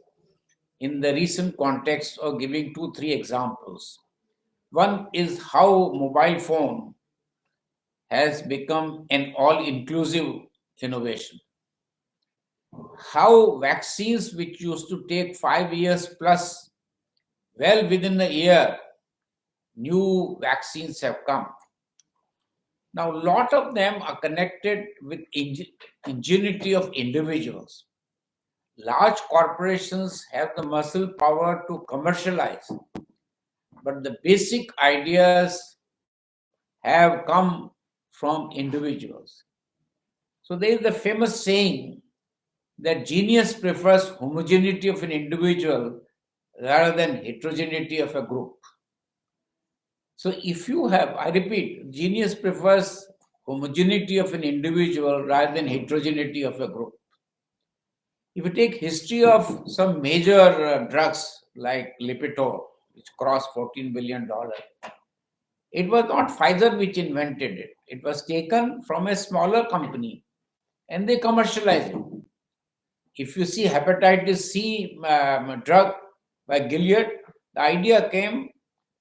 in the recent context of giving 2-3 examples. One is how mobile phone has become an all-inclusive innovation. How vaccines which used to take 5 years plus, well within a year, new vaccines have come. Now, a lot of them are connected with ingenuity of individuals. Large corporations have the muscle power to commercialize, but the basic ideas have come from individuals. So there is the famous saying that genius prefers homogeneity of an individual rather than heterogeneity of a group. So if you have, I repeat, genius prefers homogeneity of an individual rather than heterogeneity of a group. If you take history of some major drugs like Lipitor, which crossed $14 billion, it was not Pfizer which invented it. It was taken from a smaller company and they commercialized it. If you see hepatitis C drug by Gilead, the idea came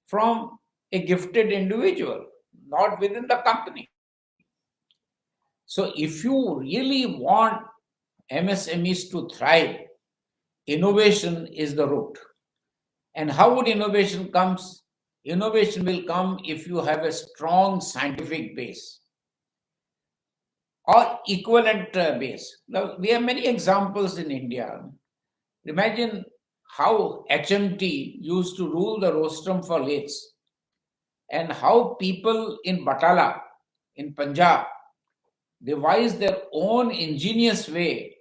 from a gifted individual, not within the company. So if you really want MSMEs to thrive, innovation is the route. And how would innovation come? Innovation will come if you have a strong scientific base or equivalent base. Now, we have many examples in India. Imagine how HMT used to rule the rostrum for laths, and how people in Batala, in Punjab, devised their own ingenious way,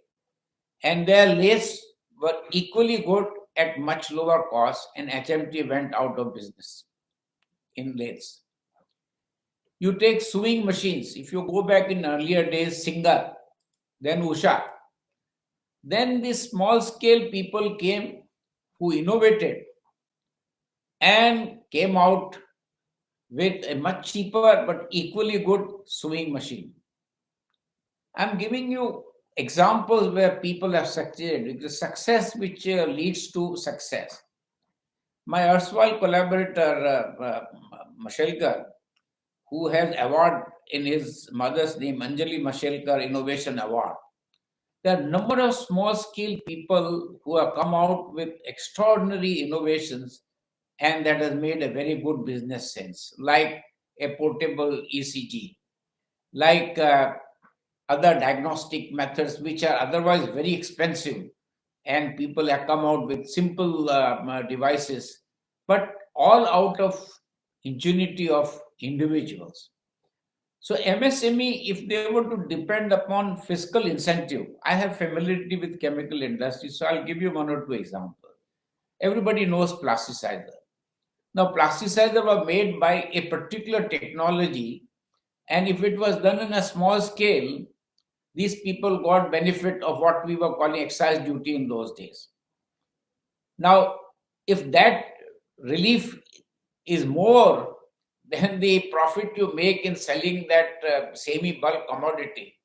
and their laths were equally good at much lower cost, and HMT went out of business in lathes. You take sewing machines. If you go back in earlier days, Singer, then Usha, then the small scale people came who innovated and came out with a much cheaper but equally good sewing machine. I'm giving you examples where people have succeeded. The success which leads to success. My erstwhile collaborator, Mashelkar, who has award in his mother's name, Anjali Mashelkar Innovation Award. There are a number of small-scale people who have come out with extraordinary innovations, and that has made a very good business sense, like a portable ECG, like other diagnostic methods which are otherwise very expensive, and people have come out with simple devices, but all out of ingenuity of individuals. So MSME, if they were to depend upon fiscal incentive, I have familiarity with chemical industry, so I'll give you 1 or 2 examples. Everybody knows plasticizer. Now, plasticizer were made by a particular technology, and if it was done in a small scale, these people got benefit of what we were calling excise duty in those days. Now, if that relief is more than the profit you make in selling that semi-bulk commodity,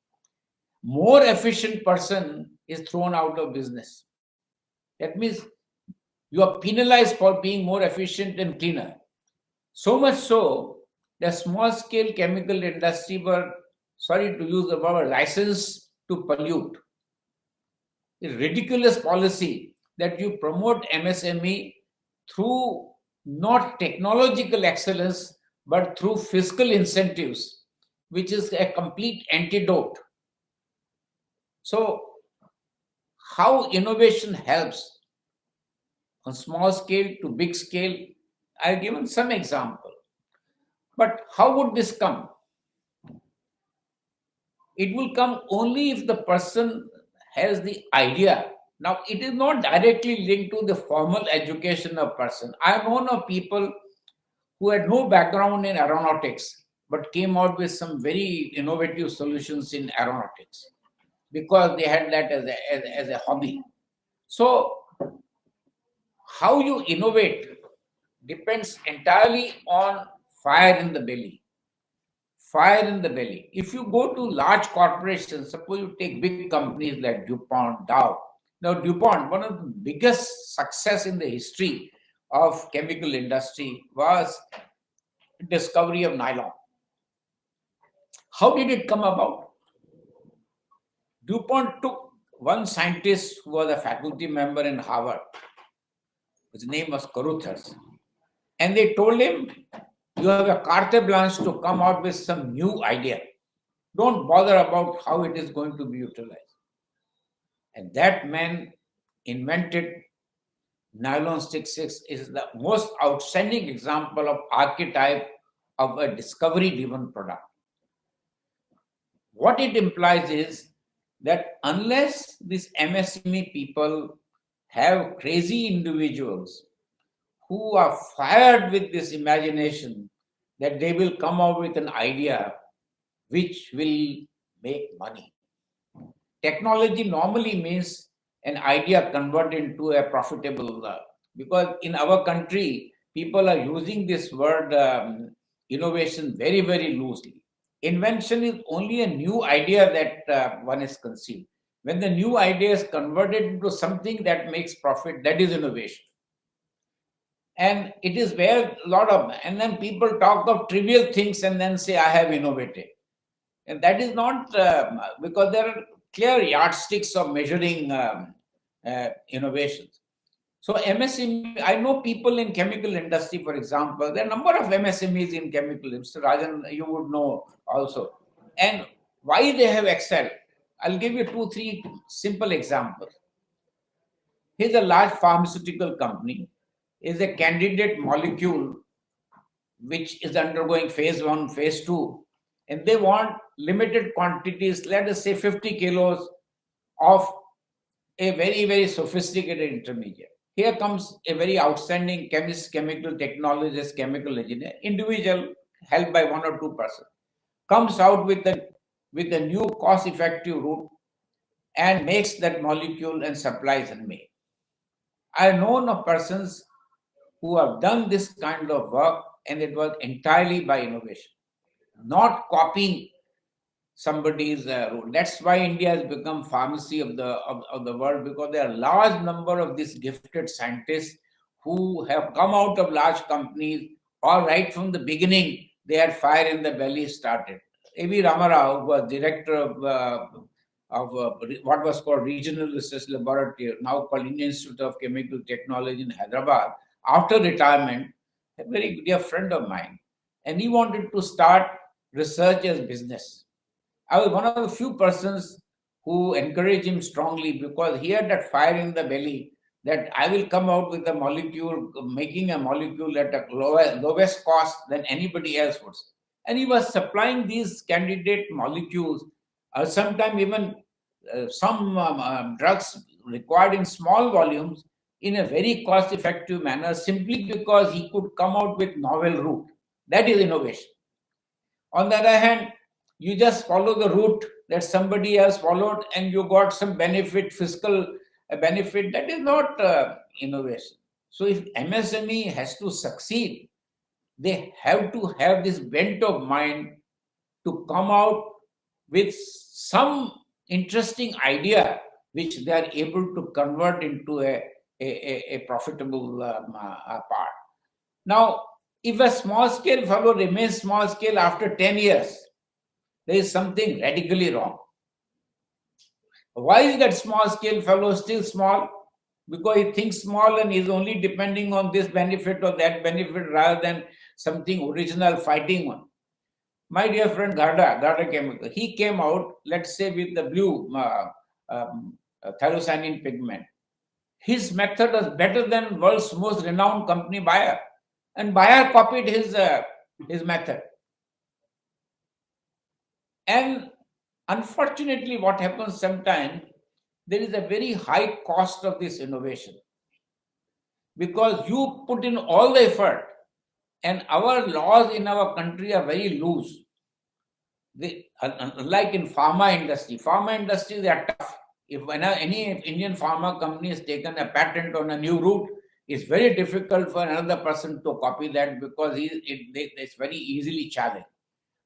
more efficient person is thrown out of business. That means you are penalized for being more efficient and cleaner. So much so, the small-scale chemical industry were, sorry to use the word, licensed to pollute. The ridiculous policy that you promote MSME through not technological excellence, but through fiscal incentives, which is a complete antidote. So, how innovation helps on small scale to big scale, I've given some example. But how would this come? It will come only if the person has the idea. Now, it is not directly linked to the formal education of person. I have known of people who had no background in aeronautics, but came out with some very innovative solutions in aeronautics because they had that as a hobby. So, how you innovate depends entirely on fire in the belly. Fire in the belly. If you go to large corporations, suppose you take big companies like DuPont, Dow. Now, DuPont, one of the biggest success in the history of chemical industry was discovery of nylon. How did it come about? DuPont took one scientist who was a faculty member in Harvard. His name was Caruthers. And they told him, you have a carte blanche to come out with some new idea. Don't bother about how it is going to be utilized. And that man invented nylon 66 is the most outstanding example of archetype of a discovery-driven product. What it implies is that unless these MSME people have crazy individuals who are fired with this imagination that they will come out with an idea which will make money. Technology normally means an idea converted into a profitable, because in our country, people are using this word innovation very, very loosely. Invention is only a new idea that one is conceived. When the new idea is converted into something that makes profit, that is innovation. And it is where a lot of, and then people talk of trivial things and then say, I have innovated. And that is not, because there are clear yardsticks of measuring innovations. So MSME, I know people in chemical industry, for example, there are a number of MSMEs in chemical, Mr. Rajan, you would know also. And why they have excelled. I'll give you 2-3 simple examples. Here's a large pharmaceutical company, is a candidate molecule which is undergoing phase 1, phase 2, and they want limited quantities, let us say 50 kilos of a very, very sophisticated intermediate. Here comes a very outstanding chemist, chemical technologist, chemical engineer, individual helped by 1 or 2 persons, comes out with a new cost-effective route and makes that molecule and supplies and make. I have known of persons who have done this kind of work, and it was entirely by innovation, not copying somebody's rule. That's why India has become pharmacy of the world, because there are a large number of these gifted scientists who have come out of large companies, or right from the beginning, they had fire in the belly started. A.V. Ramarao, who was director of what was called Regional Research Laboratory, now called Indian Institute of Chemical Technology in Hyderabad, after retirement, a very dear friend of mine, and he wanted to start research as business. I was one of the few persons who encouraged him strongly, because he had that fire in the belly that I will come out with a molecule, making a molecule at a lowest cost than anybody else would. And he was supplying these candidate molecules, sometimes even some drugs required in small volumes in a very cost-effective manner, simply because he could come out with novel route. That is innovation. On the other hand, you just follow the route that somebody else followed and you got some benefit, fiscal benefit. That is not innovation. So if MSME has to succeed, they have to have this bent of mind to come out with some interesting idea which they are able to convert into a profitable part. Now, if a small scale fellow remains small scale after 10 years, there is something radically wrong. Why is that small scale fellow still small? Because he thinks small and is only depending on this benefit or that benefit rather than something original fighting one. My dear friend Garda Chemical, he came out, let's say, with the blue tyrosine pigment. His method was better than world's most renowned company, Bayer. And Bayer copied his method. And unfortunately, what happens sometimes, there is a very high cost of this innovation. Because you put in all the effort, and our laws in our country are very loose. Unlike in pharma industry, they are tough. If any Indian pharma company has taken a patent on a new route, it's very difficult for another person to copy that because it's very easily challenged.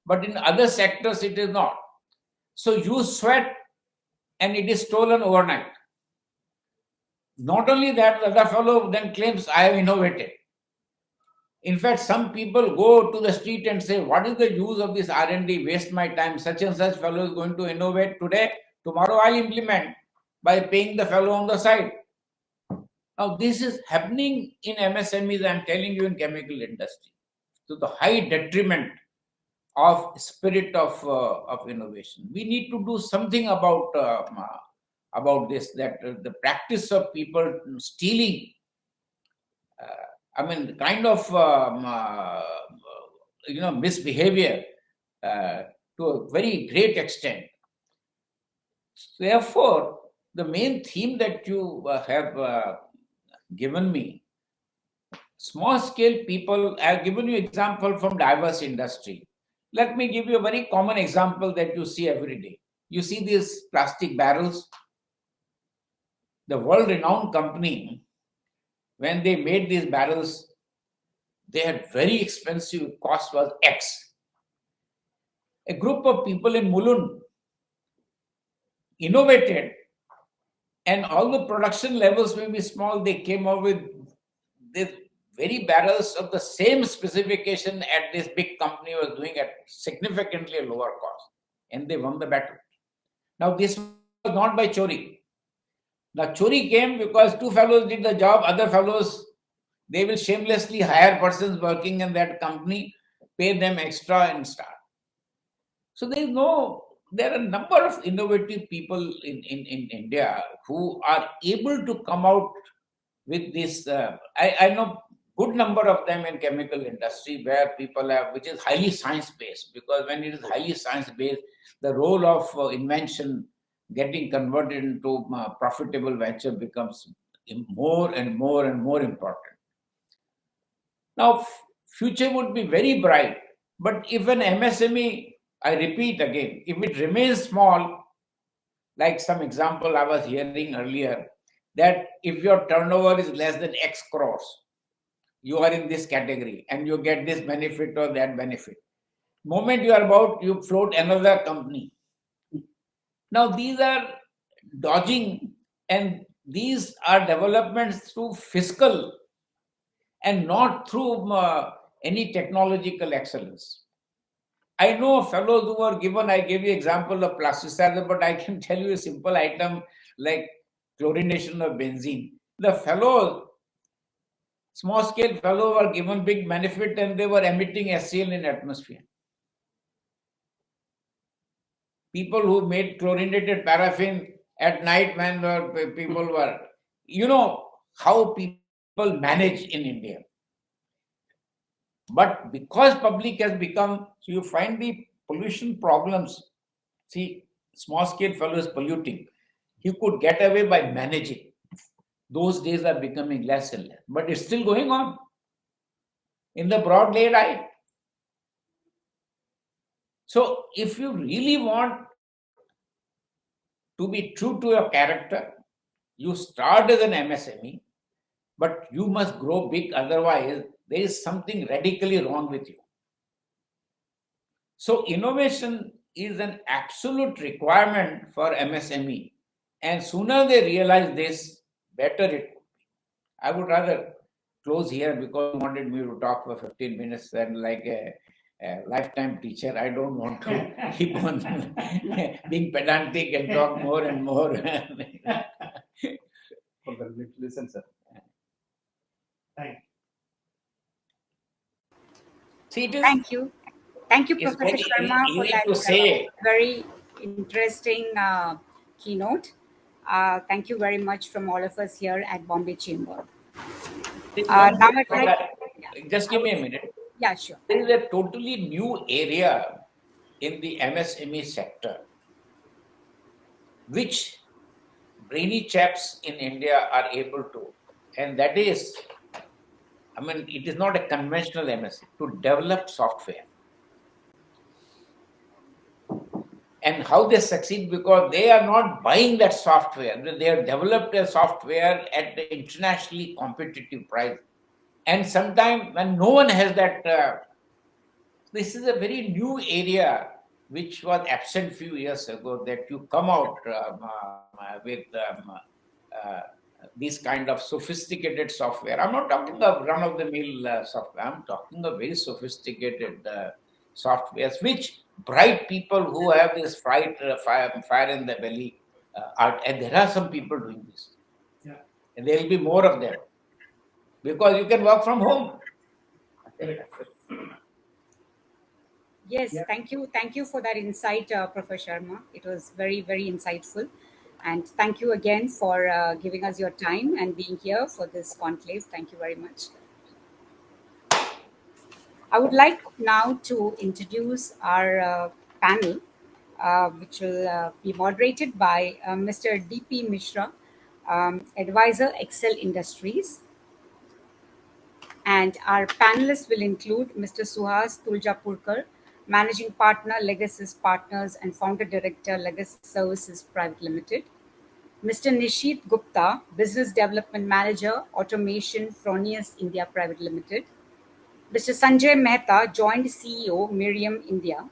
But in other sectors, it is not. So you sweat and it is stolen overnight. Not only that, the other fellow then claims, I have innovated. In fact, some people go to the street and say, what is the use of this R&D? Waste my time. Such and such fellow is going to innovate today. Tomorrow I'll implement by paying the fellow on the side. Now, this is happening in MSMEs, I'm telling you, in chemical industry. To the high detriment of spirit of innovation. We need to do something about this, that the practice of people stealing, kind of misbehavior to a very great extent. Therefore, the main theme that you have given me, small scale people, I have given you example from diverse industry. Let me give you a very common example that you see every day. You see these plastic barrels. The world-renowned company, when they made these barrels, they had very expensive, cost was X. A group of people in Mulund innovated, and all the production levels may be small, they came up with these very barrels of the same specification at this big company was doing at significantly lower cost, and they won the battle. Now, this was not by chori. Now, chori came because two fellows did the job, other fellows, they will shamelessly hire persons working in that company, pay them extra and start. So there are a number of innovative people in India who are able to come out with this. I know good number of them in chemical industry where people have, which is highly science-based, because when it is highly science-based, the role of invention getting converted into profitable venture becomes more and more and more important. Now, future would be very bright, but if an MSME, I repeat again, if it remains small, like some example I was hearing earlier, that if your turnover is less than X crores, you are in this category and you get this benefit or that benefit. Moment you float another company. Now, these are dodging, and these are developments through fiscal and not through any technological excellence. I know fellows who are given, I gave you example of plasticizer, but I can tell you a simple item like chlorination of benzene. The fellows, small scale fellows were given big benefit and they were emitting HCl in atmosphere. People who made chlorinated paraffin at night when people were, you know how people manage in India. But because public has become, so you find the pollution problems. See, small scale fellow is polluting. He could get away by managing. Those days are becoming less and less, but it's still going on in the broad daylight. So if you really want to be true to your character. You start as an MSME, but you must grow big, otherwise there is something radically wrong with you. So innovation is an absolute requirement for MSME, and sooner they realize this, better it would be. I would rather close here because you wanted me to talk for 15 minutes and like a lifetime teacher. I don't want to keep on being pedantic and talk more and more. Listen, sir. Thank you. See, it is, Thank you. Thank you, it's Professor very Sharma, for easy that to say. very interesting keynote. Thank you very much from all of us here at Bombay Chamber. Now I'd like, just give me a minute. yeah, sure. There is a totally new area in the MSME sector, which brainy chaps in India are able to, and that is, I mean, it is not a conventional MSME, to develop software. And how they succeed, because they are not buying that software. They have developed a software at the internationally competitive price. And sometimes when no one has that, this is a very new area which was absent few years ago, that you come out with these kind of sophisticated software. I'm not talking of run-of-the-mill software. I'm talking of very sophisticated softwares, which bright people who have this fire in the belly and there are some people doing this. Yeah. And there will be more of them because you can work from home. Yes, thank you. Thank you for that insight, Professor Sharma. It was very, very insightful. And thank you again for giving us your time and being here for this conclave. Thank you very much. I would like now to introduce our panel, which will be moderated by Mr. D.P. Mishra, Advisor, Excel Industries. And our panelists will include Mr. Suhas Tuljapurkar, Managing Partner, Legacy Partners and Founder Director, Legacy Services Private Limited. Mr. Nishit Gupta, Business Development Manager, Automation, Fronius India Private Limited. Mr. Sanjay Mehta, Joint CEO, Miriam India.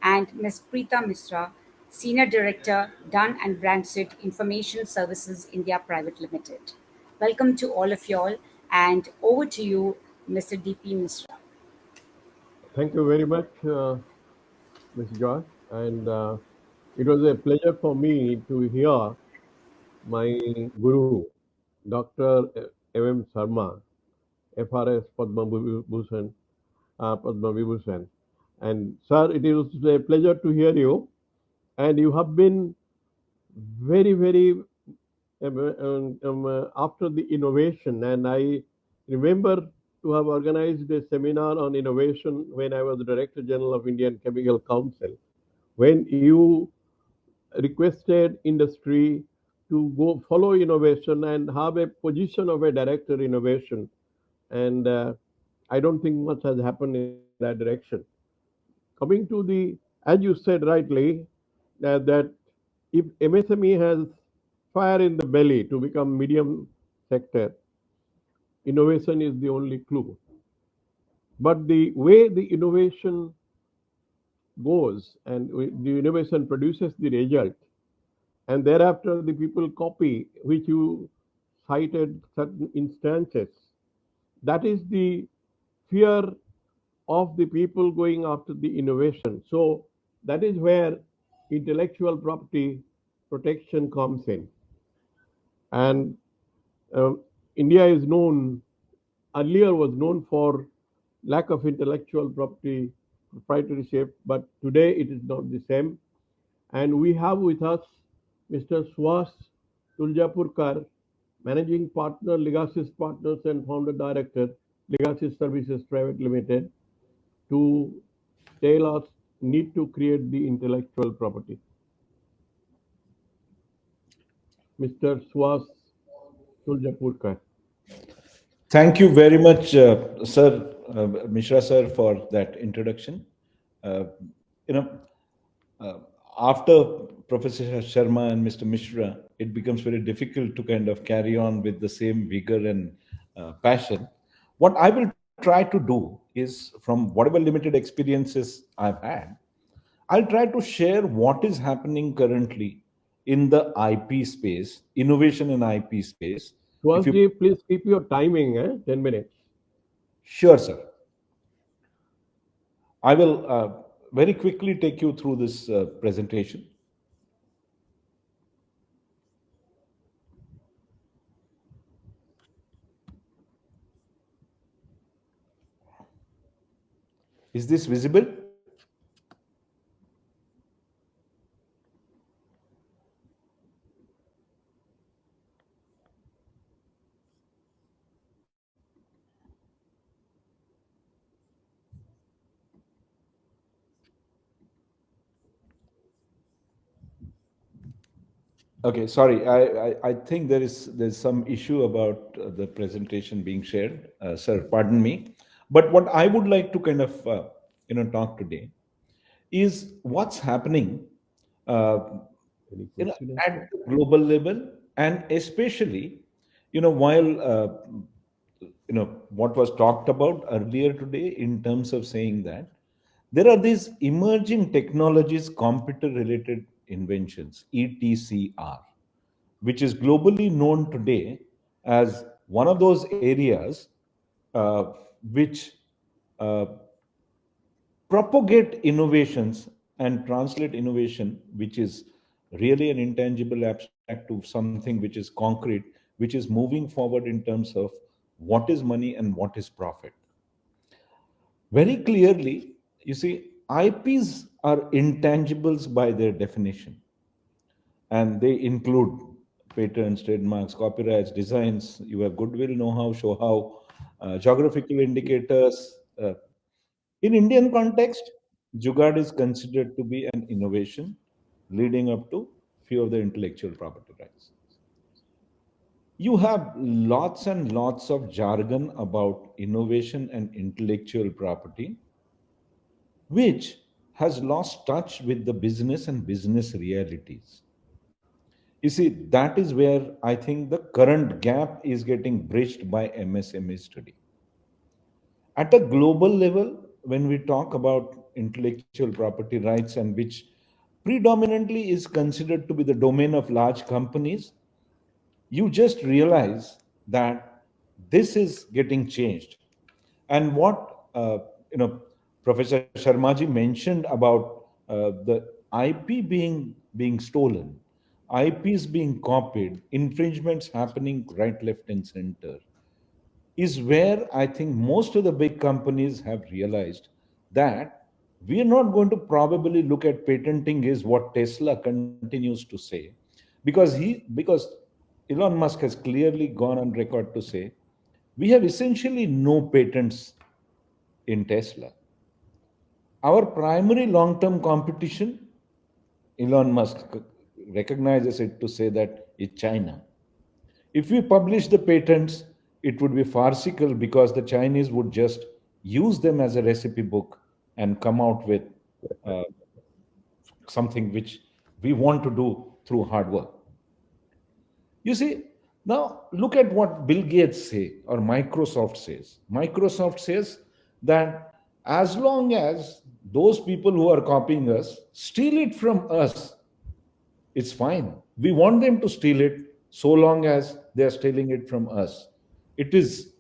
And Ms. Preeta Misra, Senior Director, Dun & Bradstreet Information Services India Private Limited. Welcome to all of y'all, and over to you, Mr. D.P. Misra. Thank you very much, Ms. Joy. And it was a pleasure for me to hear my guru, Dr. M.M. Sharma, FRS Padma Vibhushan. And sir, it is a pleasure to hear you. And you have been very, very after the innovation. And I remember to have organized a seminar on innovation when I was the Director General of Indian Chemical Council, when you requested industry to go follow innovation and have a position of a director innovation. And I don't think much has happened in that direction. Coming to the, as you said rightly, that if MSME has fire in the belly to become medium sector, innovation is the only clue. But the way the innovation goes and the innovation produces the result, and thereafter the people copy, which you cited certain instances, that is the fear of the people going after the innovation. So that is where intellectual property protection comes in. And India is known, earlier was known for lack of intellectual property proprietorship, but today it is not the same. And we have with us Mr. Suhas Tuljapurkar, Managing Partner, Legacy Partners and Founder Director, Legacy Services Private Limited, to tell us need to create the intellectual property. Mr. Suhas Tuljapurkar. Thank you very much, sir, Mishra sir, for that introduction. After Professor Sharma and Mr. Mishra, it becomes very difficult to kind of carry on with the same vigor and passion. What I will try to do is, from whatever limited experiences I've had, I'll try to share what is happening currently in the IP space, innovation in IP space. If you Suhasji, please keep your timing, 10 minutes. Sure, sir. I will very quickly take you through this presentation. Is this visible? Okay, sorry. I think there's some issue about the presentation being shared. Sir, pardon me. But what I would like to kind of talk today is what's happening uh, at the global level, and especially while what was talked about earlier today in terms of saying that there are these emerging technologies, computer related inventions, ETCR, which is globally known today as one of those areas uh, which uh, propagate innovations and translate innovation, which is really an intangible abstract, to something which is concrete, which is moving forward in terms of what is money and what is profit. Very clearly, you see, IPs are intangibles by their definition, and they include patents, trademarks, copyrights, designs. You have goodwill, know-how, show-how, geographical indicators. In Indian context, Jugaad is considered to be an innovation leading up to few of the intellectual property rights. You have lots and lots of jargon about innovation and intellectual property, which has lost touch with the business and business realities. You see, that is where I think the current gap is getting bridged by MSME study. At a global level, when we talk about intellectual property rights, and which predominantly is considered to be the domain of large companies, you just realize that this is getting changed. And what Professor Sharmaji mentioned about the IP being stolen, IPs being copied, infringements happening right, left, and center, is where I think most of the big companies have realized that we are not going to probably look at patenting is what Tesla continues to say, because Elon Musk has clearly gone on record to say we have essentially no patents in Tesla. Our primary long-term competition, Elon Musk recognizes it to say that, is China. If we publish the patents, it would be farcical because the Chinese would just use them as a recipe book and come out with uh, something which we want to do through hard work. You see, now look at what Bill Gates say or Microsoft says. Microsoft says that as long as those people who are copying us steal it from us, it's fine. We want them to steal it so long as they are stealing it from us. It is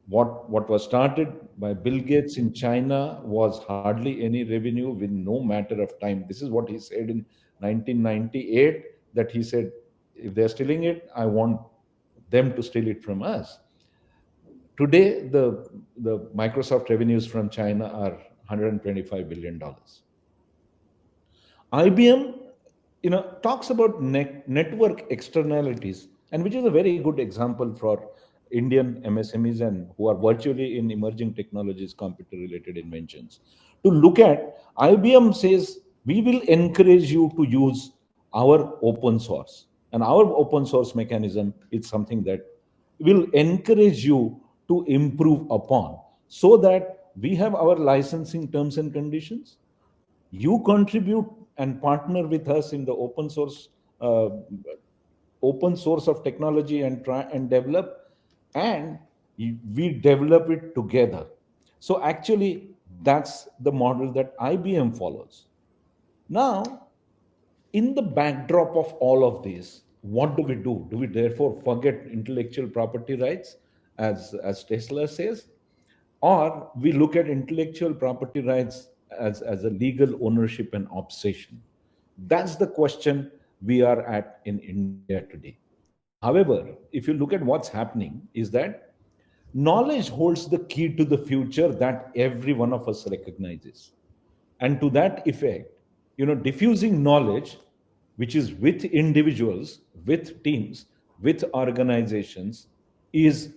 what was started by Bill Gates in China was hardly any revenue with no matter of time. This is what he said in 1998, that he said, if they're stealing it, I want them to steal it from us. Today, the Microsoft revenues from China are $125 billion. IBM, talks about network externalities, and which is a very good example for Indian MSMEs and who are virtually in emerging technologies, computer-related inventions. To look at, IBM says we will encourage you to use our open source, and our open source mechanism is something that will encourage you to improve upon, so that we have our licensing terms and conditions. You contribute and partner with us in the uh, open source of technology and try and develop, and we develop it together. So actually, that's the model that IBM follows. Now, in the backdrop of all of this, what do we do? Do we therefore forget intellectual property rights, as Tesla says? Or we look at intellectual property rights as a legal ownership and obsession? That's the question we are at in India today. However, if you look at what's happening, is that knowledge holds the key to the future that every one of us recognizes. And to that effect, diffusing knowledge, which is with individuals, with teams, with organizations, is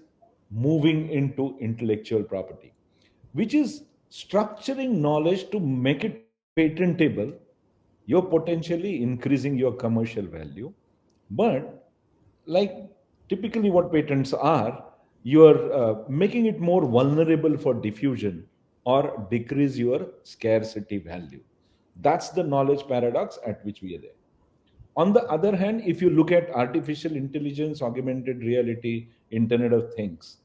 moving into intellectual property, which is structuring knowledge to make it patentable. You're potentially increasing your commercial value, but like typically what patents are, you're making it more vulnerable for diffusion or decrease your scarcity value. That's the knowledge paradox at which we are there. On the other hand, if you look at artificial intelligence, augmented reality, Internet of Things,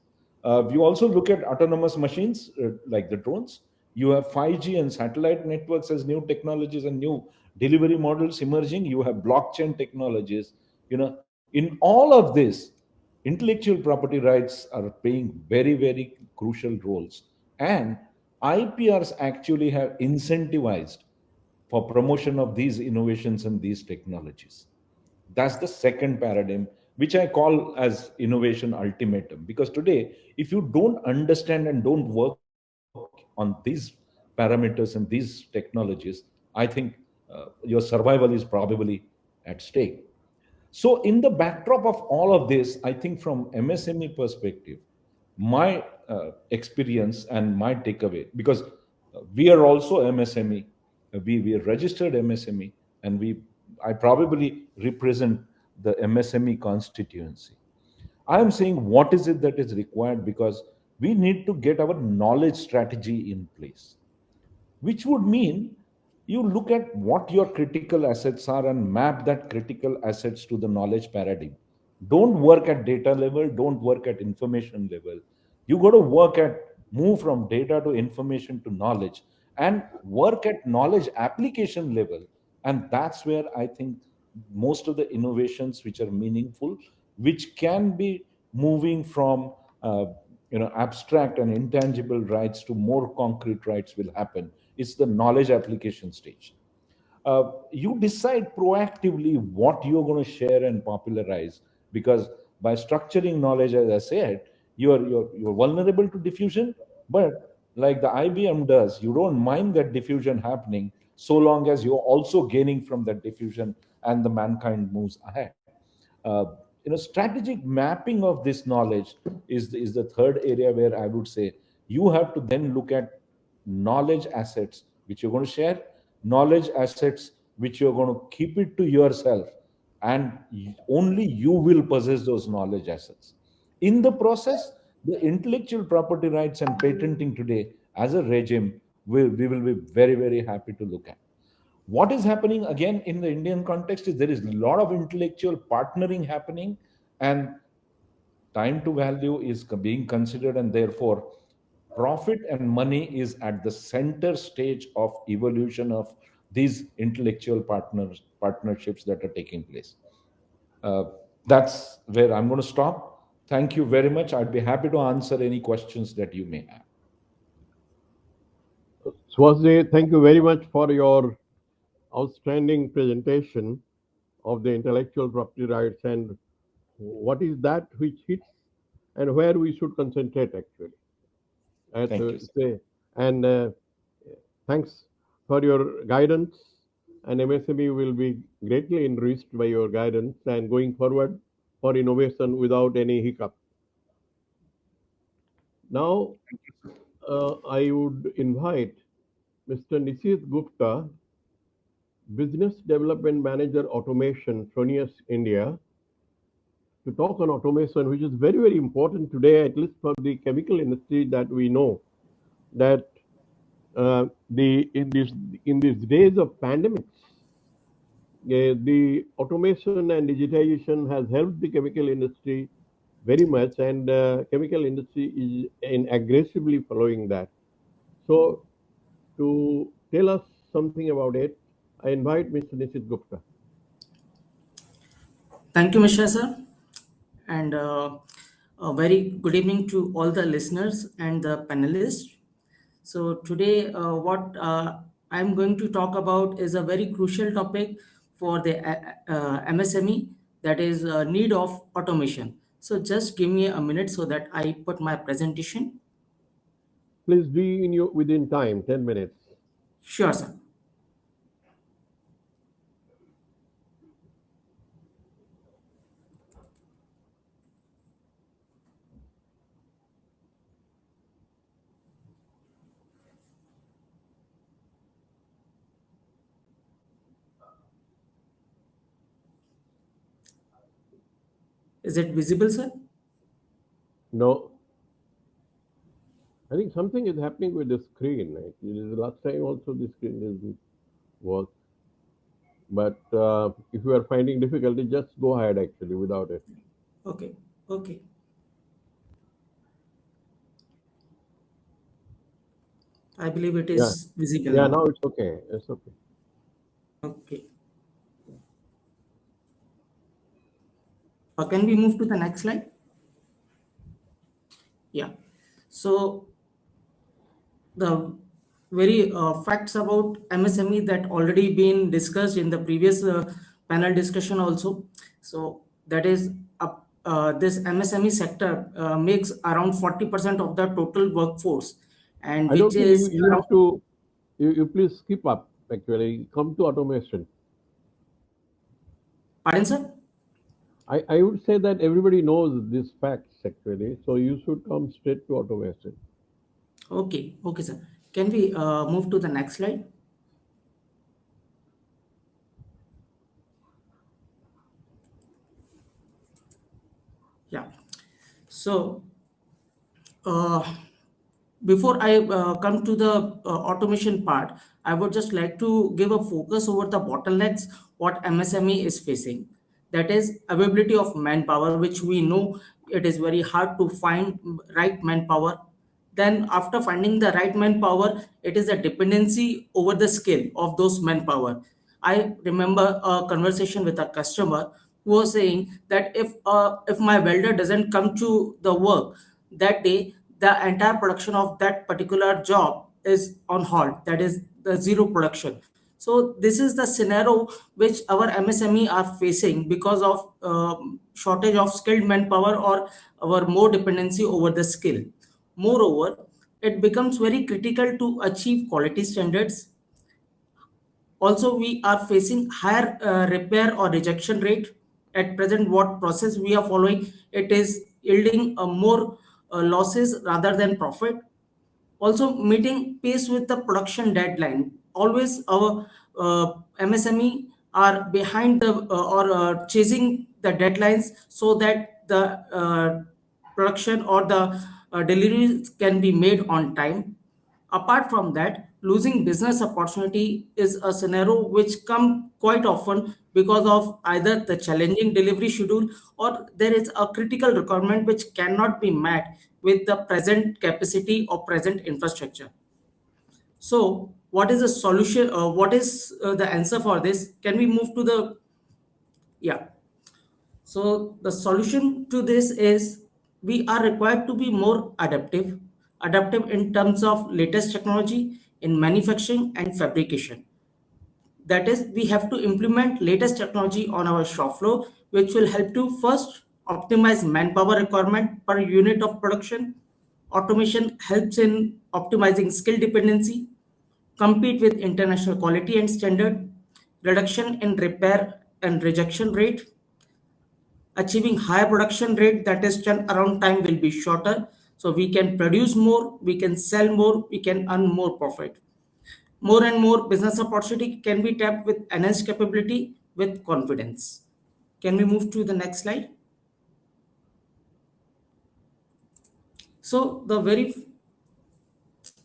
you also look at autonomous machines like the drones. You have 5G and satellite networks as new technologies and new delivery models emerging. You have blockchain technologies. In all of this, intellectual property rights are playing very, very crucial roles. And IPRs actually have incentivized for promotion of these innovations and these technologies. That's the second paradigm, which I call as innovation ultimatum. Because today, if you don't understand and don't work on these parameters and these technologies, I think your survival is probably at stake. So, in the backdrop of all of this, I think from MSME perspective, my experience and my takeaway, because we are also MSME, we are registered MSME, and I probably represent the MSME constituency. I am saying what is it that is required, because we need to get our knowledge strategy in place, which would mean you look at what your critical assets are and map that critical assets to the knowledge paradigm. Don't work at data level, don't work at information level. You got to work at move from data to information to knowledge, and work at knowledge application level. And that's where I think most of the innovations which are meaningful, which can be moving from abstract and intangible rights to more concrete rights, will happen. It's the knowledge application stage. You decide proactively what you're going to share and popularize, because by structuring knowledge, as I said, you're vulnerable to diffusion. But like the IBM does, you don't mind that diffusion happening, so long as you're also gaining from that diffusion and the mankind moves ahead. uh, Strategic mapping of this knowledge is the third area where I would say you have to then look at knowledge assets which you're going to share, knowledge assets which you're going to keep it to yourself, and only you will possess those knowledge assets. In the process, the intellectual property rights and patenting today as a regime, we will be very, very happy to look at. What is happening again in the Indian context is there is a lot of intellectual partnering happening, and time to value is being considered, and therefore profit and money is at the center stage of evolution of these intellectual partnerships that are taking place. uh, that's where I'm going to stop. Thank you very much. I'd be happy to answer any questions that you may have. Swazde, thank you very much for your outstanding presentation of the intellectual property rights and what is that which hits and where we should concentrate actually. Thank you. Say, and thanks for your guidance. And MSME will be greatly enriched by your guidance and going forward for innovation without any hiccup. Now, I would invite Mr. Nishit Gupta, Business Development Manager Automation, Fronius India, to talk on automation, which is very, very important today, at least for the chemical industry, that we know that in these days of pandemics, the automation and digitization has helped the chemical industry very much, and chemical industry is aggressively following that. So, to tell us something about it, I invite Mr. Nishit Gupta. Thank you, Mr. Sir, and a very good evening to all the listeners and the panelists. So today, what I'm going to talk about is a very crucial topic for the MSME, that is need of automation. So just give me a minute so that I put my presentation. Please be within time, 10 minutes. Sure, sir. Is it visible, sir? No. I think something is happening with the screen. Right? The last time also the screen didn't work. But if you are finding difficulty, just go ahead actually without it. Okay. Okay. I believe it is visible Yeah, now. now it's okay. It's okay. Okay. Can we move to the next slide? Yeah. So the very facts about MSME that already been discussed in the previous panel discussion also. So that is this MSME sector makes around 40% of the total workforce, and I don't which think is you have to, you please skip up actually, come to automation. Pardon, sir? I would say that everybody knows these facts actually, so you should come straight to automation. Okay, okay, sir. Can we move to the next slide? Yeah. So before I come to the automation part, I would just like to give a focus over the bottlenecks what MSME is facing. That is availability of manpower, which we know it is very hard to find right manpower. Then after finding the right manpower, it is a dependency over the skill of those manpower. I remember a conversation with a customer who was saying that if my welder doesn't come to the work that day, the entire production of that particular job is on halt. That is the zero production. So this is the scenario which our MSME are facing because of shortage of skilled manpower or our more dependency over the skill. Moreover, it becomes very critical to achieve quality standards. Also, we are facing higher repair or rejection rate. At present, what process we are following, it is yielding more losses rather than profit. Also, meeting pace with the production deadline. Always our MSME are behind the or chasing the deadlines so that the production or the deliveries can be made on time. Apart from that, losing business opportunity is a scenario which come quite often because of either the challenging delivery schedule or there is a critical requirement which cannot be met with the present capacity or present infrastructure. So what is the solution? What is the answer for this? Can we move to the, yeah. So the solution to this is we are required to be more adaptive in terms of latest technology in manufacturing and fabrication. That is, we have to implement latest technology on our shop floor, which will help to first optimize manpower requirement per unit of production. Automation helps in optimizing skill dependency, compete with international quality and standard, reduction in repair and rejection rate, achieving higher production rate, that is turnaround time will be shorter, so we can produce more, we can sell more, we can earn more profit. More and more business opportunity can be tapped with enhanced capability with confidence. Can we move to the next slide? So the very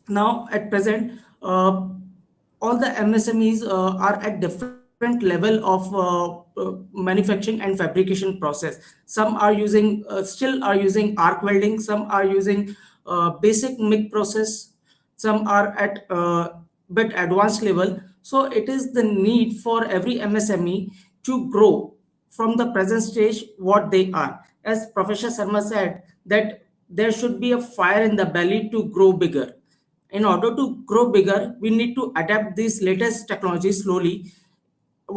now at present all the MSMEs are at different different level of manufacturing and fabrication process. Some are using still are using arc welding, some are using basic MIG process, some are at bit advanced level. So it is the need for every MSME to grow from the present stage what they are. As Professor Sharma said, that there should be a fire in the belly to grow bigger. In order to grow bigger, we need to adapt these latest technologies slowly.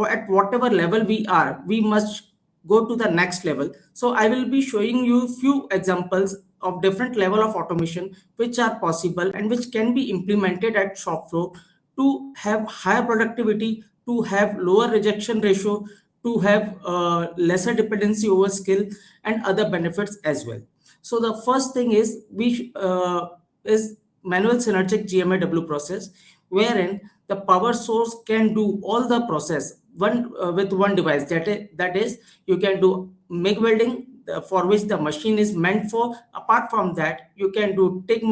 At whatever level we are, we must go to the next level. So I will be showing you few examples of different level of automation which are possible and which can be implemented at shop floor to have higher productivity, to have lower rejection ratio, to have lesser dependency over skill and other benefits as well. So the first thing is is manual synergic GMAW process, wherein the power source can do all the process with one device. That is, you can do MIG welding, for which the machine is meant for. Apart from that, you can do TIG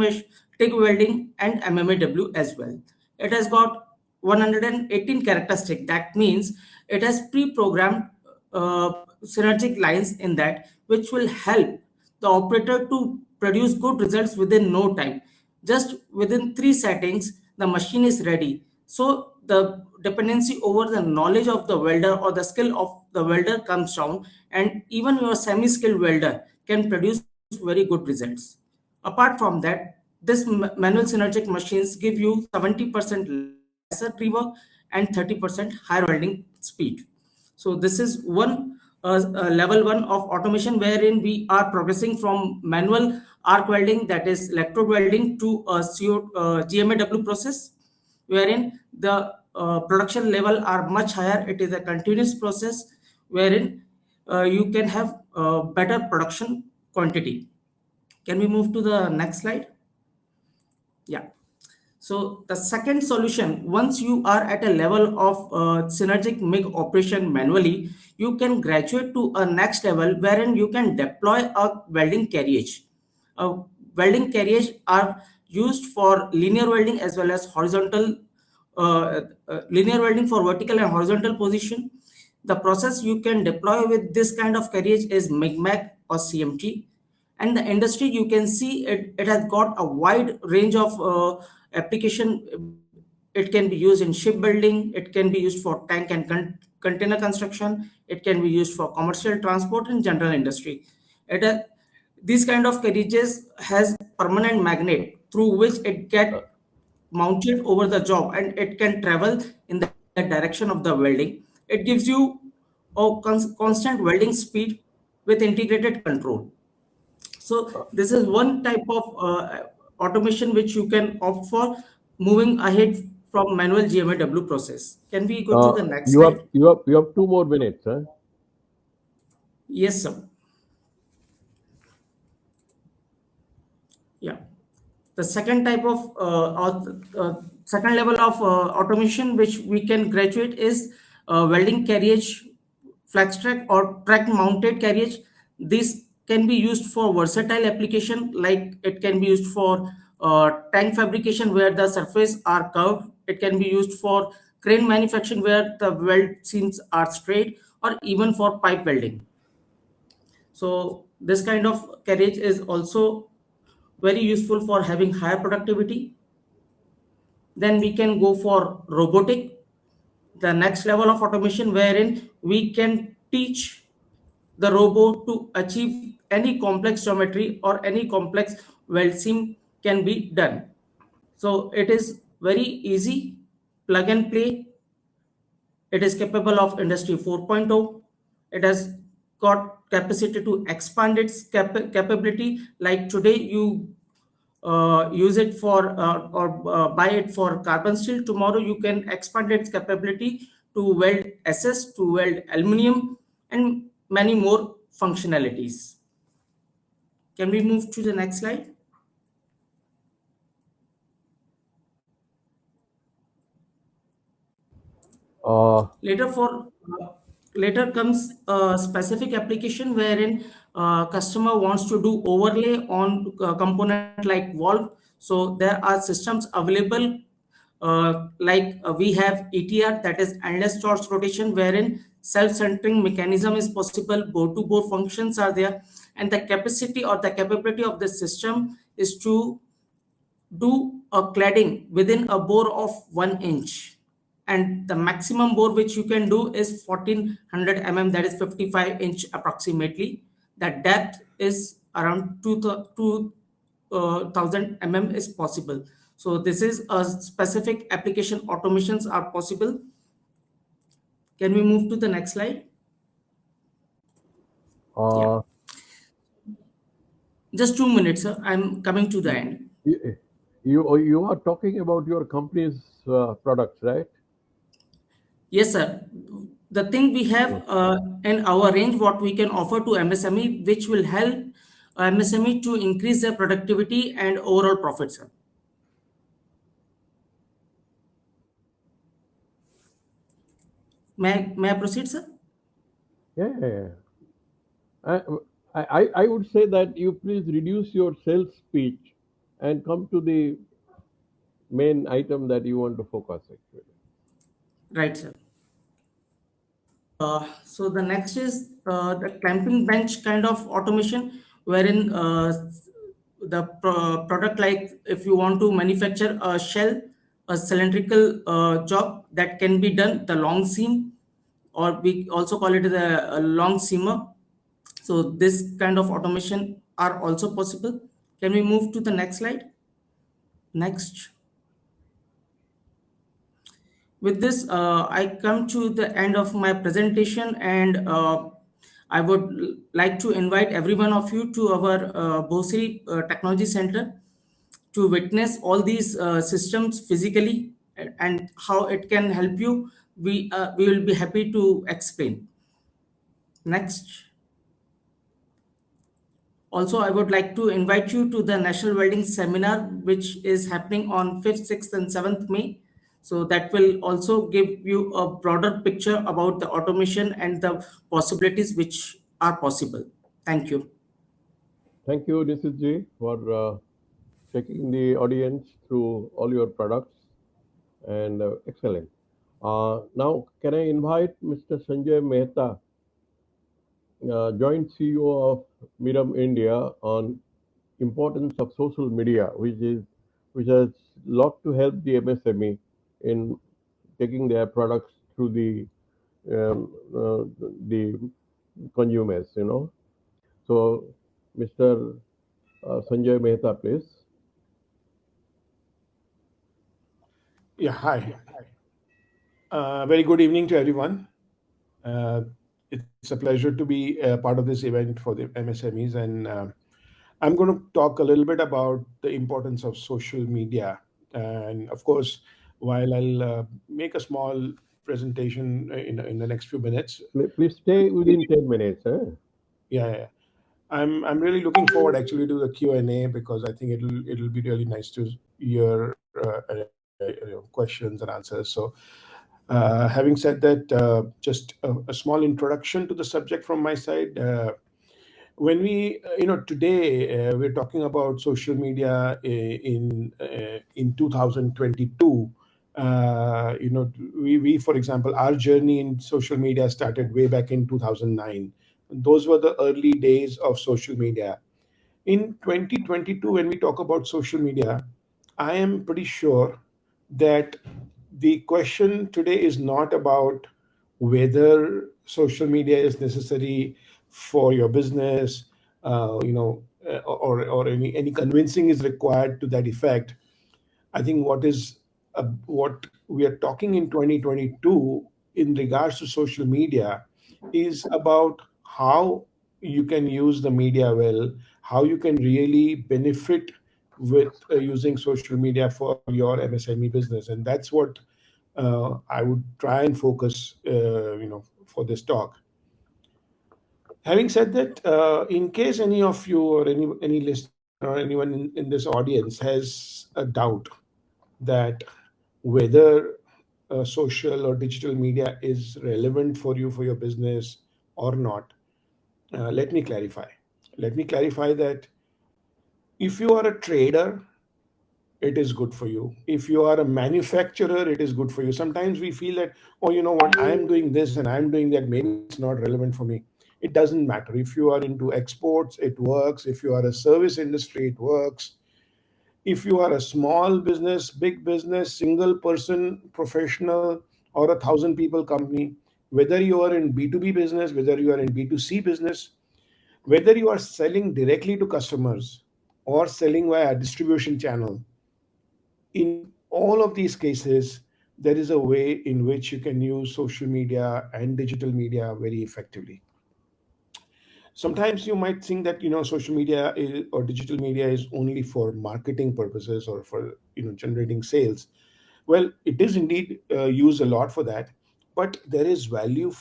welding and MMAW as well. It has got 118 characteristics. That means it has pre-programmed synergic lines in that, which will help the operator to produce good results within no time. Just within 3 settings, the machine is ready. So the dependency over the knowledge of the welder or the skill of the welder comes down, and even your semi-skilled welder can produce very good results. Apart from that, this manual synergic machines give you 70% lesser rework and 30% higher welding speed. So this is one level 1 of automation, wherein we are progressing from manual arc welding, that is electrode welding, to a GMAW process, wherein the production level are much higher. It is a continuous process wherein you can have better production quantity. Can we move to the next slide? Yeah. So the second solution, once you are at a level of synergic MIG operation manually, you can graduate to a next level wherein you can deploy a welding carriage. Welding carriage are used for linear welding as well as horizontal linear welding for vertical and horizontal position. The process you can deploy with this kind of carriage is MIG-MAG or CMT. And the industry, you can see it has got a wide range of application. It can be used in shipbuilding, it can be used for tank and container construction, it can be used for commercial transport and general industry. These kind of carriages has permanent magnet through which it get mounted over the job, and it can travel in the direction of the welding. It gives you a constant welding speed with integrated control. So this is one type of automation which you can opt for, moving ahead from manual GMAW process. Can we go to the next slide? You have 2 more minutes, huh? Yes, sir. Yeah. The second type of second level of automation which we can graduate is welding carriage, flex track or track mounted carriage. This can be used for versatile application, like it can be used for tank fabrication where the surface are curved. It can be used for crane manufacturing where the weld seams are straight, or even for pipe welding. So this kind of carriage is also very useful for having higher productivity. Then we can go for robotic, the next level of automation, wherein we can teach the robot to achieve any complex geometry or any complex weld seam can be done. So it is very easy, plug and play. It is capable of industry 4.0. It has got capacity to expand its capability. Like today you use it for or buy it for carbon steel. Tomorrow you can expand its capability to weld SS, to weld aluminum, and many more functionalities. Can we move to the next slide? Later comes a specific application wherein customer wants to do overlay on component like valve. So there are systems available we have ETR, that is endless torch rotation, wherein self-centering mechanism is possible, board-to-board functions are there, and the capacity or the capability of the system is to do a cladding within a bore of 1 inch, and the maximum bore which you can do is 1400 mm, that is 55 inch approximately. The depth is around 2000 mm is possible. So this is a specific application automations are possible. Can we move to the next slide? Yeah. Just 2 minutes, sir. I'm coming to the end. You are talking about your company's products, right? Yes, sir. The thing we have in our range, what we can offer to MSME, which will help MSME to increase their productivity and overall profit, sir. May I proceed, sir? Yeah. I would say that you please reduce your sales speech and come to the main item that you want to focus actually. Right, sir. So the next is the clamping bench kind of automation, wherein the product, like if you want to manufacture a shell, a cylindrical job that can be done, the long seam, or we also call it a long seamer. So this kind of automation are also possible. Can we move to the next slide? Next. With this, I come to the end of my presentation, and I would like to invite every one of you to our Bosri Technology Center to witness all these systems physically and how it can help you. We will be happy to explain. Next. Also, I would like to invite you to the National Welding Seminar, which is happening on 5th, 6th, and 7th May. So that will also give you a broader picture about the automation and the possibilities which are possible. Thank you. Thank you, Nisitji, for taking the audience through all your products, and excellent. Now, can I invite Mr. Sanjay Mehta, Joint CEO of Miram India, on importance of social media, which has lot to help the MSME in taking their products through the consumers, So, Mr. Sanjay Mehta, please. Yeah, hi. Very good evening to everyone. It's a pleasure to be part of this event for the MSMEs, and I'm going to talk a little bit about the importance of social media. And of course, while I'll make a small presentation in the next few minutes. Please stay within 10 minutes. Yeah. I'm really looking forward actually to the Q&A, because I think it'll be really nice to hear questions and answers. So having said that, just a small introduction to the subject from my side. When we, today we're talking about social media in 2022. We, for example, our journey in social media started way back in 2009. Those were the early days of social media. In 2022, when we talk about social media, I am pretty sure that the question today is not about whether social media is necessary for your business, or any convincing is required to that effect. I think what we are talking in 2022 in regards to social media is about how you can use the media well, how you can really benefit with using social media for your MSME business, and that's what I would try and focus, for this talk. Having said that, in case any of you or any listener or anyone in this audience has a doubt that whether social or digital media is relevant for you for your business or not, let me clarify. Let me clarify that if you are a trader, it is good for you. If you are a manufacturer, it is good for you. Sometimes we feel that, oh, you know what, I am doing this and I'm doing that, maybe it's not relevant for me. It doesn't matter. If you are into exports, it works. If you are a service industry, it works. If you are a small business, big business, single person, professional, or 1,000 people company, whether you are in B2B business, whether you are in B2C business, whether you are selling directly to customers or selling via distribution channel, in all of these cases, there is a way in which you can use social media and digital media very effectively. Sometimes you might think that social media or digital media is only for marketing purposes or for generating sales. Well, it is indeed used a lot for that, but there is value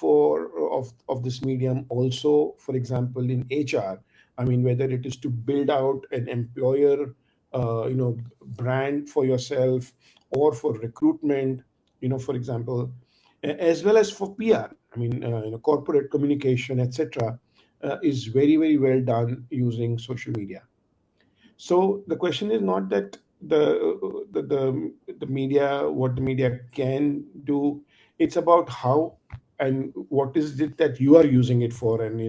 of this medium also, for example, in HR. I mean, whether it is to build out an employer, brand for yourself, or for recruitment, for example, as well as for PR. I mean, corporate communication, etc., is very, very well done using social media. So the question is not that the media, what the media can do. It's about how and what is it that you are using it for, and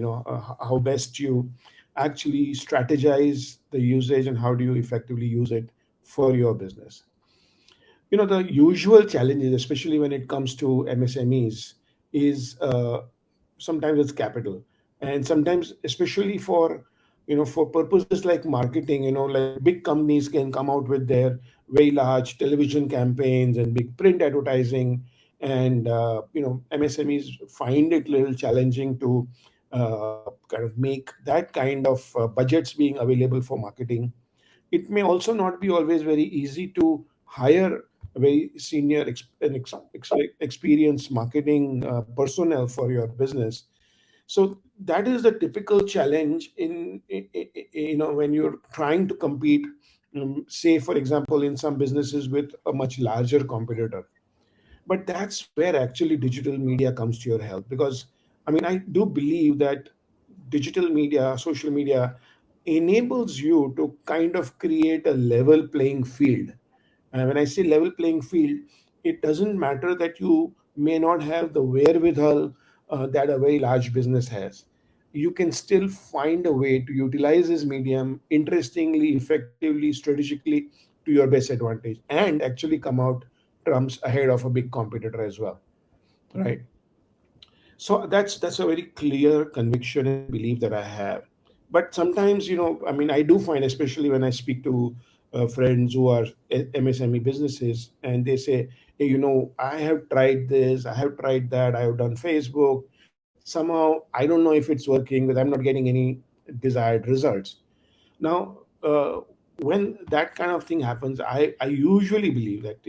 how best you actually strategize the usage and how do you effectively use it for your business. The usual challenges, especially when it comes to MSMEs, is sometimes it's capital, and sometimes, especially for purposes like marketing, like big companies can come out with their very large television campaigns and big print advertising, and MSMEs find it a little challenging to kind of make that kind of budgets being available for marketing. It may also not be always very easy to hire a very senior experienced marketing personnel for your business. So that is the typical challenge when you're trying to compete, say for example, in some businesses with a much larger competitor. But that's where actually digital media comes to your help, because I mean, I do believe that digital media, social media, enables you to kind of create a level playing field. And when I say level playing field, it doesn't matter that you may not have the wherewithal that a very large business has. You can still find a way to utilize this medium interestingly, effectively, strategically, to your best advantage, and actually come out trumps ahead of a big competitor as well, right? So that's a very clear conviction and belief that I have. But sometimes, I mean, I do find, especially when I speak to friends who are MSME businesses, and they say, hey, I have tried this, I have tried that, I have done Facebook. Somehow, I don't know if it's working, but I'm not getting any desired results. Now, when that kind of thing happens, I usually believe that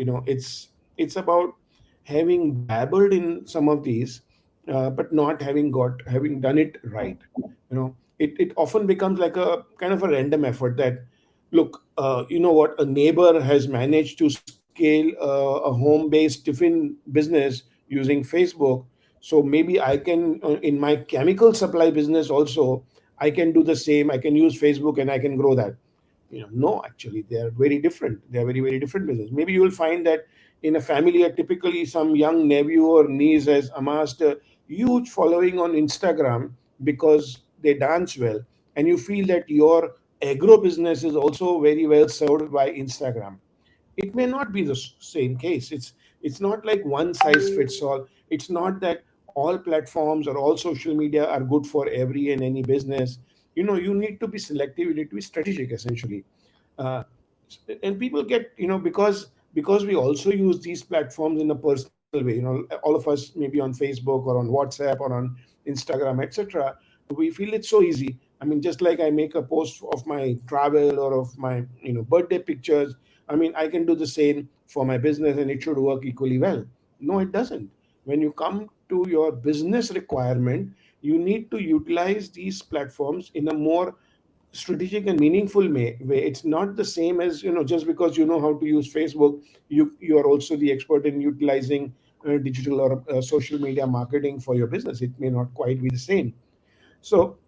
it's about having dabbled in some of these, but not having done it right. It often becomes like a kind of a random effort that, look, what, a neighbor has managed to scale a home-based tiffin business using Facebook, so maybe I can, in my chemical supply business also, I can do the same. I can use Facebook and I can grow that. No, actually, they are very different. They are very, very different business. Maybe you will find that in a family, typically some young nephew or niece has amassed a huge following on Instagram because they dance well, and you feel that your agro business is also very well served by Instagram. It may not be the same case. It's not like one size fits all. It's not that all platforms or all social media are good for every and any business. You need to be selective, you need to be strategic, essentially. uh, and people get, because we also use these platforms in a personal way, all of us, maybe on Facebook or on WhatsApp or on Instagram, etc., we feel it's so easy. I mean, just like I make a post of my travel or of my birthday pictures, I mean, I can do the same for my business and it should work equally well. No, it doesn't. When you come to your business requirement, you need to utilize these platforms in a more strategic and meaningful way. It's not the same as, just because you know how to use Facebook, you are also the expert in utilizing digital or social media marketing for your business. It may not quite be the same. So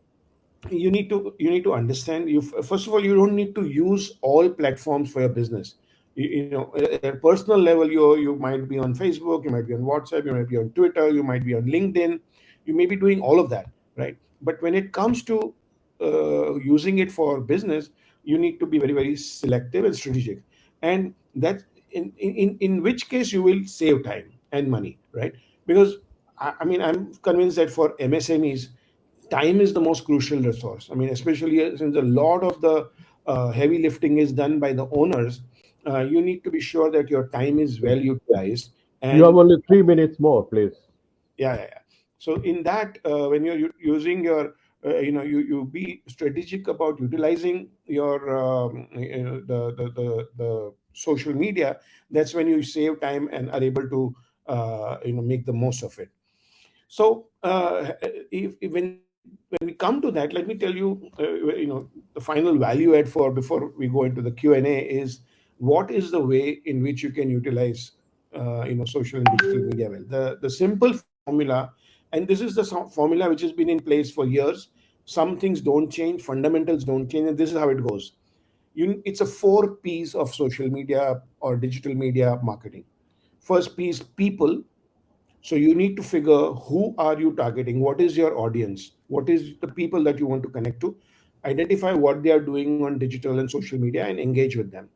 you need to understand, first of all, you don't need to use all platforms for your business. at a personal level, you might be on Facebook, you might be on WhatsApp, you might be on Twitter, you might be on LinkedIn, you may be doing all of that, right? But when it comes to using it for business, you need to be very, very selective and strategic. And that in which case you will save time and money, right? Because I mean, I'm convinced that for MSMEs, time is the most crucial resource. I mean, especially since a lot of the heavy lifting is done by the owners, you need to be sure that your time is well utilized. You have And only 3 minutes more, please. yeah. So in that, when you're using your, you be strategic about utilizing your the social media. That's when you save time and are able to make the most of it. So if when we come to that, let me tell you, the final value add for before we go into the Q&A is what is the way in which you can utilize social and digital media well. The simple formula, and this is the formula which has been in place for years. Some things don't change, fundamentals don't change, and this is how it goes. It's a 4 P's of social media or digital media marketing. First piece, people. So you need to figure who are you targeting, what is your audience, what is the people that you want to connect to, identify what they are doing on digital and social media and engage with them.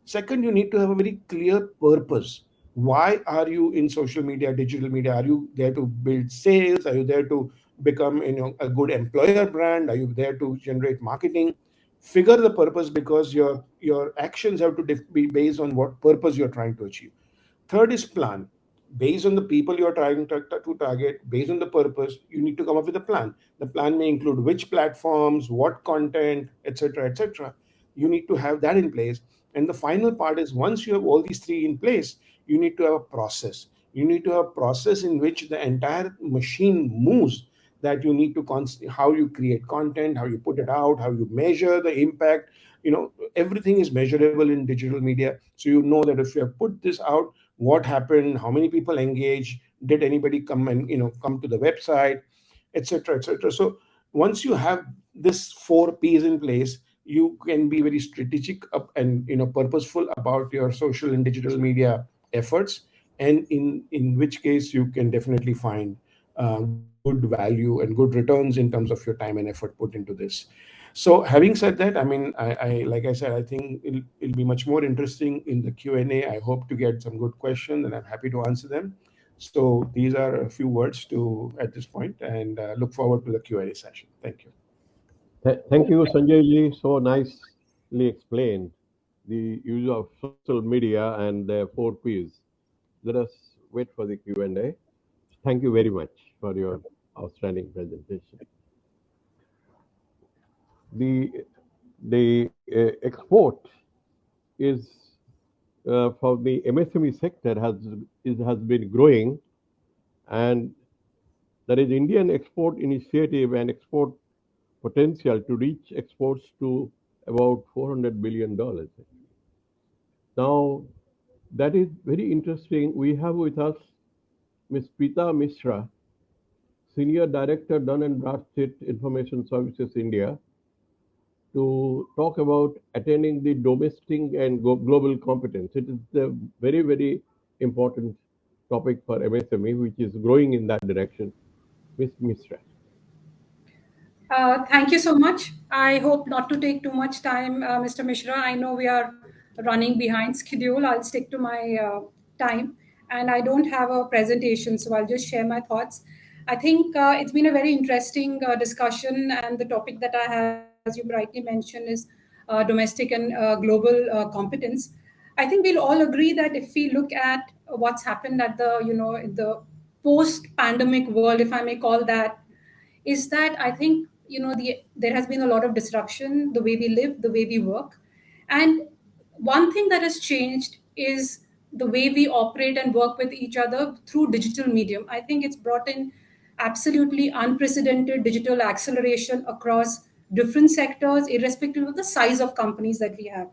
Second, you need to have a very clear purpose. Why are you in social media, digital media? Are you there to build sales? Are you there to become a good employer brand? Are you there to generate marketing? Figure the purpose, because your actions have to be based on what purpose you're trying to achieve. Third is plan. Based on the people you're trying to target, based on the purpose, you need to come up with a plan. The plan may include which platforms, what content, etc., etc. You need to have that in place. And the final part is, once you have all these 3 in place, you need to have a process. You need to have a process in which the entire machine moves, that you need to how you create content, how you put it out, how you measure the impact. Everything is measurable in digital media. So you know that if you have put this out, what happened, how many people engaged, did anybody come and come to the website, etc., etc. So once you have this 4 P's in place, you can be very strategic and purposeful about your social and digital media efforts, and in which case you can definitely find good value and good returns in terms of your time and effort put into this. So having said that, I mean, I like I said, I think it'll be much more interesting in the Q&A. I hope to get some good questions, and I'm happy to answer them. So these are a few words to at this point, and look forward to the Q&A session. Thank you. Thank you, Sanjay ji. So nicely explained the use of social media and the 4 P's. Let us wait for the Q&A. Thank you very much for your outstanding presentation. The export is for the MSME sector has been growing, and there is Indian export initiative and export potential to reach exports to about $400 billion. Now, that is very interesting. We have with us Ms. Preeta Mishra, Senior Director, Dun & Bradstreet Information Services India, to talk about attaining the domestic and global competence. It is a very, very important topic for MSME, which is growing in that direction. Ms. Mishra. Thank you so much. I hope not to take too much time, Mr. Mishra. I know we are running behind schedule. I'll stick to my time. And I don't have a presentation, so I'll just share my thoughts. I think it's been a very interesting discussion, and the topic that I have, as you rightly mentioned, is domestic and global competence. I think we'll all agree that if we look at what's happened at in the post-pandemic world, if I may call that, is that I think there has been a lot of disruption, the way we live, the way we work. And one thing that has changed is the way we operate and work with each other through digital medium. I think it's brought in absolutely unprecedented digital acceleration across different sectors, irrespective of the size of companies that we have.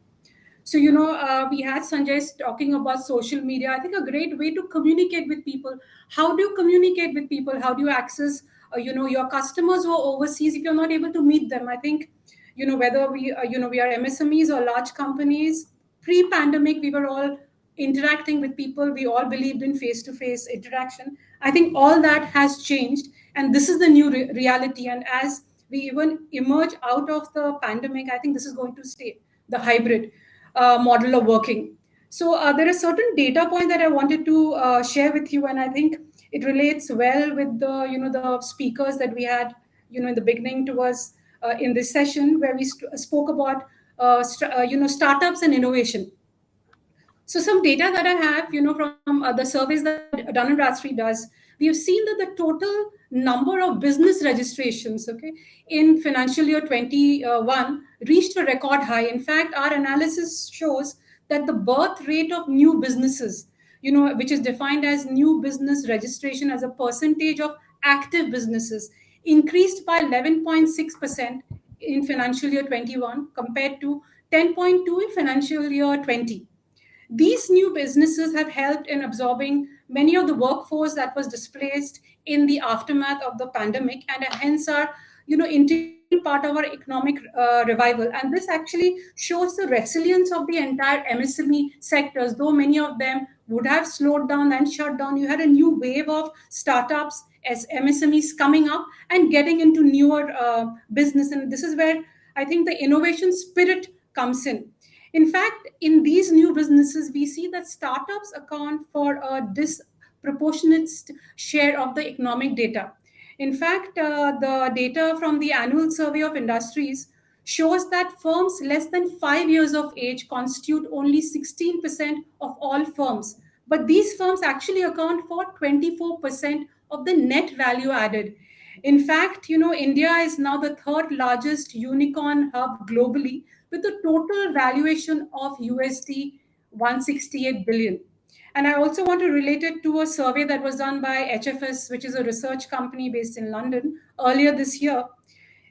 So, we had Sanjay talking about social media. I think a great way to communicate with people. How do you communicate with people? How do you access, your customers who are overseas if you're not able to meet them? I think, whether we are MSMEs or large companies, Pre-pandemic, we were all interacting with people. We all believed in face-to-face interaction. I think all that has changed, and this is the new reality. And as we even emerge out of the pandemic, I think this is going to stay the hybrid model of working. So there are certain data points that I wanted to share with you, and I think it relates well with the the speakers that we had in the beginning towards in this session, where we spoke about startups and innovation. So some data that I have, from the surveys that Dun& Bradstreet does, we have seen that the total number of business registrations, okay, in financial year 21 reached a record high. In fact, our analysis shows that the birth rate of new businesses, which is defined as new business registration as a percentage of active businesses, increased by 11.6% in financial year 21 compared to 10.2 in financial year 20. These new businesses have helped in absorbing many of the workforce that was displaced in the aftermath of the pandemic, and hence are, integral part of our economic revival. And this actually shows the resilience of the entire MSME sectors. Though many of them would have slowed down and shut down, you had a new wave of startups as MSMEs coming up and getting into newer business. And this is where I think the innovation spirit comes in. In fact, in these new businesses, we see that startups account for a disproportionate share of the economic data. In fact, the data from the annual survey of industries shows that firms less than 5 years of age constitute only 16% of all firms. But these firms actually account for 24% of the net value added. In fact, India is now the third largest unicorn hub globally, with a total valuation of USD 168 billion. And I also want to relate it to a survey that was done by HFS, which is a research company based in London, earlier this year.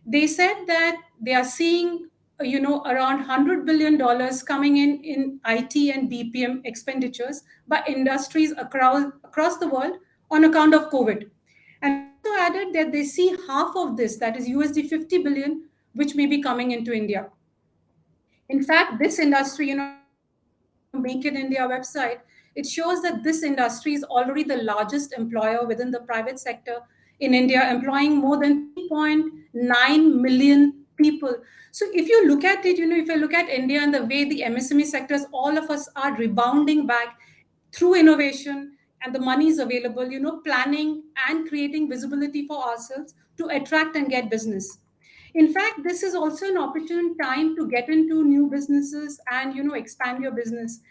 They said that they are seeing, around $100 billion coming in IT and BPM expenditures by industries across the world on account of COVID. And also added that they see half of this, that is USD 50 billion, which may be coming into India. In fact, this industry, Make in India website, it shows that this industry is already the largest employer within the private sector in India, employing more than 3.9 million people. So if you look at it, if you look at India and the way the MSME sectors, all of us are rebounding back through innovation, and the money is available, planning and creating visibility for ourselves to attract and get business. In fact, this is also an opportune time to get into new businesses and expand your business.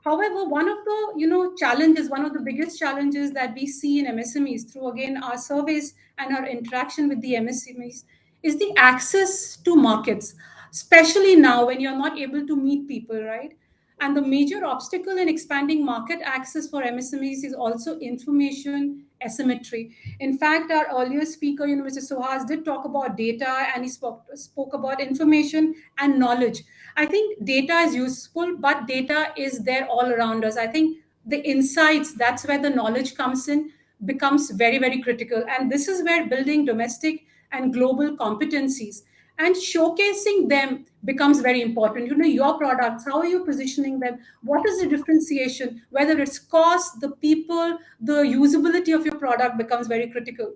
However, one of the challenges, one of the biggest challenges that we see in MSMEs through again our surveys and our interaction with the MSMEs is the access to markets, especially now when you're not able to meet people, right? And the major obstacle in expanding market access for MSMEs is also information asymmetry. In fact, our earlier speaker, Mr. Suhas, did talk about data, and he spoke about information and knowledge. I think data is useful, but data is there all around us. I think the insights, that's where the knowledge comes in, becomes very, very critical. And this is where building domestic and global competencies and showcasing them becomes very important. Your products, how are you positioning them? What is the differentiation? Whether it's cost, the people, the usability of your product becomes very critical.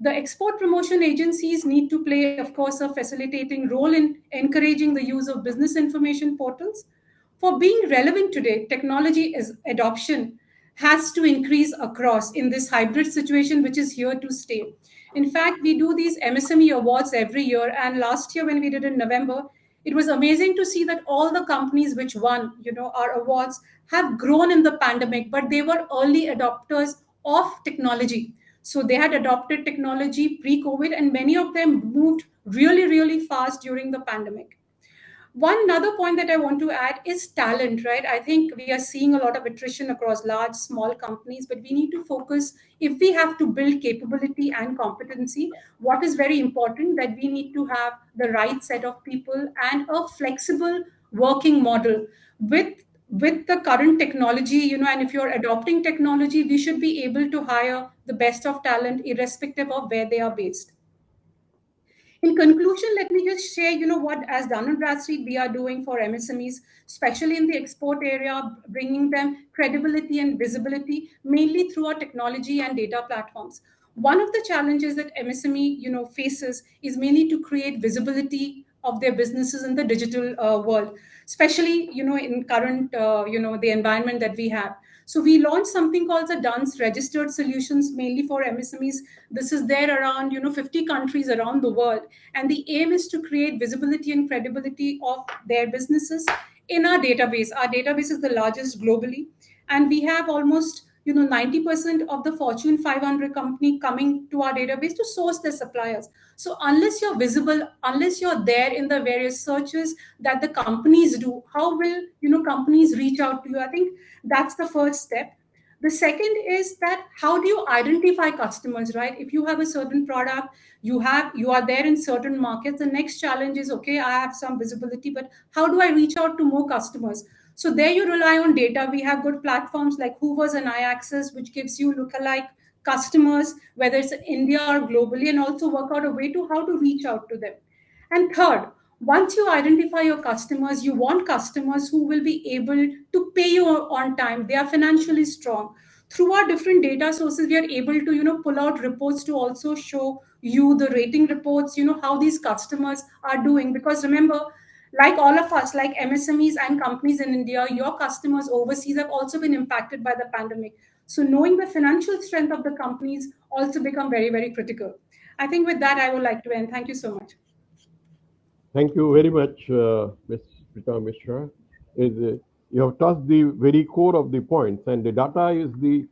The export promotion agencies need to play, of course, a facilitating role in encouraging the use of business information portals. For being relevant today, technology adoption has to increase across in this hybrid situation, which is here to stay. In fact, we do these MSME awards every year. And last year, when we did in November, it was amazing to see that all the companies which won, our awards have grown in the pandemic, but they were early adopters of technology. So they had adopted technology pre-COVID, and many of them moved really, really fast during the pandemic. One other point that I want to add is talent, right? I think we are seeing a lot of attrition across large, small companies, but we need to focus, if we have to build capability and competency, what is very important that we need to have the right set of people and a flexible working model with the current technology, and if you're adopting technology, we should be able to hire the best of talent irrespective of where they are based. In conclusion, let me just share, what as Dun& Bradstreet we are doing for MSMEs, especially in the export area, bringing them credibility and visibility, mainly through our technology and data platforms. One of the challenges that MSME, faces is mainly to create visibility of their businesses in the digital world, especially, in current, the environment that we have. So we launched something called the DUNS registered solutions mainly for MSMEs. This is there around 50 countries around the world, and the aim is to create visibility and credibility of their businesses in our database. Our database is the largest globally, and we have almost 90% of the Fortune 500 company coming to our database to source their suppliers. So unless you're visible, unless you're there in the various searches that the companies do, how will companies reach out to you? I think that's the first step. The second is that how do you identify customers, right? If you have a certain product, you are there in certain markets. The next challenge is, okay, I have some visibility, but how do I reach out to more customers? So there you rely on data. We have good platforms like Hoovers and iAccess, which gives you lookalike customers, whether it's in India or globally, and also work out a way to how to reach out to them. And third, once you identify your customers, you want customers who will be able to pay you on time. They are financially strong. Through our different data sources, we are able to, pull out reports to also show you the rating reports, how these customers are doing. Because remember, like all of us, like MSMEs and companies in India, your customers overseas have also been impacted by the pandemic. So knowing the financial strength of the companies also become very, very critical. I think with that, I would like to end. Thank you so much. Thank you very much, Ms. Prita Mishra. You have touched the very core of the points, and the data is the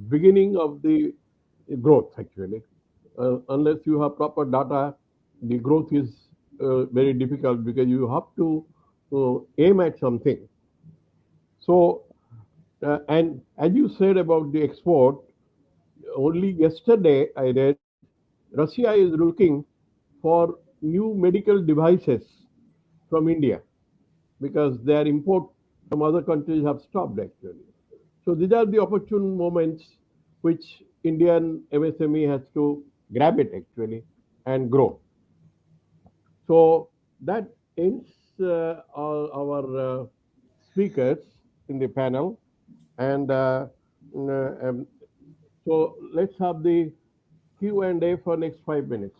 beginning of the growth, actually. Unless you have proper data, the growth is very difficult because you have to aim at something. So, and as you said about the export, only yesterday I read Russia is looking for new medical devices from India because their import from other countries have stopped actually. So these are the opportune moments which Indian MSME has to grab it actually and grow. So that ends our speakers in the panel, and so let's have the Q&A for next 5 minutes.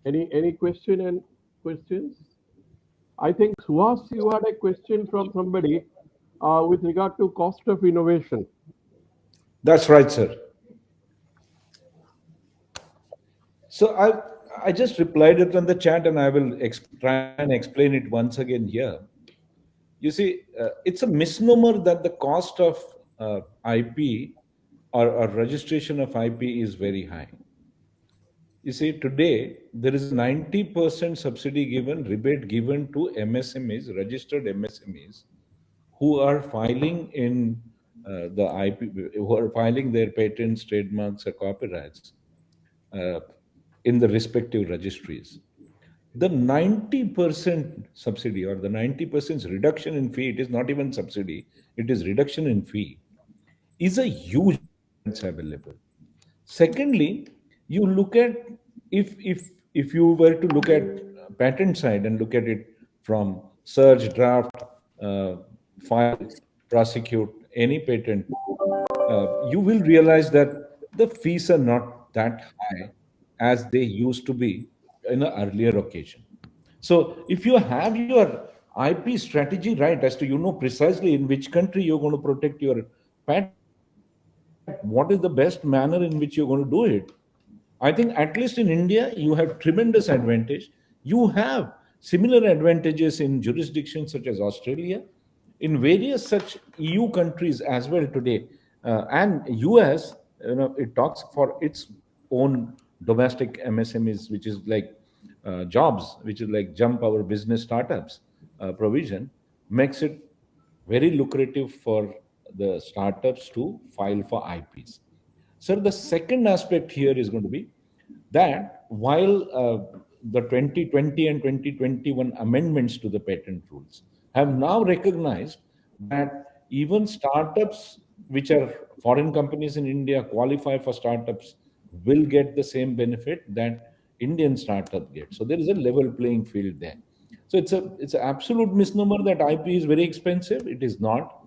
Any questions? I think Suhas, you had a question from somebody with regard to cost of innovation. That's right, sir. So I just replied it on the chat, and I will try and explain it once again here. You see, it's a misnomer that the cost of IP or registration of IP is very high. You see, today there is 90% subsidy given, rebate given to MSMEs, registered MSMEs, who are filing in the IP, who are filing their patents, trademarks, or copyrights in the respective registries. The 90% subsidy or the 90% reduction in fee, it is not even subsidy, it is reduction in fee, is a huge available. Secondly, you look at if you were to look at patent side and look at it from search, draft, file, prosecute any patent, you will realize that the fees are not that high as they used to be in an earlier occasion. So if you have your IP strategy right as to precisely in which country you're going to protect your patent, what is the best manner in which you're going to do it, I think at least in India, you have tremendous advantage. You have similar advantages in jurisdictions such as Australia, in various such EU countries as well today, and US. It talks for its own domestic MSMEs, which is like jobs, which is like jump our business startups provision, makes it very lucrative for the startups to file for IPs. So the second aspect here is going to be that while the 2020 and 2021 amendments to the patent rules have now recognized that even startups which are foreign companies in India qualify for startups will get the same benefit that Indian startup get. So there is a level playing field there. So it's an absolute misnomer that IP is very expensive. It is not.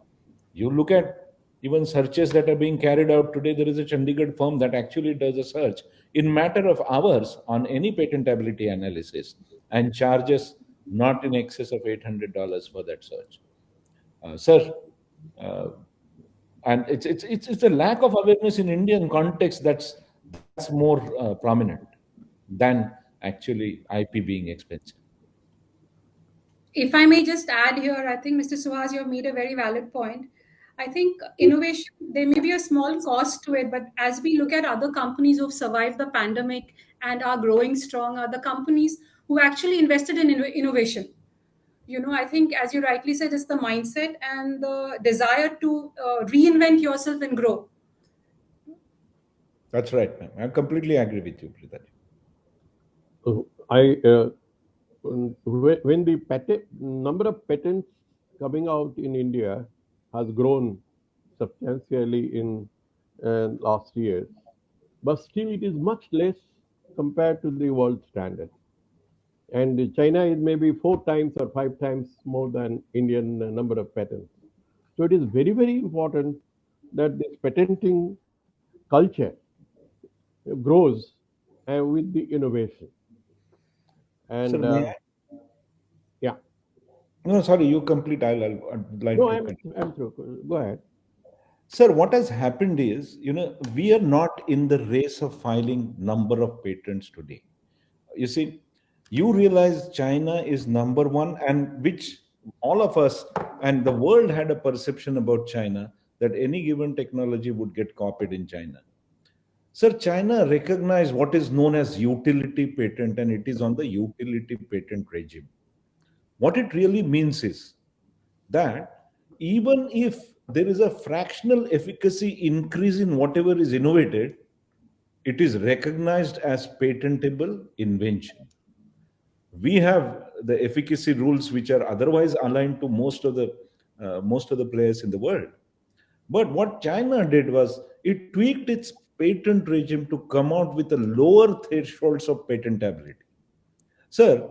You look at even searches that are being carried out today. There is a Chandigarh firm that actually does a search in matter of hours on any patentability analysis and charges not in excess of $800 for that search. Sir, uh, and it's a lack of awareness in Indian context that's more prominent than actually IP being expensive. If I may just add here, I think Mr. Suhas, you have made a very valid point. I think innovation, there may be a small cost to it, but as we look at other companies who've survived the pandemic and are growing strong, are the companies who actually invested in innovation. I think, as you rightly said, it's the mindset and the desire to reinvent yourself and grow. That's right, ma'am. I completely agree with you, Prithaj. When the number of patents coming out in India has grown substantially in last years, but still it is much less compared to the world standard. And China is maybe 4 times or 5 times more than Indian number of patents. So it is very, very important that this patenting culture grows with the innovation. And Sir, yeah. No, sorry, you complete. I'd like No, to I'm continue. through. Go ahead. Sir, what has happened is, we are not in the race of filing number of patents today. You see, you realize China is number one, and which all of us and the world had a perception about China that any given technology would get copied in China. Sir, China recognized what is known as utility patent, and it is on the utility patent regime. What it really means is that even if there is a fractional efficacy increase in whatever is innovated, it is recognized as patentable invention. We have the efficacy rules which are otherwise aligned to most of the players in the world. But what China did was it tweaked its patent regime to come out with a lower thresholds of patentability. Sir,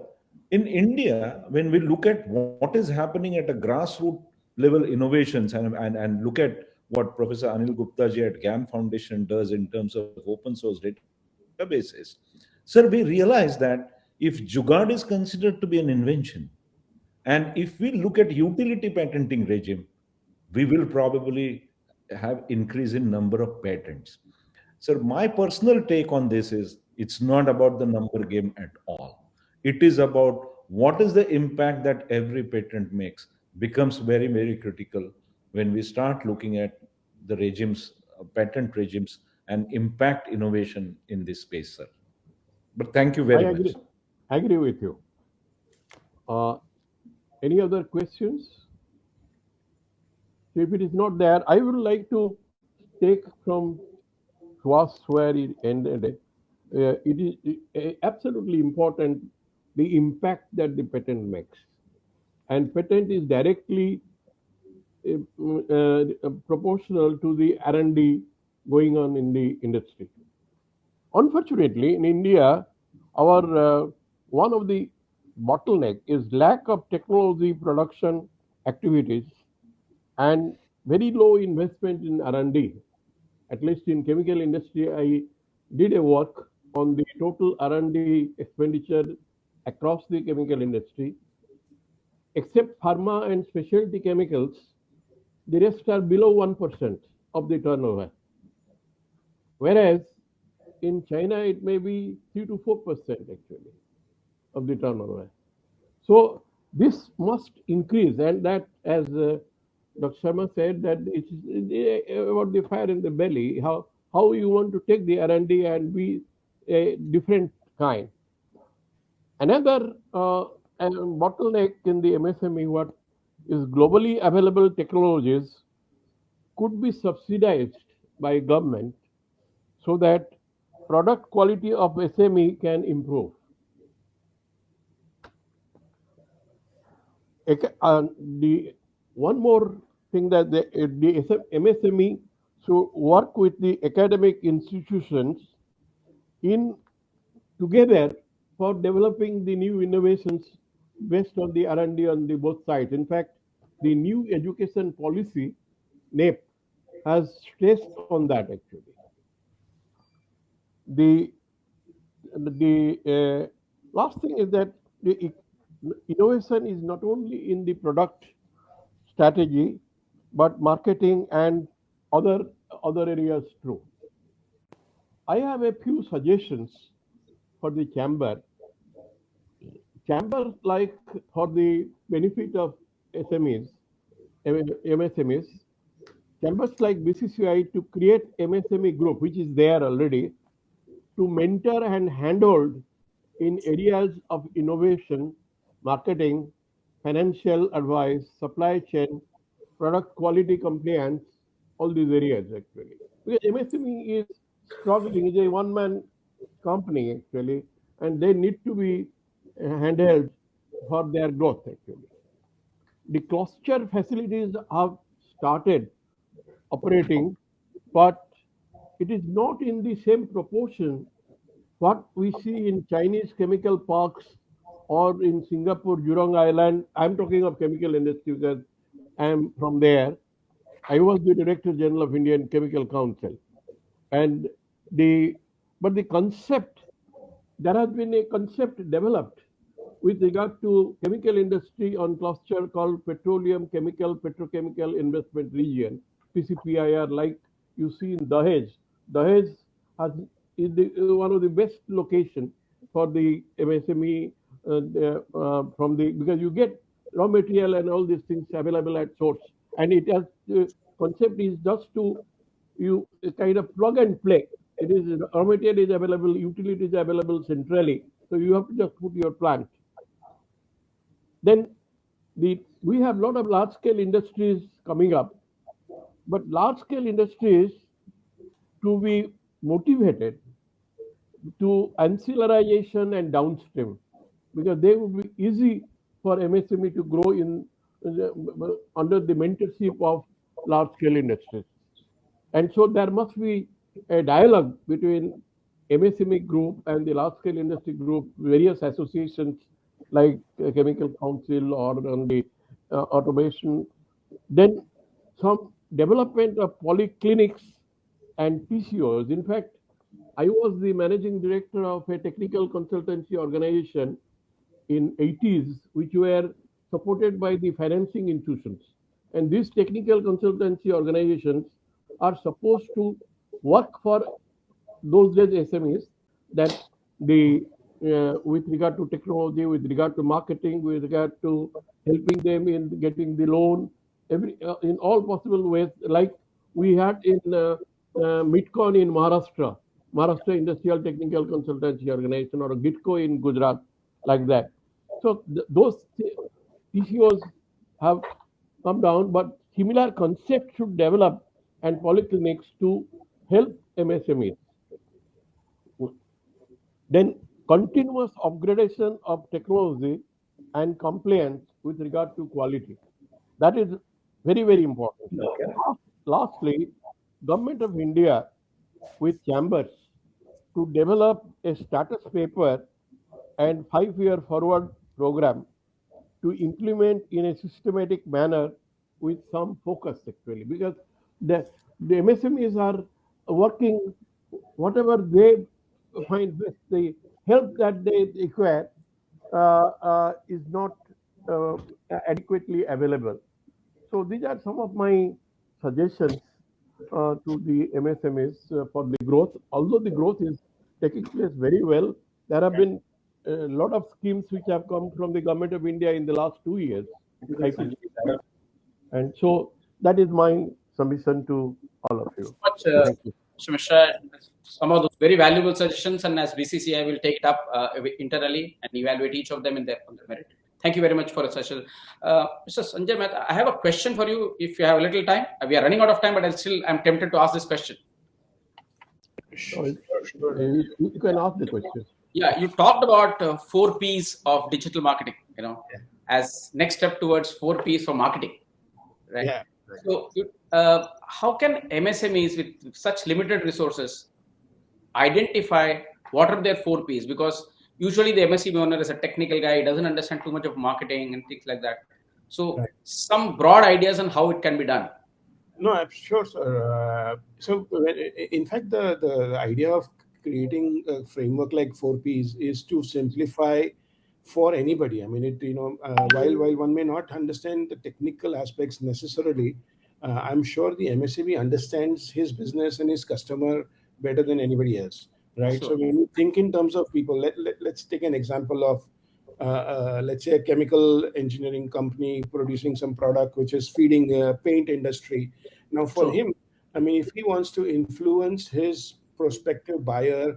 in India, when we look at what is happening at a grassroots level innovations and look at what Professor Anil Gupta ji at GAM Foundation does in terms of open source databases, sir, we realize that if Jugad is considered to be an invention, and if we look at utility patenting regime, we will probably have increase in number of patents. So my personal take on this is it's not about the number game at all. It is about what is the impact that every patent makes becomes very, very critical when we start looking at the regimes, patent regimes, and impact innovation in this space, sir. But thank you I very agree. much. I agree with you. Any other questions? So if it is not there, I would like to take from Schwartz where it ended. It is absolutely important the impact that the patent makes, and patent is directly proportional to the R&D going on in the industry. Unfortunately, in India, our one of the bottleneck is lack of technology production activities and very low investment in R&D. At least in chemical industry, I did a work on the total R&D expenditure across the chemical industry. Except pharma and specialty chemicals, the rest are below 1% of the turnover. Whereas in China, it may be 3 to 4% actually of the turnover. So this must increase, and that, as Dr. Sharma said, that it's about the fire in the belly. How you want to take the R&D and be a different kind. Another bottleneck in the MSME, what is globally available technologies could be subsidized by government so that product quality of SME can improve. The one more think that the MSME should work with the academic institutions in together for developing the new innovations based on the R&D on the both sides. In fact, the new education policy, NAP, has stressed on that actually. The last thing is that the innovation is not only in the product strategy, but marketing and other areas too. I have a few suggestions for the chamber. Chamber, like for the benefit of SMEs, MSMEs, chambers like BCCI to create MSME group, which is there already, to mentor and handhold in areas of innovation, marketing, financial advice, supply chain, product quality compliance, all these areas actually. Because MSME is struggling, is a one-man company actually, and they need to be handheld for their growth actually. The cluster facilities have started operating, but it is not in the same proportion what we see in Chinese chemical parks or in Singapore, Jurong Island. I'm talking of chemical industry because I'm from there. I was the Director General of Indian Chemical Council. And the concept, there has been a concept developed with regard to chemical industry on cluster called Petroleum Petrochemical Investment Region, PCPIR, like you see in Dahej. Dahej is one of the best location for the MSME because you get raw material and all these things available at source, and it has concept is just to you kind of plug and play. It is raw material is available, utility is available centrally, so you have to just put your plant. Then we have a lot of large scale industries coming up, but large scale industries to be motivated to ancillarization and downstream, because they would be easy for MSME to grow in under the mentorship of large scale industries. And so there must be a dialogue between MSME group and the large scale industry group, various associations like Chemical Council or on the automation. Then some development of polyclinics and TCOs. In fact, I was the managing director of a technical consultancy organization in 80s, which were supported by the financing institutions. And these technical consultancy organizations are supposed to work for those days SMEs, that the with regard to technology, with regard to marketing, with regard to helping them in getting the loan, in all possible ways, like we had in Midcon in Maharashtra Industrial Technical Consultancy Organization, or GITCO in Gujarat, like that. So those TCOs have come down, but similar concepts should develop and polyclinics to help MSMEs. Then continuous upgradation of technology and compliance with regard to quality. That is very, very important. Okay. Lastly, Government of India with chambers to develop a status paper and 5-year forward program to implement in a systematic manner with some focus actually, because the MSMEs are working whatever they find best. The help that they require is not adequately available. So these are some of my suggestions to the MSMEs for the growth. Although the growth is taking place very well, there have been a lot of schemes which have come from the Government of India in the last 2 years. And so that is my submission to all of you. Thank you. Mr. Mishra, some of those very valuable suggestions, and as BCCI will take it up internally and evaluate each of them on their merit. Thank you very much for a session. Mr. Sanjay Mehta, I have a question for you if you have a little time. We are running out of time, but I'm tempted to ask this question. You can ask the question. Yeah, you talked about 4 Ps of digital marketing, as next step towards 4 Ps for marketing, right? Yeah. So, how can MSMEs with such limited resources identify what are their 4 Ps? Because usually the MSME owner is a technical guy, he doesn't understand too much of marketing and things like that. So, some broad ideas on how it can be done. No, I'm sure, sir. In fact, the idea of creating a framework like 4 Ps is to simplify for anybody. I mean, while one may not understand the technical aspects necessarily, I'm sure the MSME understands his business and his customer better than anybody else, right? Sure. So when you think in terms of people, let's take an example of let's say a chemical engineering company producing some product which is feeding paint industry. Now for True. him, I mean, if he wants to influence his prospective buyer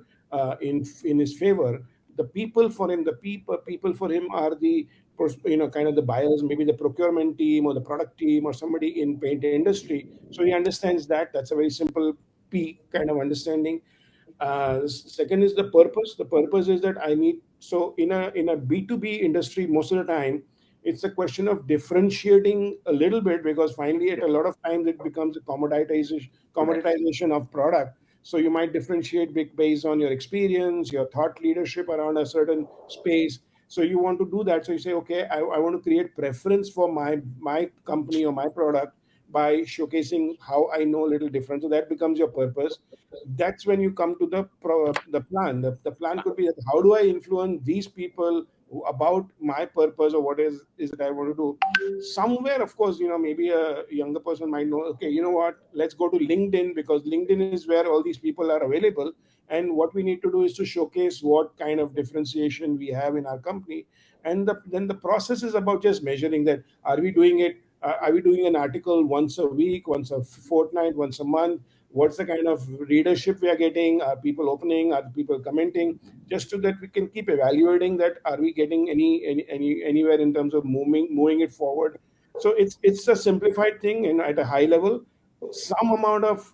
in his favor, the people for him, people for him are the kind of the buyers, maybe the procurement team or the product team or somebody in paint industry. So he understands that. That's a very simple P kind of understanding. Second is the purpose. The purpose is that I need, so in a B2B industry, most of the time, it's a question of differentiating a little bit, because finally at a lot of times it becomes a commoditization of product. So you might differentiate based on your experience, your thought leadership around a certain space. So you want to do that. So you say, okay, I want to create preference for my company or my product by showcasing how I know a little different. So that becomes your purpose. That's when you come to the plan. The plan could be that how do I influence these people about my purpose, or what is it I want to do. Somewhere, of course, maybe a younger person might know, okay, you know what, let's go to LinkedIn, because LinkedIn is where all these people are available, and what we need to do is to showcase what kind of differentiation we have in our company. And then the process is about just measuring that. Are we doing an article once a week, once a fortnight, once a month? What's the kind of readership we are getting? Are people opening? Are people commenting? Just so that we can keep evaluating that. Are we getting anywhere in terms of moving it forward? So it's a simplified thing, and at a high level, some amount of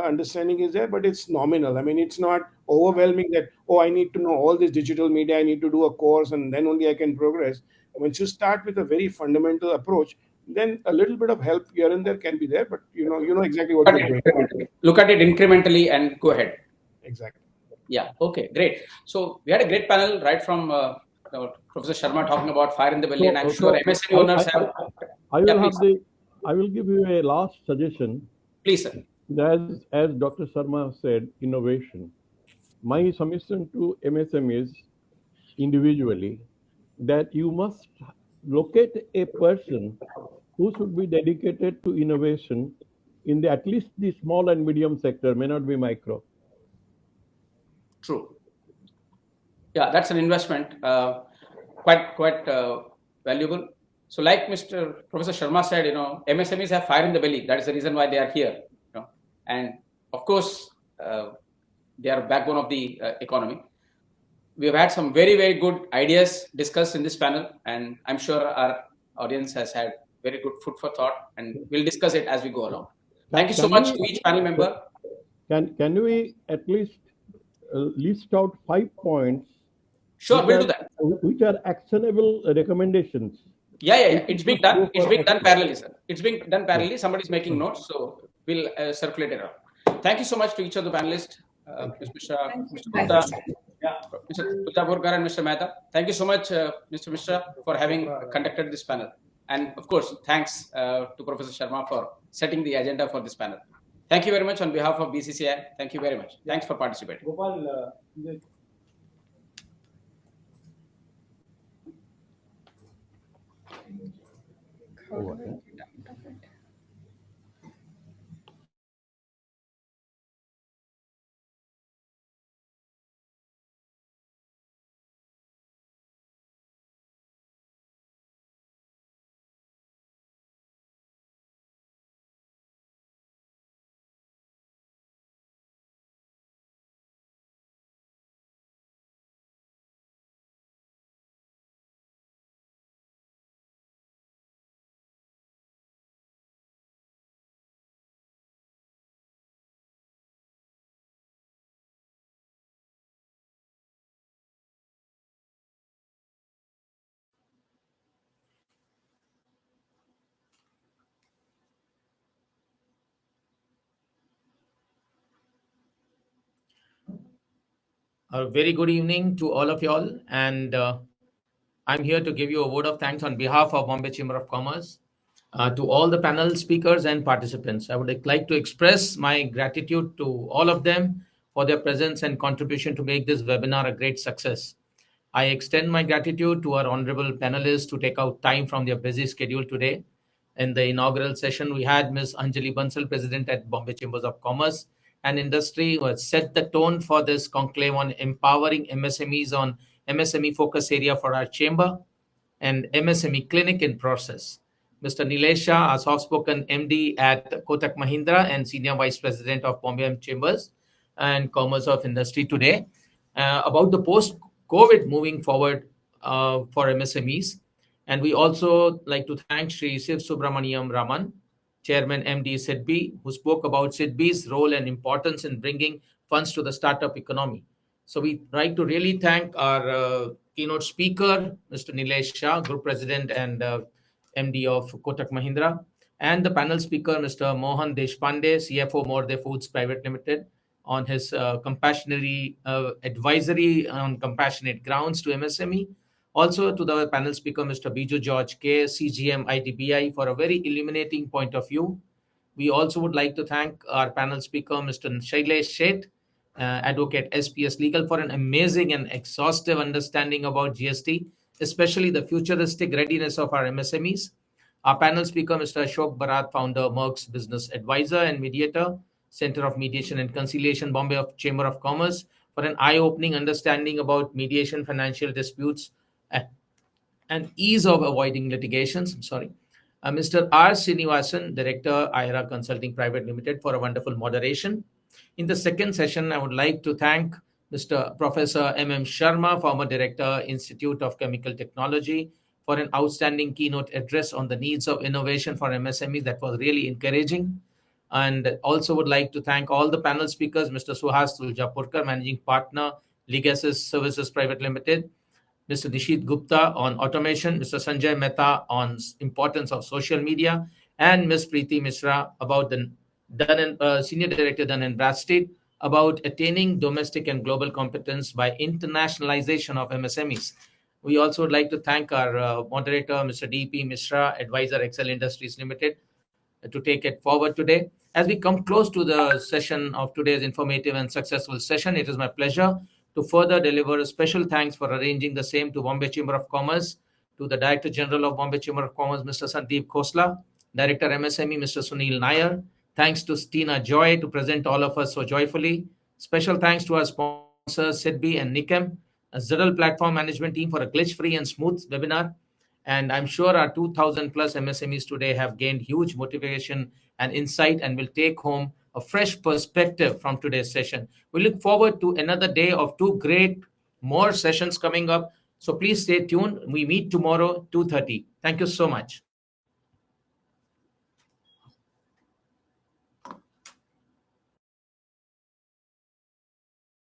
understanding is there, but it's nominal. I mean, it's not overwhelming that, oh, I need to know all this digital media, I need to do a course, and then only I can progress. Once you start with a very fundamental approach, then a little bit of help here and there can be there, but you know exactly what you're doing. Look at it incrementally and go ahead. Exactly. Yeah. Okay. Great. So we had a great panel right from Professor Sharma talking about fire in the belly, and I'm sure MSME owners have. I will give you a last suggestion. Please, sir. As Dr. Sharma said, innovation. My submission to MSMEs individually, that you must locate a person who should be dedicated to innovation in at least the small and medium sector, may not be micro. True. Yeah, that's an investment, quite valuable. So, like Mr. Professor Sharma said, MSMEs have fire in the belly. That is the reason why they are here. And of course, they are backbone of the economy. We have had some very good ideas discussed in this panel, and I'm sure our audience has had very good food for thought, and we'll discuss it as we go along. Thank you so much to each panel member. Can we at least list out 5 points? Sure, we'll do that. Which are actionable recommendations? Yeah. It's being done. It's being done parallelly, sir. It's being done parallelly. Somebody's making notes, so we'll circulate it around. Thank you so much to each of the panelists, Mr. Gupta, Mr. Tujaburkar, and Mr. Mehta. Thank you so much, Mr. Mishra, for having conducted this panel. And of course, thanks to Professor Sharma for setting the agenda for this panel. Thank you very much on behalf of BCCI. Thank you very much. Thanks for participating. A very good evening to all of y'all, and I'm here to give you a word of thanks on behalf of Bombay Chamber of Commerce to all the panel speakers and participants. I would like to express my gratitude to all of them for their presence and contribution to make this webinar a great success. I extend my gratitude to our honorable panelists to take out time from their busy schedule today. In the inaugural session, we had Ms. Anjali Bansal, President at Bombay Chambers of Commerce and Industry, who has set the tone for this conclave on empowering MSMEs on MSME focus area for our chamber and MSME clinic in process. Mr. Nilesh Shah, our soft-spoken MD at Kotak Mahindra and Senior Vice President of Bombay Chambers and Commerce of Industry today, about the post-COVID moving forward for MSMEs. And we also like to thank Sri Shiv Subramaniam Raman, Chairman MD SIDBI, who spoke about SIDBI's role and importance in bringing funds to the startup economy. So we like to really thank our keynote speaker, Mr. Nilesh Shah, Group President and MD of Kotak Mahindra, and the panel speaker, Mr. Mohan Deshpande, CFO Morde Foods Private Limited, on his compassionate advisory on compassionate grounds to MSME. Also to the panel speaker, Mr. Biju George K, CGM IDBI, for a very illuminating point of view. We also would like to thank our panel speaker, Mr. Shailesh Sheth, Advocate SPS Legal, for an amazing and exhaustive understanding about GST, especially the futuristic readiness of our MSMEs. Our panel speaker, Mr. Ashok Bharat, founder, Merck's Business Advisor and Mediator, Center of Mediation and Conciliation, Bombay Chamber of Commerce, for an eye-opening understanding about mediation, financial disputes, and ease of avoiding litigations. Mr. R. Srinivasan, Director, IRA Consulting Private Limited, for a wonderful moderation. In the second session, I would like to thank Mr. Professor M.M. Sharma, former Director, Institute of Chemical Technology, for an outstanding keynote address on the needs of innovation for MSMEs. That was really encouraging. And also would like to thank all the panel speakers, Mr. Suhas Tuljapurkar, Managing Partner, Legasis Services Private Limited, Mr. Nishit Gupta on automation, Mr. Sanjay Mehta on importance of social media, and Ms. Preeti Mishra about the Senior Director Dun & Bradstreet about attaining domestic and global competence by internationalization of MSMEs. We also would like to thank our moderator, Mr. D.P. Mishra, Advisor Excel Industries Limited, to take it forward today. As we come close to the session of today's informative and successful session, it is my pleasure to further deliver a special thanks for arranging the same to Bombay Chamber of Commerce, to the Director General of Bombay Chamber of Commerce, Mr. Sandeep Khosla, Director MSME, Mr. Sunil Nair. Thanks to Stina Joy to present all of us so joyfully. Special thanks to our sponsors, SIDBI and NICEM, a Ziral platform management team for a glitch-free and smooth webinar. And I'm sure our 2,000 plus MSMEs today have gained huge motivation and insight and will take home a fresh perspective from today's session. We look forward to another day of more sessions coming up. So please stay tuned. We meet tomorrow, 2:30. Thank you so much.